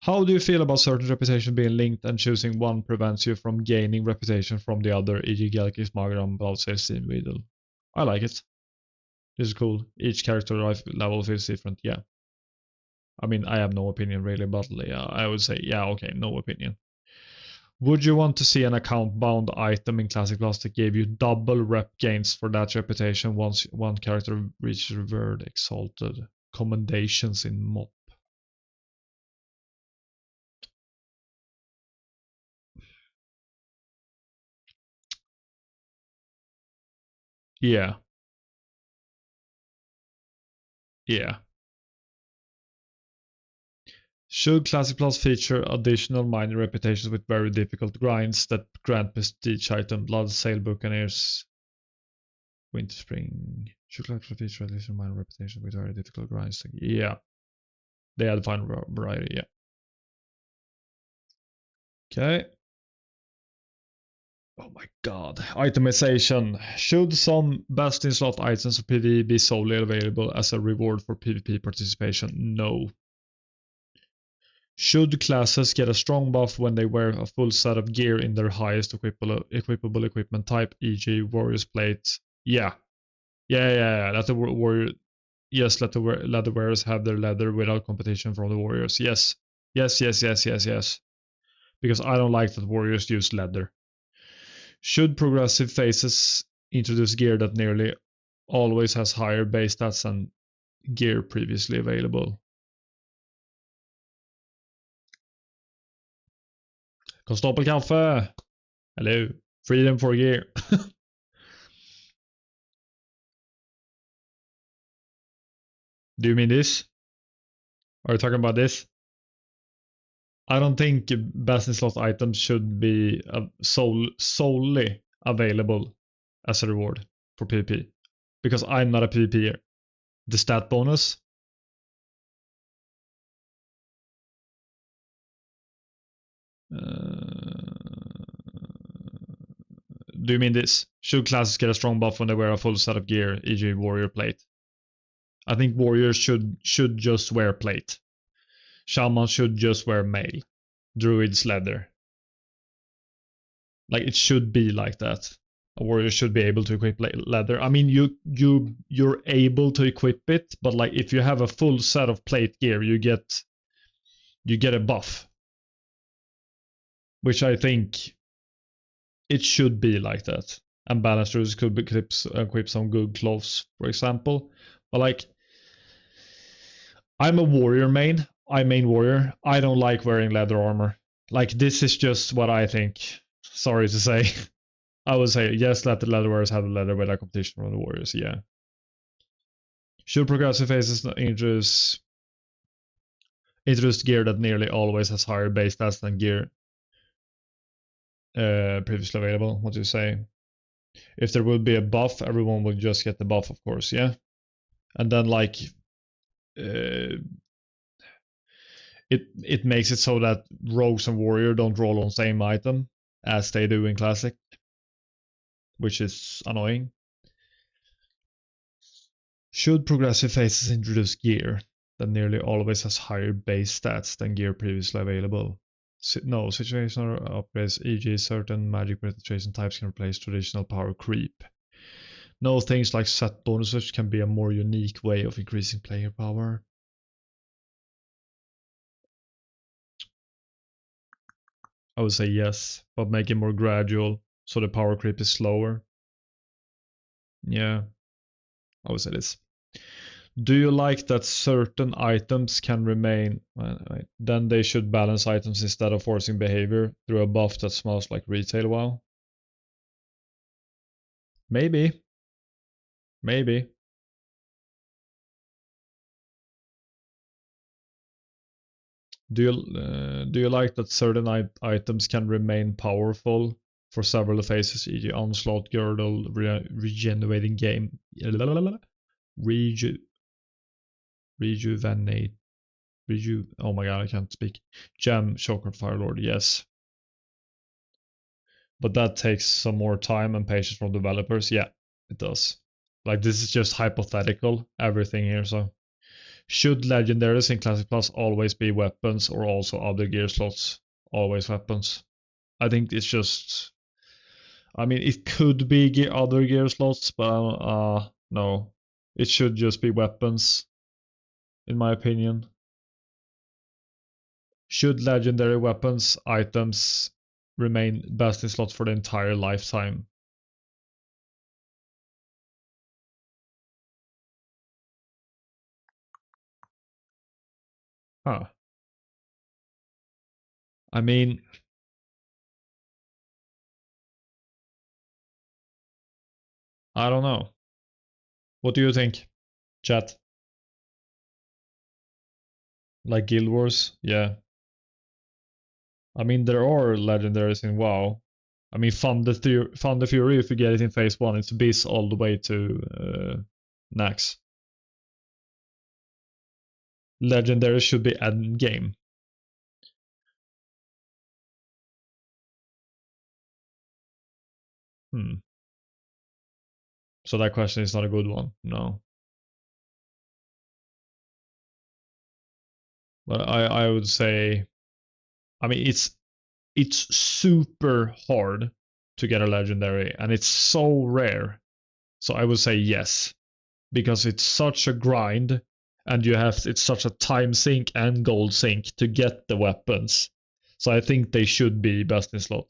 How do you feel about certain reputation being linked and choosing one prevents you from gaining reputation from the other, e.g. Gelkis, Magram, Balsair, Steam, Weedle? I like it. This is cool. Each character level feels different, yeah. I mean, I have no opinion really, but yeah, I would say, yeah, okay, no opinion. Would you want to see an account bound item in Classic Plus that gave you double rep gains for that reputation once one character reaches reward exalted? Commendations in MOP. Yeah. Yeah. Should Classic Plus feature additional minor reputations with very difficult grinds that grant prestige item, Blood Sail Buccaneers, Winter Spring? Should Classic Plus feature additional minor reputations with very difficult grinds? Yeah. They had fine variety, yeah. Okay. Oh my god. Itemization. Should some best in slot items for PvE be solely available as a reward for PvP participation? No. Should classes get a strong buff when they wear a full set of gear in their highest equipable equipment type, e.g. Warrior's Plate? Yeah. Yeah. Let the warrior... Yes, let the leather wearers have their leather without competition from the warriors. Yes. Yes. Because I don't like that warriors use leather. Should progressive phases introduce gear that nearly always has higher base stats than gear previously available? Konstapelkaffe! Hello. Freedom for gear. Do you mean this? Are you talking about this? I don't think best in slot items should be solely available as a reward for PvP. Because I'm not a PvPer. The stat bonus. Do you mean this? Should classes get a strong buff when they wear a full set of gear, e.g. warrior plate? I think warriors should just wear plate. Shamans should just wear mail. Druids leather. Like it should be like that. A warrior should be able to equip leather. I mean, you're able to equip it, but like if you have a full set of plate gear, you get a buff, which I think it should be like that. And balancers could equip some good clothes, for example. But like, I'm a warrior main. I main warrior. I don't like wearing leather armor. Like this is just what I think. Sorry to say. I would say yes, let the leather wearers have the leather without competition from the warriors. Yeah. Should progressive phases introduce gear that nearly always has higher base stats than gear previously available? What do you say? If there will be a buff, everyone will just get the buff, of course. Yeah. And then like it makes it so that rogues and warrior don't roll on same item as they do in classic, which is annoying. Should progressive phases introduce gear that nearly always has higher base stats than gear previously available? No, situational upgrades, e.g. certain magic penetration types can replace traditional power creep. No, things like set bonuses can be a more unique way of increasing player power. I would say yes, but make it more gradual so the power creep is slower. Yeah, I would say this. Do you like that certain items can remain? Then they should balance items instead of forcing behavior through a buff that smells like retail WoW. Maybe. Maybe. Do you like that certain items can remain powerful for several phases, e.g. onslaught, girdle, regenerating game, rejuvenate, oh my god, I can't speak. Gem, Choker, Firelord, yes. But that takes some more time and patience from developers. Yeah, it does. Like this is just hypothetical, everything here, so. Should legendaries in Classic Plus always be weapons or also other gear slots? Always weapons. I think it's just... I mean, it could be other gear slots, but no. It should just be weapons, in my opinion. Should legendary weapons items remain best in slot for the entire lifetime? Huh. I mean, I don't know. What do you think, chat? Like Guild Wars? Yeah. I mean, there are legendaries in WoW. I mean, Thunder Fury, if you get it in phase 1, it's Biz all the way to Nax. Legendary should be end game. So that question is not a good one, no. But I would say, I mean, it's super hard to get a legendary, and it's so rare. So I would say yes, because it's such a grind, and it's such a time sink and gold sink to get the weapons. So I think they should be best in slot.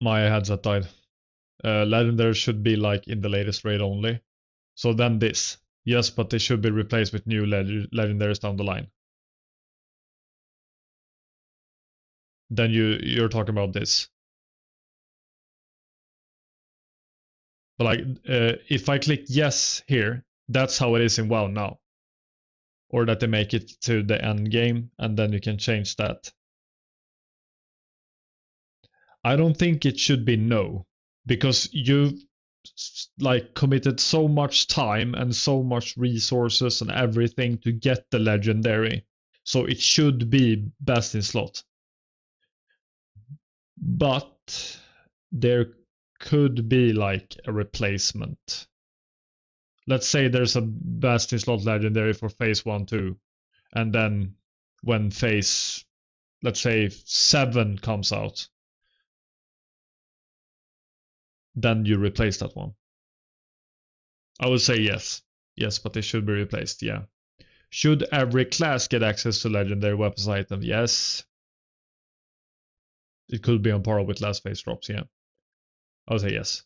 My headset died. Legendary should be like in the latest raid only. So then this. Yes, but they should be replaced with new legendaries down the line. Then you're talking about this. But like, if I click yes here, that's how it is in WoW now. Or that they make it to the end game, and then you can change that. I don't think it should be no, because you've like committed so much time and so much resources and everything to get the legendary. So it should be best in slot. But there could be like a replacement. Let's say there's a best in slot legendary for phase 1 2, and then when phase, let's say 7 comes out, then you replace that one. I would say yes. Yes, but they should be replaced, yeah. Should every class get access to legendary weapons item? Yes. It could be on par with last phase drops, yeah. I would say yes.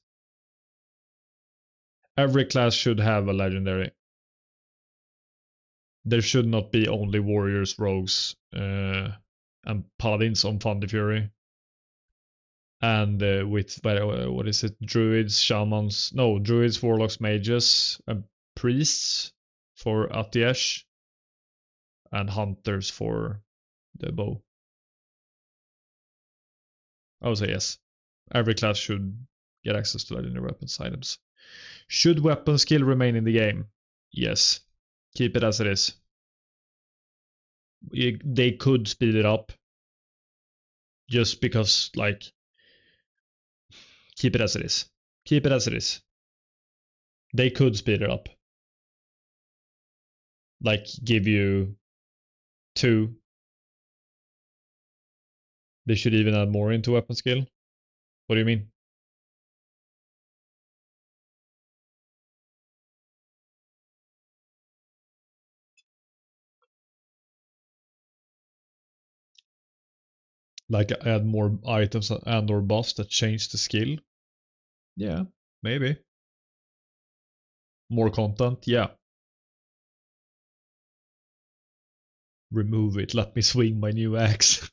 Every class should have a legendary. There should not be only warriors, rogues, and paladins on Thunder Fury. And with, what is it, druids, shamans, no, druids, warlocks, mages, and priests for Atiesh, and hunters for the bow. I would say yes. Every class should get access to legendary weapons items. Should weapon skill remain in the game? Yes. Keep it as it is. They could speed it up, just because, like, keep it as it is. Keep it as it is. They could speed it up. Like, give you 2. They should even add more into weapon skill. What do you mean? Like, add more items and or buffs that change the skill? Yeah, maybe. More content? Yeah. Remove it. Let me swing my new axe.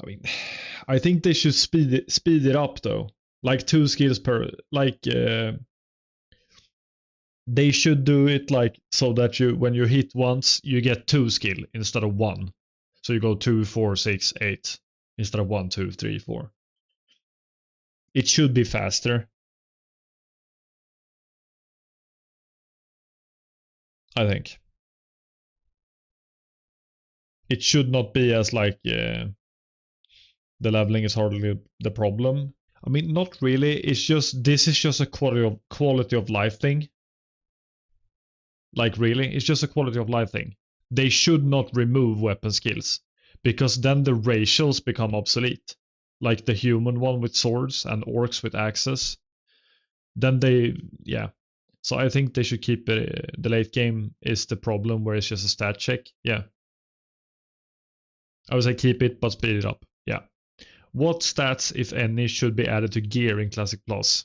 I mean, I think they should speed it up though. Like 2 skills per, like they should do it like so that you, when you hit once, you get 2 skill instead of 1. So you go 2, 4, 6, 8 instead of 1, 2, 3, 4. It should be faster, I think. It should not be as like the leveling is hardly the problem. I mean, not really. It's just this is just a quality of life thing. Like really, it's just a quality of life thing. They should not remove weapon skills because then the racials become obsolete. Like the human one with swords and orcs with axes. Then they, yeah. So I think they should keep it. The late game is the problem where it's just a stat check. Yeah. I would say keep it, but speed it up. Yeah. What stats, if any, should be added to gear in Classic Plus?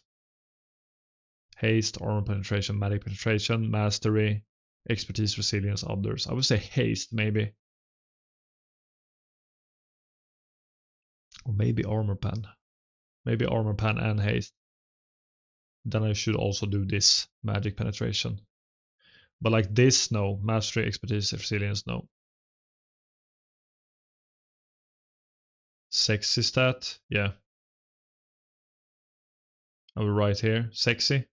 Haste, armor penetration, magic penetration, mastery, expertise, resilience, others. I would say haste, maybe. Or maybe armor pen. Maybe armor pen and haste. Then I should also do this, magic penetration. But like this, no. Mastery, expertise, resilience, no. Sexy stat, yeah. I will write here, sexy.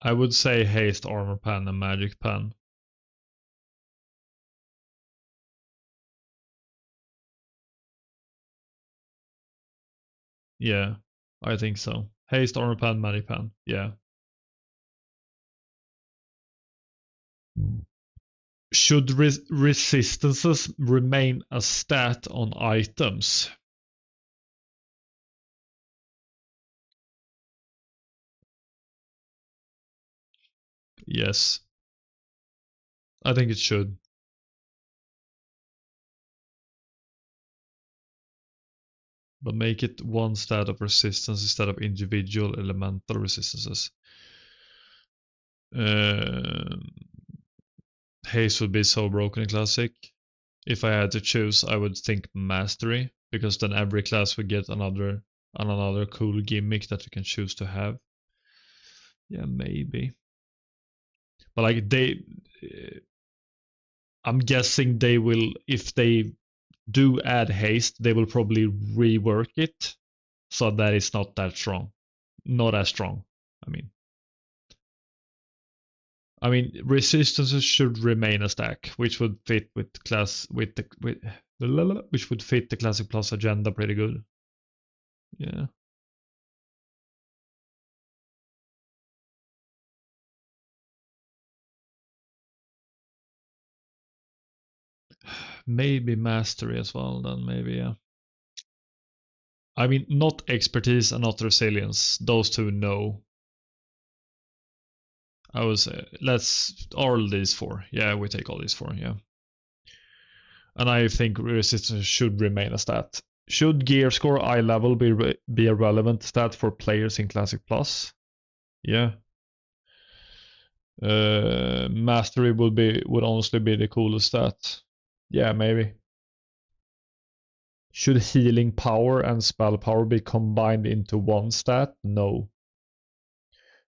I would say haste, armor pen, and magic pen. Yeah, I think so. Haste, armor pen, magic pen. Yeah. Should resistances remain a stat on items? Yes. I think it should. But make it one stat of resistance instead of individual elemental resistances. Haste would be so broken in Classic. If I had to choose, I would think Mastery, because then every class would get another cool gimmick that you can choose to have. Yeah, maybe. But like I'm guessing they will, if they do add haste, they will probably rework it so that it's not that strong, not as strong. I mean, resistances should remain a stack, which would fit with which would fit the Classic Plus agenda pretty good. Yeah. Maybe mastery as well, then maybe, yeah. I mean, not expertise and not resilience. Those two, no. I would say, let's all these four. Yeah, we take all these four, yeah. And I think resistance should remain a stat. Should gear score eye level be a relevant stat for players in Classic Plus? Yeah. Mastery would honestly be the coolest stat. Yeah, maybe. Should healing power and spell power be combined into one stat? No.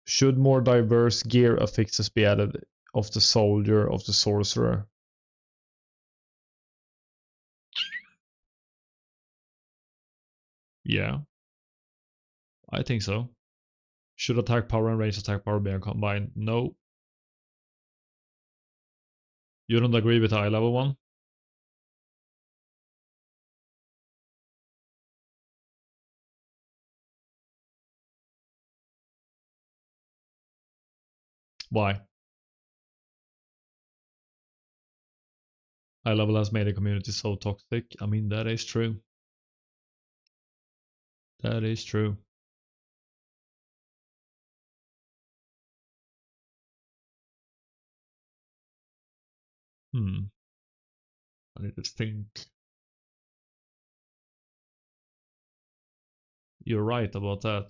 Should more diverse gear affixes be added of the soldier, of the sorcerer? Yeah, I think so. Should attack power and range attack power be combined? No. You don't agree with the eye level one? Why? Eye level has made the community so toxic. I mean, that is true. That is true. I need to think. You're right about that.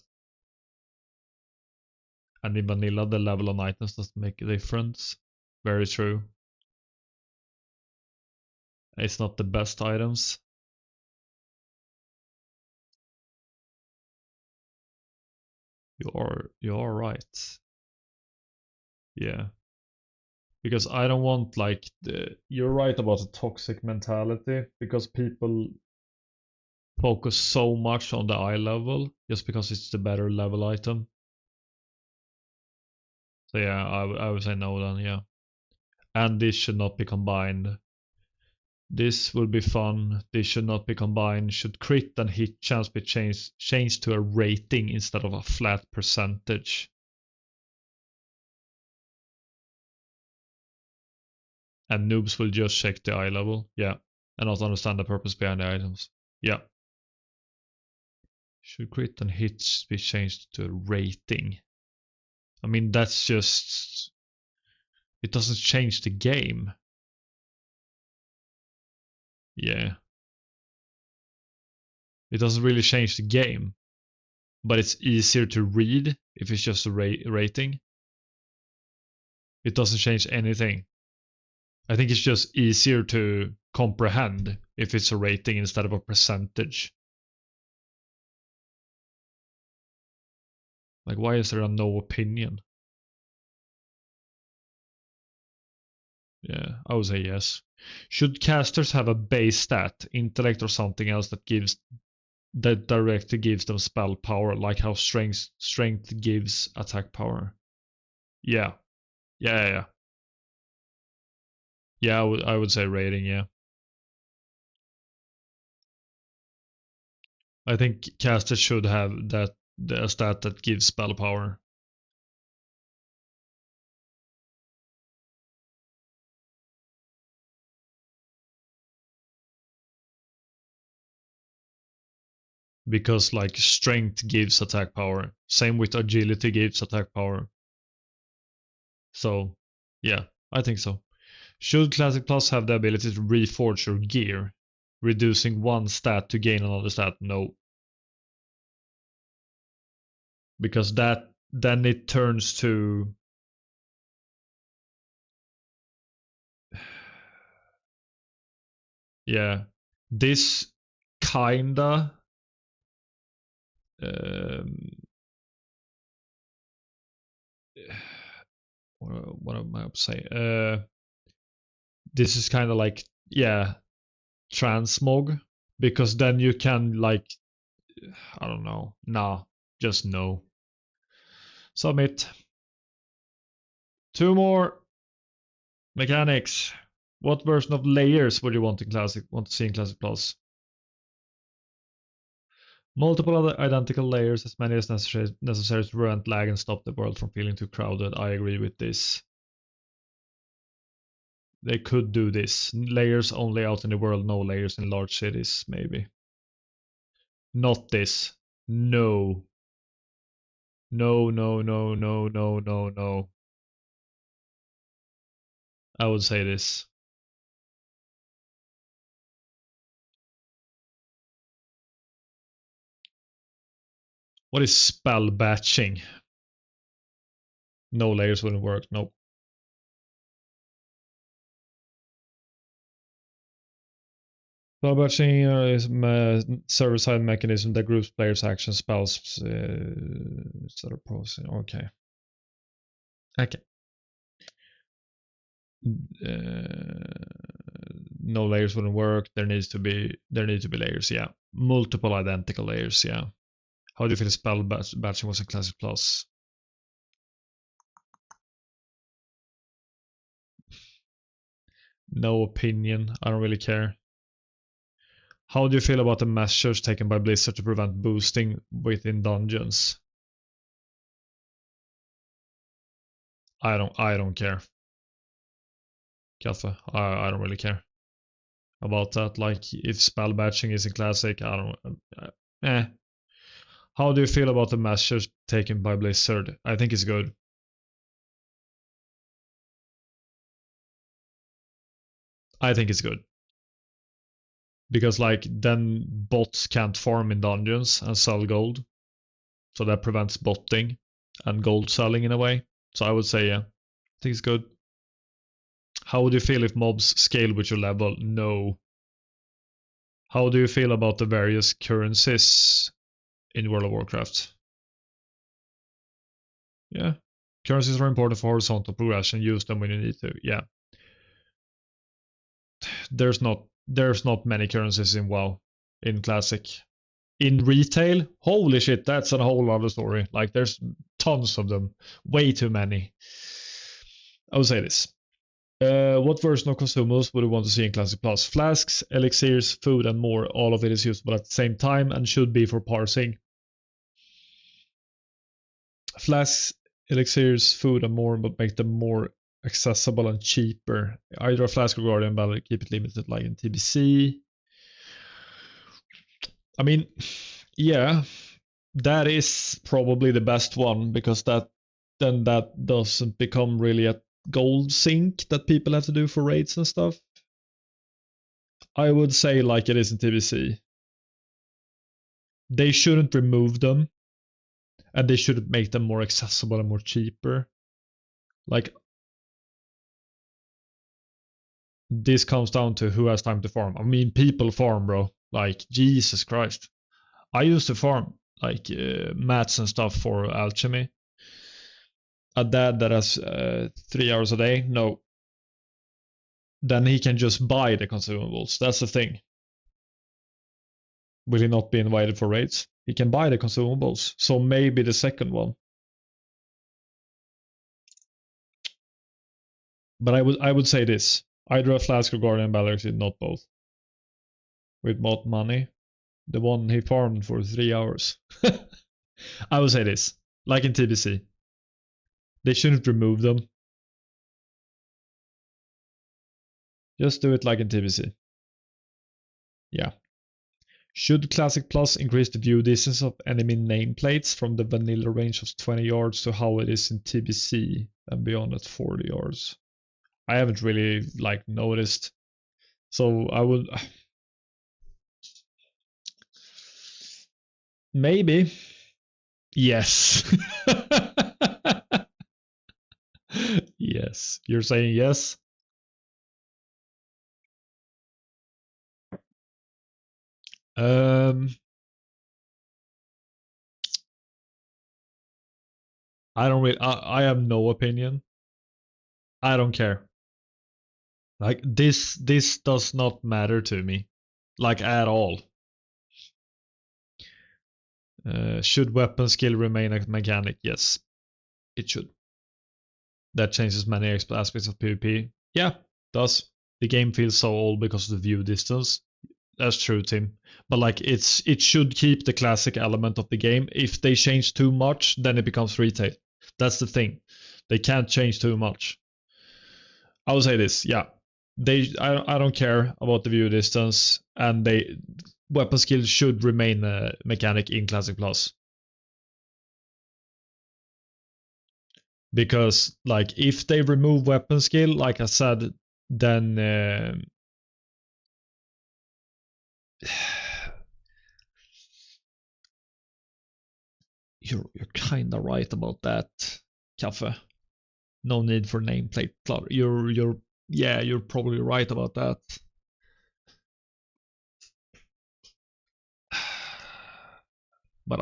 And in vanilla, the level on items doesn't make a difference. Very true. It's not the best items. You are right. Yeah. Because I don't want you're right about the toxic mentality because people focus so much on the eye level just because it's the better level item. So yeah, I would say no then, yeah. And this should not be combined. This will be fun. This should not be combined. Should crit and hit chance be changed to a rating instead of a flat percentage? And noobs will just check the eye level, yeah, and not understand the purpose behind the items. Yeah. Should crit and hits be changed to a rating? I mean, that's just... It doesn't change the game. Yeah. It doesn't really change the game. But it's easier to read if it's just a rating. It doesn't change anything. I think it's just easier to comprehend if it's a rating instead of a percentage. Like, why is there a no opinion? Yeah, I would say yes. Should casters have a base stat, intellect or something else that directly gives them spell power, like how strength gives attack power? Yeah. Yeah. Yeah, I would say rating, yeah. I think casters should have a stat that gives spell power. Because like strength gives attack power. Same with agility gives attack power. So yeah, I think so. Should Classic Plus have the ability to reforge your gear, reducing one stat to gain another stat? No. Because then it turns to... Yeah. This kinda... what am I up to say? This is kind of like, yeah, transmog, because then you can like, I don't know, nah, just no. Submit. 2 more. Mechanics. What version of layers would you want to see in Classic Plus? Multiple other identical layers, as many as necessary to prevent lag and stop the world from feeling too crowded. I agree with this. They could do this. Layers only out in the world, no layers in large cities, maybe. Not this. No. No, no, no, no, no, no, no. I would say this. What is spell batching? No layers wouldn't work. Nope. Spell batching is a server-side mechanism that groups players' action spells instead of processing. Okay. Okay. No layers wouldn't work. There need to be layers. Yeah, multiple identical layers. Yeah. How do you feel spell batching was in Classic Plus? No opinion. I don't really care. How do you feel about the measures taken by Blizzard to prevent boosting within dungeons? I don't care. Kaffe. I don't really care about that. Like, if spell batching is in Classic, I don't... How do you feel about the measures taken by Blizzard? I think it's good. I think it's good. Because like then bots can't farm in dungeons and sell gold. So that prevents botting and gold selling in a way. So I would say yeah. I think it's good. How would you feel if mobs scale with your level? No. How do you feel about the various currencies in World of Warcraft? Yeah. Currencies are important for horizontal progression. Use them when you need to. Yeah. There's not many currencies in WoW in Classic. In retail, holy shit, that's a whole other story. Like there's tons of them. Way too many. I would say this. What version of consumables would you want to see in Classic Plus? Flasks, elixirs, food, and more. All of it is usable at the same time and should be for parsing. Flasks, elixirs, food, and more, but make them more accessible and cheaper. Either a flask or guardian, but keep it limited like in TBC. I mean, yeah, that is probably the best one because that doesn't become really a gold sink that people have to do for raids and stuff. I would say like it is in TBC. They shouldn't remove them, and they should make them more accessible and more cheaper. Like, this comes down to who has time to farm. I mean, people farm, bro. Like, Jesus Christ. I used to farm, like, mats and stuff for alchemy. A dad that has 3 hours a day, no. Then he can just buy the consumables. That's the thing. Will he not be invited for raids? He can buy the consumables. So maybe the second one. But I would say this. Either a flask or guardian galaxy, not both. With what money? The one he farmed for 3 hours. I would say this. Like in TBC. They shouldn't remove them. Just do it like in TBC. Yeah. Should Classic Plus increase the view distance of enemy nameplates from the vanilla range of 20 yards to how it is in TBC and beyond at 40 yards? I haven't really like noticed. So I would maybe. Yes. Yes. You're saying yes? I don't really. I have no opinion. I don't care. Like this does not matter to me, like at all. Should weapon skill remain a mechanic? Yes, it should. That changes many aspects of PvP. Yeah, does. The game feels so old because of the view distance. That's true, Tim. But like it should keep the classic element of the game. If they change too much, then it becomes retail. That's the thing. They can't change too much. I would say this, yeah. I don't care about the view distance, and weapon skill should remain a mechanic in Classic Plus. Because like if they remove weapon skill, like I said, then you're kind of right about that, Kaffe. No need for nameplate. You're probably right about that. But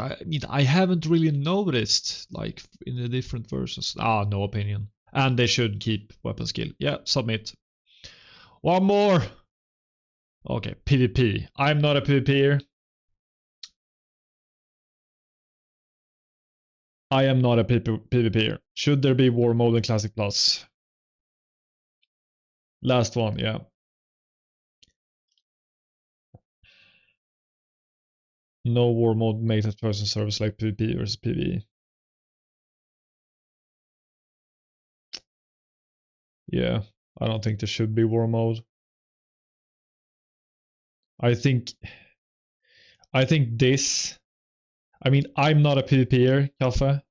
I haven't really noticed like in the different versions. No opinion. And they should keep weapon skill. Yeah, submit. One more. Okay, PvP. I'm not a PvPer. I am not a PvPer. Should there be War Mode in Classic Plus? Last one, yeah. No War Mode makes a person service like PvP versus PvE. Yeah, I don't think there should be War Mode. I think this. I mean, I'm not a PvPer, Kaffe.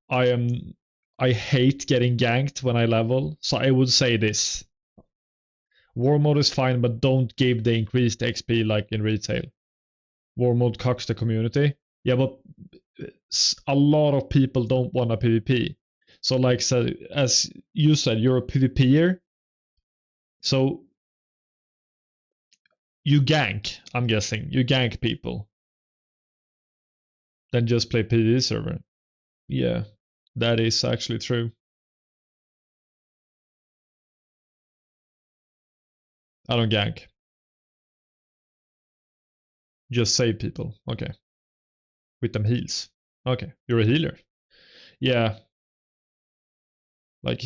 I hate getting ganked when I level, so I would say this. War mode is fine, but don't give the increased XP like in retail. War mode cucks the community. Yeah, but a lot of people don't want a PvP. So like as you said, you're a PvPer. So you gank, I'm guessing. You gank people. Then just play PvE server. Yeah, that is actually true. I don't gank. Just save people. Okay. With them heals. Okay, you're a healer. Yeah, like,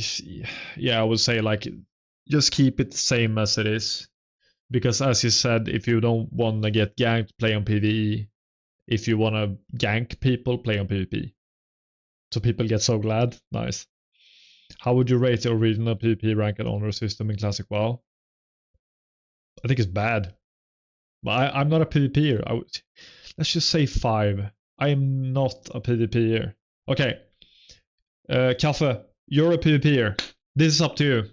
yeah, I would say like just keep it the same as it is. Because as you said, if you don't want to get ganked, play on PvE. If you want to gank people, play on PvP. So people get so glad. Nice. How would you rate the original PvP ranked honor system in Classic WoW? I think it's bad. But I'm not a PvPer. Let's just say 5. I am not a PvPer. Okay. Kaffe, you're a PvPer. This is up to you.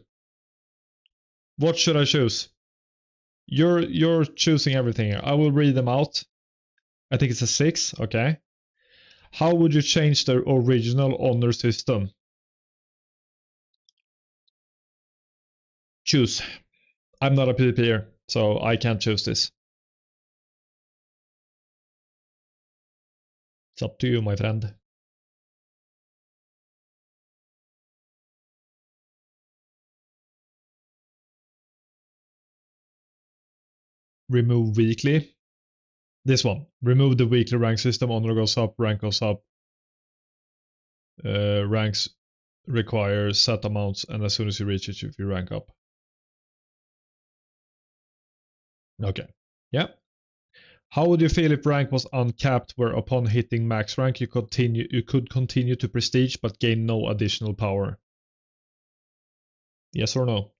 What should I choose? You're choosing everything here. I will read them out. I think it's a 6. Okay. How would you change the original honor system? Choose. I'm not a PvPer, so I can't choose this. It's up to you, my friend. Remove weekly. This one. Remove the weekly rank system. Honor goes up, rank goes up. Ranks require set amounts, and as soon as you reach it, if you rank up. Okay. Yeah. How would you feel if rank was uncapped, where upon hitting max rank you could continue to prestige but gain no additional power? Yes or no?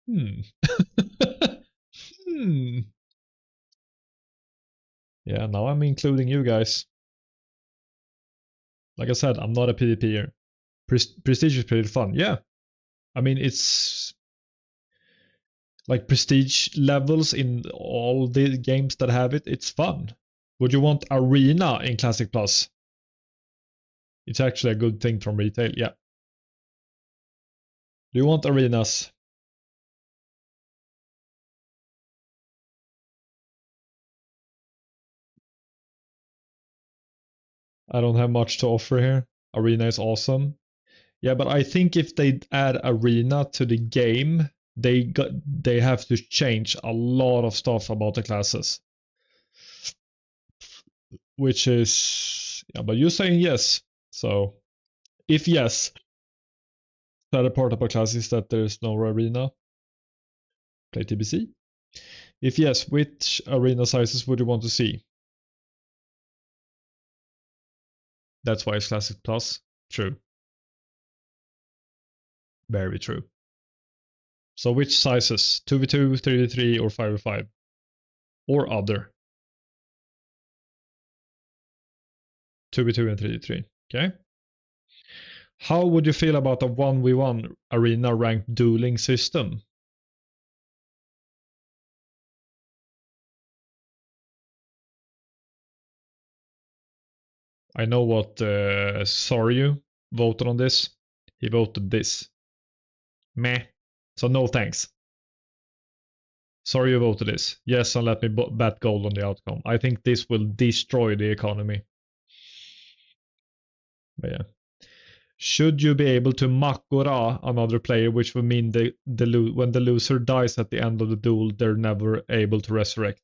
Hmm. Hmm. Yeah, now I'm including you guys. Like I said, I'm not a PvPer. Prestige is pretty fun. Yeah. I mean, it's like prestige levels in all the games that have it. It's fun. Would you want Arena in Classic Plus? It's actually a good thing from retail. Yeah. Do you want arenas? I don't have much to offer here. Arena is awesome. Yeah, but I think if they add arena to the game, they have to change a lot of stuff about the classes. Which is, yeah, but you're saying yes. So if yes, the other part about class is that there's no arena. Play TBC. If yes, which arena sizes would you want to see? That's why it's Classic Plus. True. Very true. So which sizes? 2v2, 3v3, or 5v5? Or other? 2v2 and 3v3. Okay. How would you feel about a 1v1 arena ranked dueling system? I know what Soryu voted on this. He voted this. Meh. So no thanks. Soryu voted this. Yes, and let me bet gold on the outcome. I think this will destroy the economy. But yeah. Should you be able to Makura another player, which would mean when the loser dies at the end of the duel, they're never able to resurrect?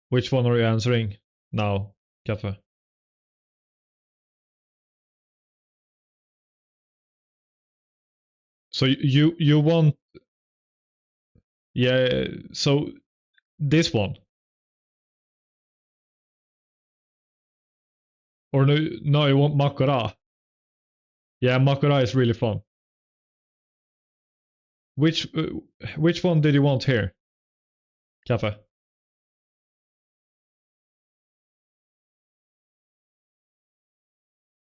Which one are you answering now, Kaffe? So you want, yeah, so this one, or no, you want Makura? Yeah, Makura is really fun. Which which one did you want here, Kaffe?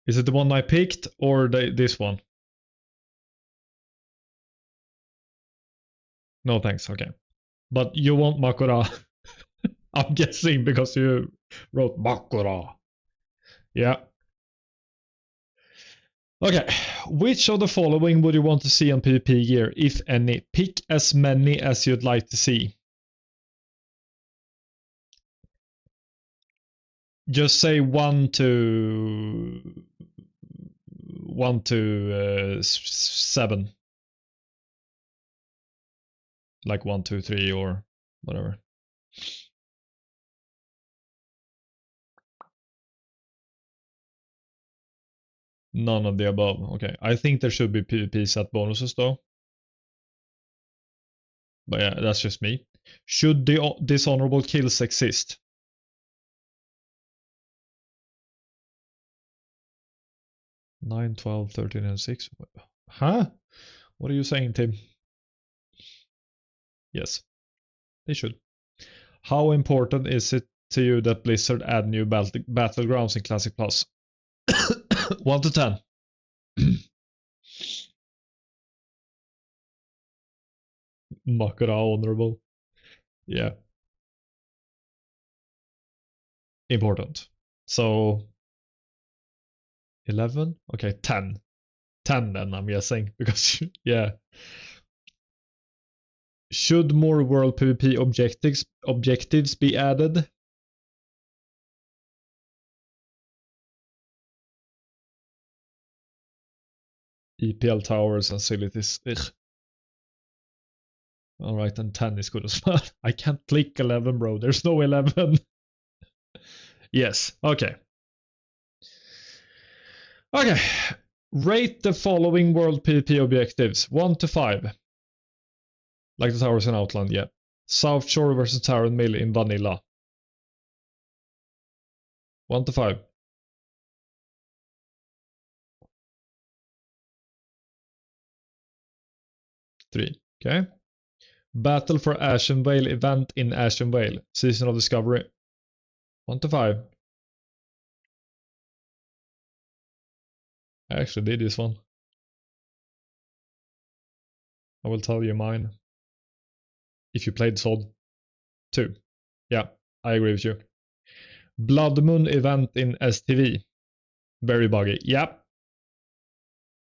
Is it the one I picked or this one? No thanks. Okay, but you want Makura? I'm guessing because you wrote Makura. Yeah. Okay, which of the following would you want to see on PvP gear, if any? Pick as many as you'd like to see. Just say 1 to 1 to 7. Like 1, 2, 3 or whatever. None of the above. Okay. I think there should be PvP set bonuses though. But yeah, that's just me. Should the dishonorable kills exist? Nine, 12, 13, and 6. Huh? What are you saying, Tim? Yes, they should. How important is it to you that Blizzard add new battlegrounds in Classic Plus? 1 to 10. Makara honorable. Yeah. Important. So 11? Okay, 10. 10 then, I'm guessing. Because, yeah. Should more world PvP objectives be added? EPL towers and facilities. Alright, and 10 is good as well. I can't click 11, bro. There's no 11. Yes, okay. Okay. Rate the following world PvP objectives. 1 to 5. Like the towers in Outland, yeah. South Shore versus Tyrant Mill in Vanilla. 1 to 5. 3. Okay. Battle for Ashen Vale event in Ashen Vale. Season of Discovery. 1 to 5. I actually did this one. I will tell you mine. If you played SOD. 2. Yeah, I agree with you. Blood Moon event in STV. Very buggy. Yep.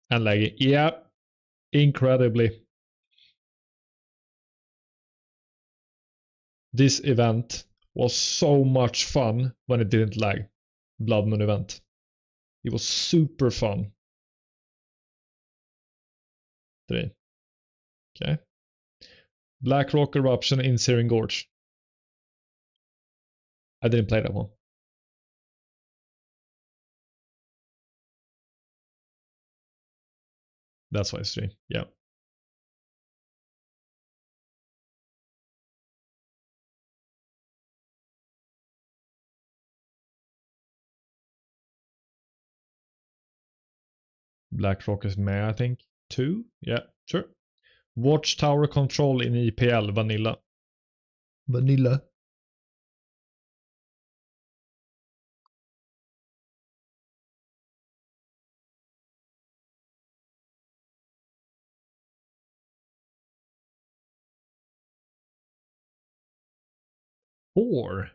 And laggy. Yep. Incredibly. This event was so much fun when it didn't lag. Blood Moon event. It was super fun. 3. Okay. Black Rock Eruption in Searing Gorge. I didn't play that one. That's why it's 3. Yeah. Black Rock is May, I think. 2? Yeah, sure. Watchtower Control in EPL Vanilla. Vanilla. Four.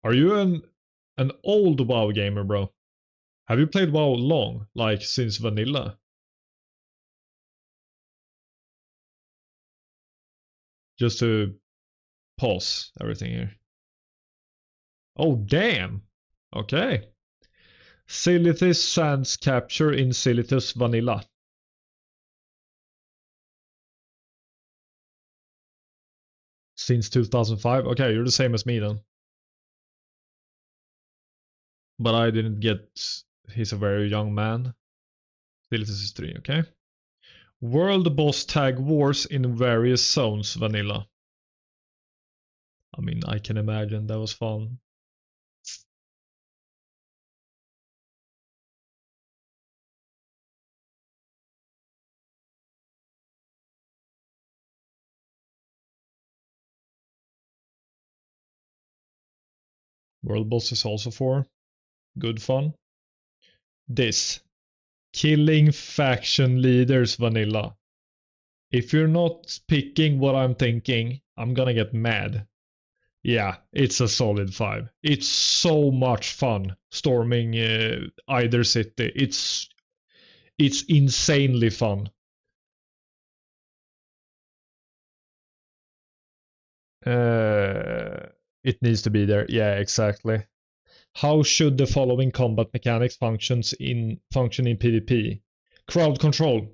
Are you an old WoW gamer, bro? Have you played WoW long, like since Vanilla? Just to pause everything here. Oh, damn. Okay. Silithus Sands Capture in Silithus Vanilla. Since 2005? Okay, you're the same as me then. But I didn't get... He's a very young man. Silithus is 3, okay. World Boss Tag Wars in various zones Vanilla. I mean, I can imagine that was fun. World Boss is also 4. Good fun. This. Killing faction leaders Vanilla. If you're not picking what I'm thinking, I'm gonna get mad. Yeah, it's a solid 5. It's so much fun storming either city. It's insanely fun. It needs to be there. Yeah, exactly. How should the following combat mechanics function in PvP? Crowd control.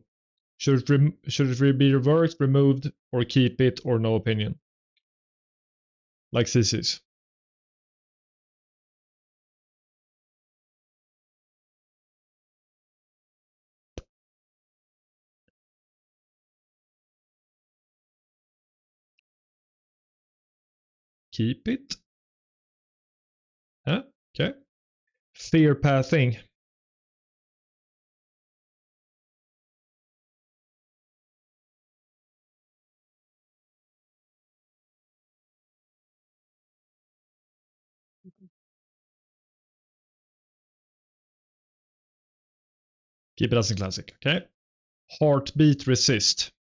Should it be reversed, removed, or keep it, or no opinion? Like CC's. Keep it? Huh? Okay. Fear pathing. Keep it as in classic. Okay. Heartbeat resist.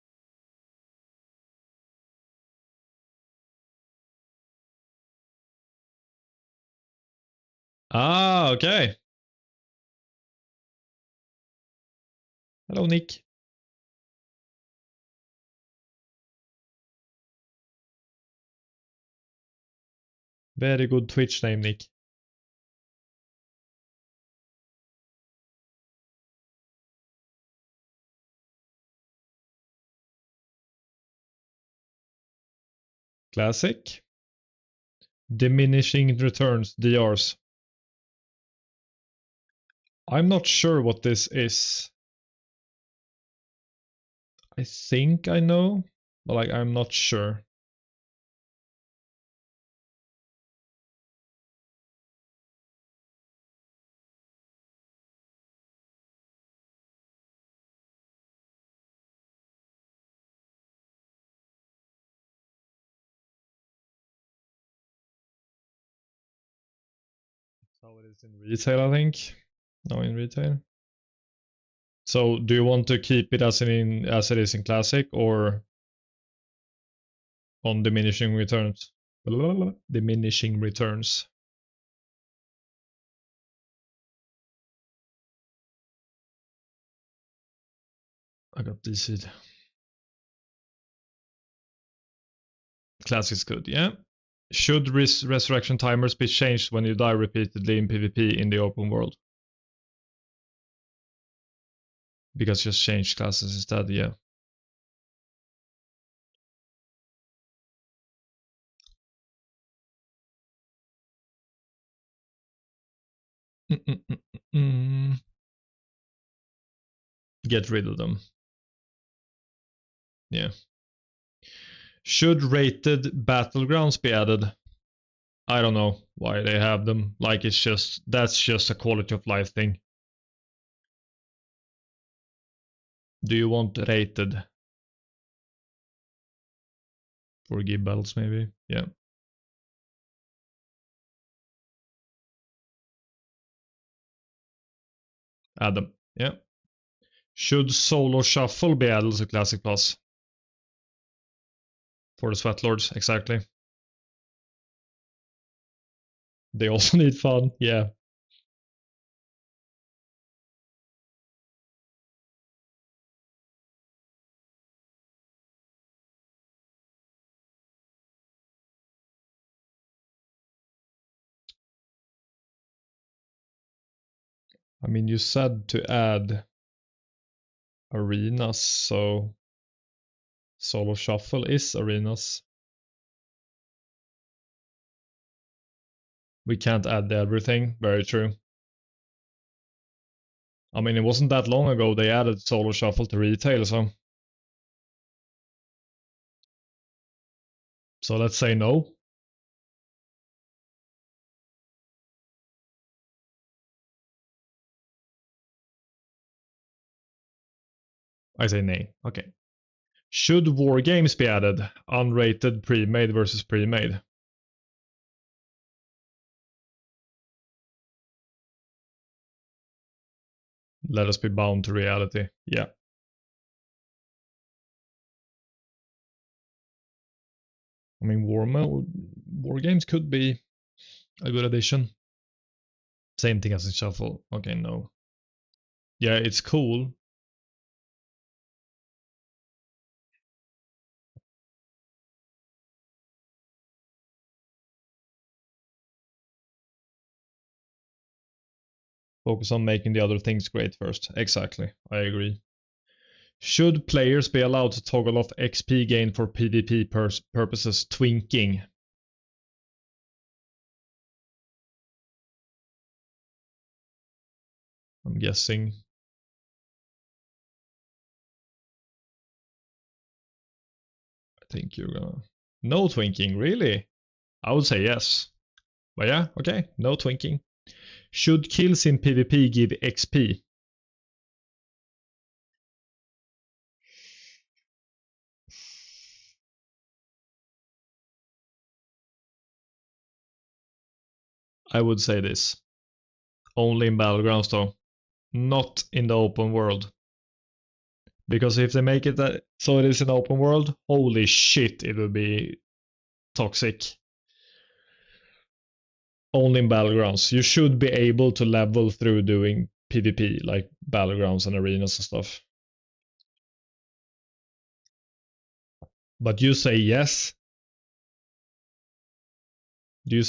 Ah, okay. Hello, Nick. Very good Twitch name, Nick. Classic. Diminishing returns, DRs. I'm not sure what this is. I think I know, but like I'm not sure. That's how it is in retail, I think. No, in retail. So, do you want to keep it as it is in classic, or on diminishing returns? Diminishing returns. I got DC'd. Classic's good, yeah. Should resurrection timers be changed when you die repeatedly in PvP in the open world? Because just change classes instead, yeah. Get rid of them. Yeah. Should rated battlegrounds be added? I don't know why they have them. Like that's just a quality of life thing. Do you want rated? For give battles maybe? Yeah. Add them. Yeah. Should solo shuffle be added as a classic plus? For the sweat lords, exactly. They also need fun, yeah. I mean, you said to add arenas, so solo shuffle is arenas. We can't add everything, very true. I mean, it wasn't that long ago they added solo shuffle to retail, so let's say no. I say nay. Okay. Should war games be added? Unrated pre-made versus pre-made. Let us be bound to reality. Yeah. I mean, war games could be a good addition. Same thing as in shuffle. Okay, no. Yeah, it's cool. Focus on making the other things great first. Exactly, I agree. Should players be allowed to toggle off XP gain for PvP purposes? Twinking. I'm guessing. I think you're gonna... No twinking, really? I would say yes. But yeah, okay, no twinking. Should kills in PvP give XP? I would say this. Only in Battlegrounds though. Not in the open world. Because if they make it that, so it is an open world, holy shit, it will be toxic. Only in Battlegrounds. You should be able to level through doing PvP, like Battlegrounds and arenas and stuff. But you say yes. Do you...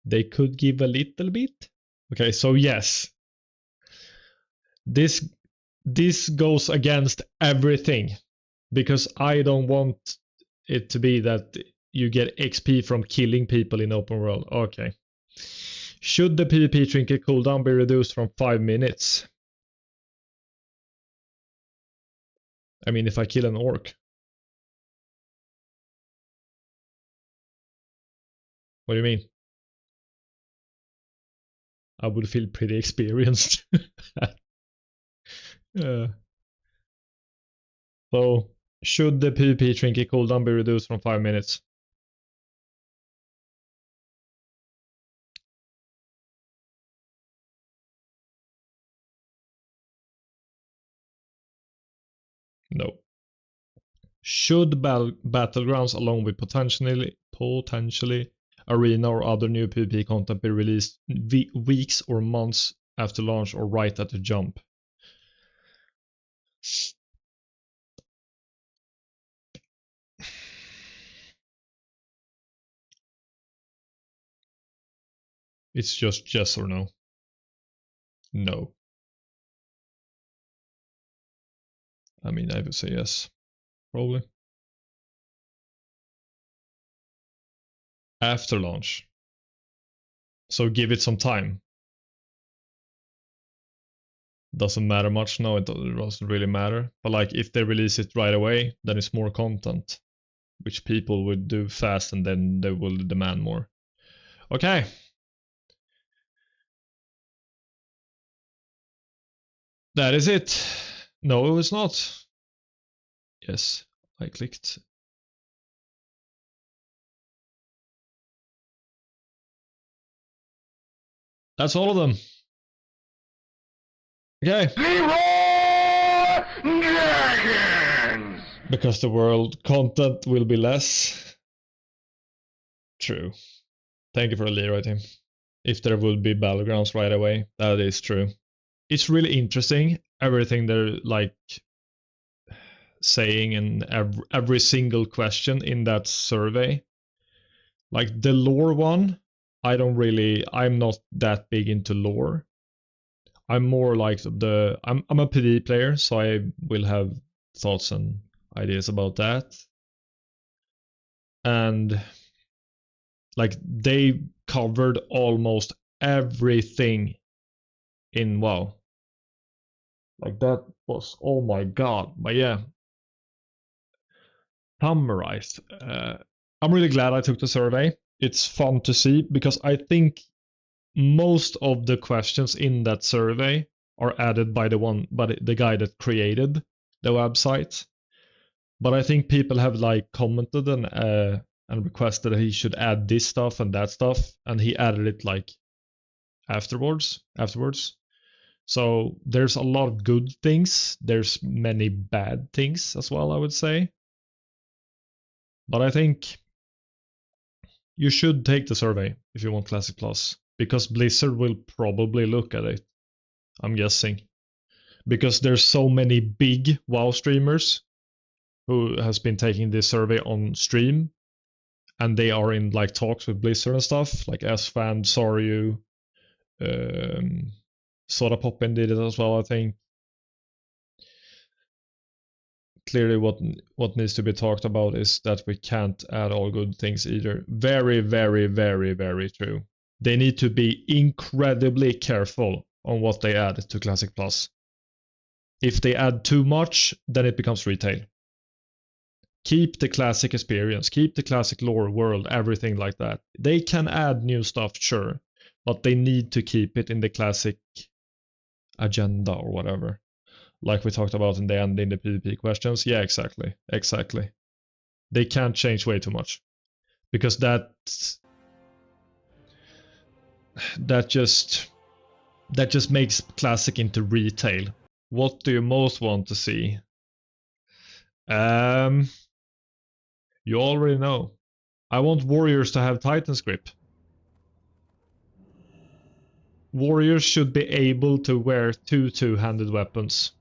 They could give a little bit. Okay, so yes. This goes against everything. Because I don't want it to be that you get XP from killing people in open world. Okay. Should the PvP trinket cooldown be reduced from 5 minutes? I mean, if I kill an orc. What do you mean? I would feel pretty experienced. So, should the PvP trinket cooldown be reduced from 5 minutes? No. Should Battlegrounds, along with potentially arena or other new PvP content, be released weeks or months after launch or right at the jump? It's just yes or no. No. I mean, I would say yes. Probably. After launch. So give it some time. Doesn't matter much. No, it doesn't really matter. But like if they release it right away, then it's more content, which people would do fast and then they will demand more. Okay. That is it. No, it was not. Yes, I clicked. That's all of them. Okay. Dragons! Because the world content will be less. True. Thank you for the Leroy team. If there would be Battlegrounds right away, that is true. It's really interesting, everything they're like saying in every single question in that survey. Like the lore one, I'm not that big into lore. I'm more like I'm a PvE player, so I will have thoughts and ideas about that. And like they covered almost everything in WoW. Like that was, oh my god. But yeah, summarized. I'm really glad I took the survey. It's fun to see because I think most of the questions in that survey are added by the guy that created the website. But I think people have like commented and requested that he should add this stuff and that stuff, and he added it like afterwards. So there's a lot of good things. There's many bad things as well, I would say. But I think you should take the survey if you want Classic Plus, because Blizzard will probably look at it, I'm guessing. Because there's so many big WoW streamers who has been taking this survey on stream, and they are in like talks with Blizzard and stuff, like S-Fan, Soryu, Soda Poppin did it as well, I think. Clearly what needs to be talked about is that we can't add all good things either. Very, very, very, very true. They need to be incredibly careful on what they add to Classic Plus. If they add too much, then it becomes retail. Keep the classic experience, keep the classic lore, world, everything like that. They can add new stuff, sure, but they need to keep it in the classic agenda or whatever. Like we talked about in the end in the PvP questions. Yeah, exactly. Exactly. They can't change way too much. Because that just makes classic into retail. What do you most want to see? You already know. I want warriors to have Titan's grip. Warriors should be able to wear two-handed weapons.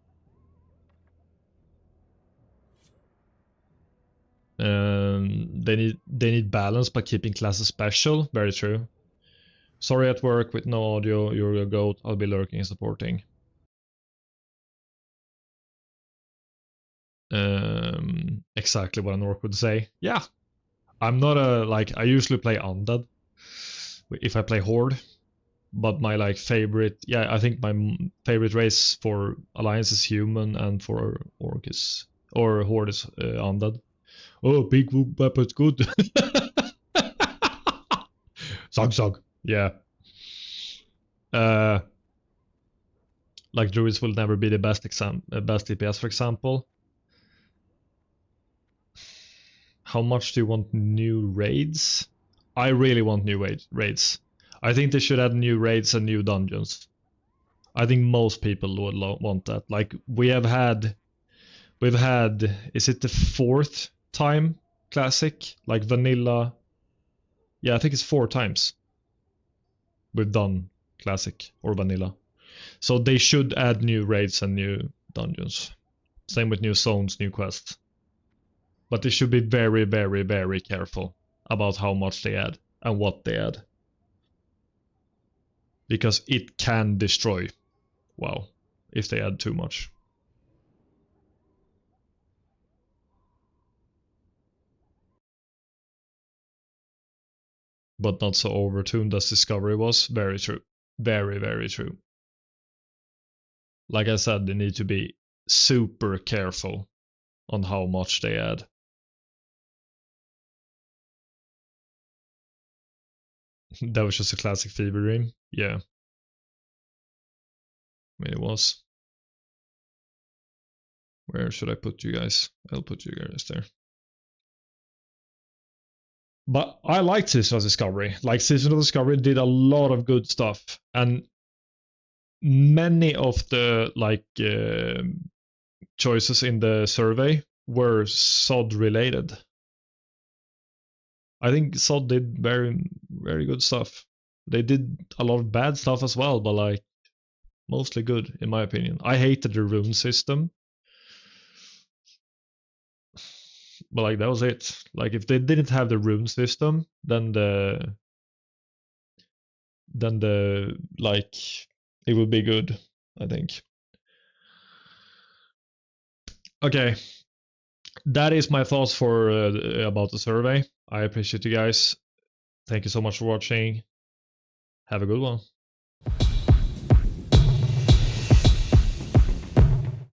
They need balance by keeping classes special. Very true. Sorry at work with no audio. You're a goat. I'll be lurking and supporting. Exactly what an orc would say. Yeah. I'm not I usually play undead if I play horde, but my favorite, I think my favorite race for alliance is human, and for orc is, or horde is undead. Oh, big weapon's good. Zog. Yeah. Like druids will never be the best DPS, for example. How much do you want new raids? I really want new raids. I think they should add new raids and new dungeons. I think most people would want that. Like we've had, is it the 4th time classic? Like vanilla. Yeah, I think it's 4 times we've done classic or vanilla. So they should add new raids and new dungeons. Same with new zones, new quests. But they should be very, very, very careful about how much they add and what they add. Because it can destroy WoW if they add too much. But not so overtuned as Discovery was. Very true. Very, very true. Like I said, they need to be super careful on how much they add. That was just a classic fever dream. Yeah. I mean, it was. Where should I put you guys? I'll put you guys there. But I liked Season of Discovery. Like, Season of Discovery did a lot of good stuff. And many of the choices in the survey were SOD related. I think SOD did very, very good stuff. They did a lot of bad stuff as well, but mostly good in my opinion. I hated the rune system, but that was it. Like if they didn't have the rune system, then the it would be good, I think. Okay, that is my thoughts for about the survey. I appreciate you guys. Thank you so much for watching. Have a good one.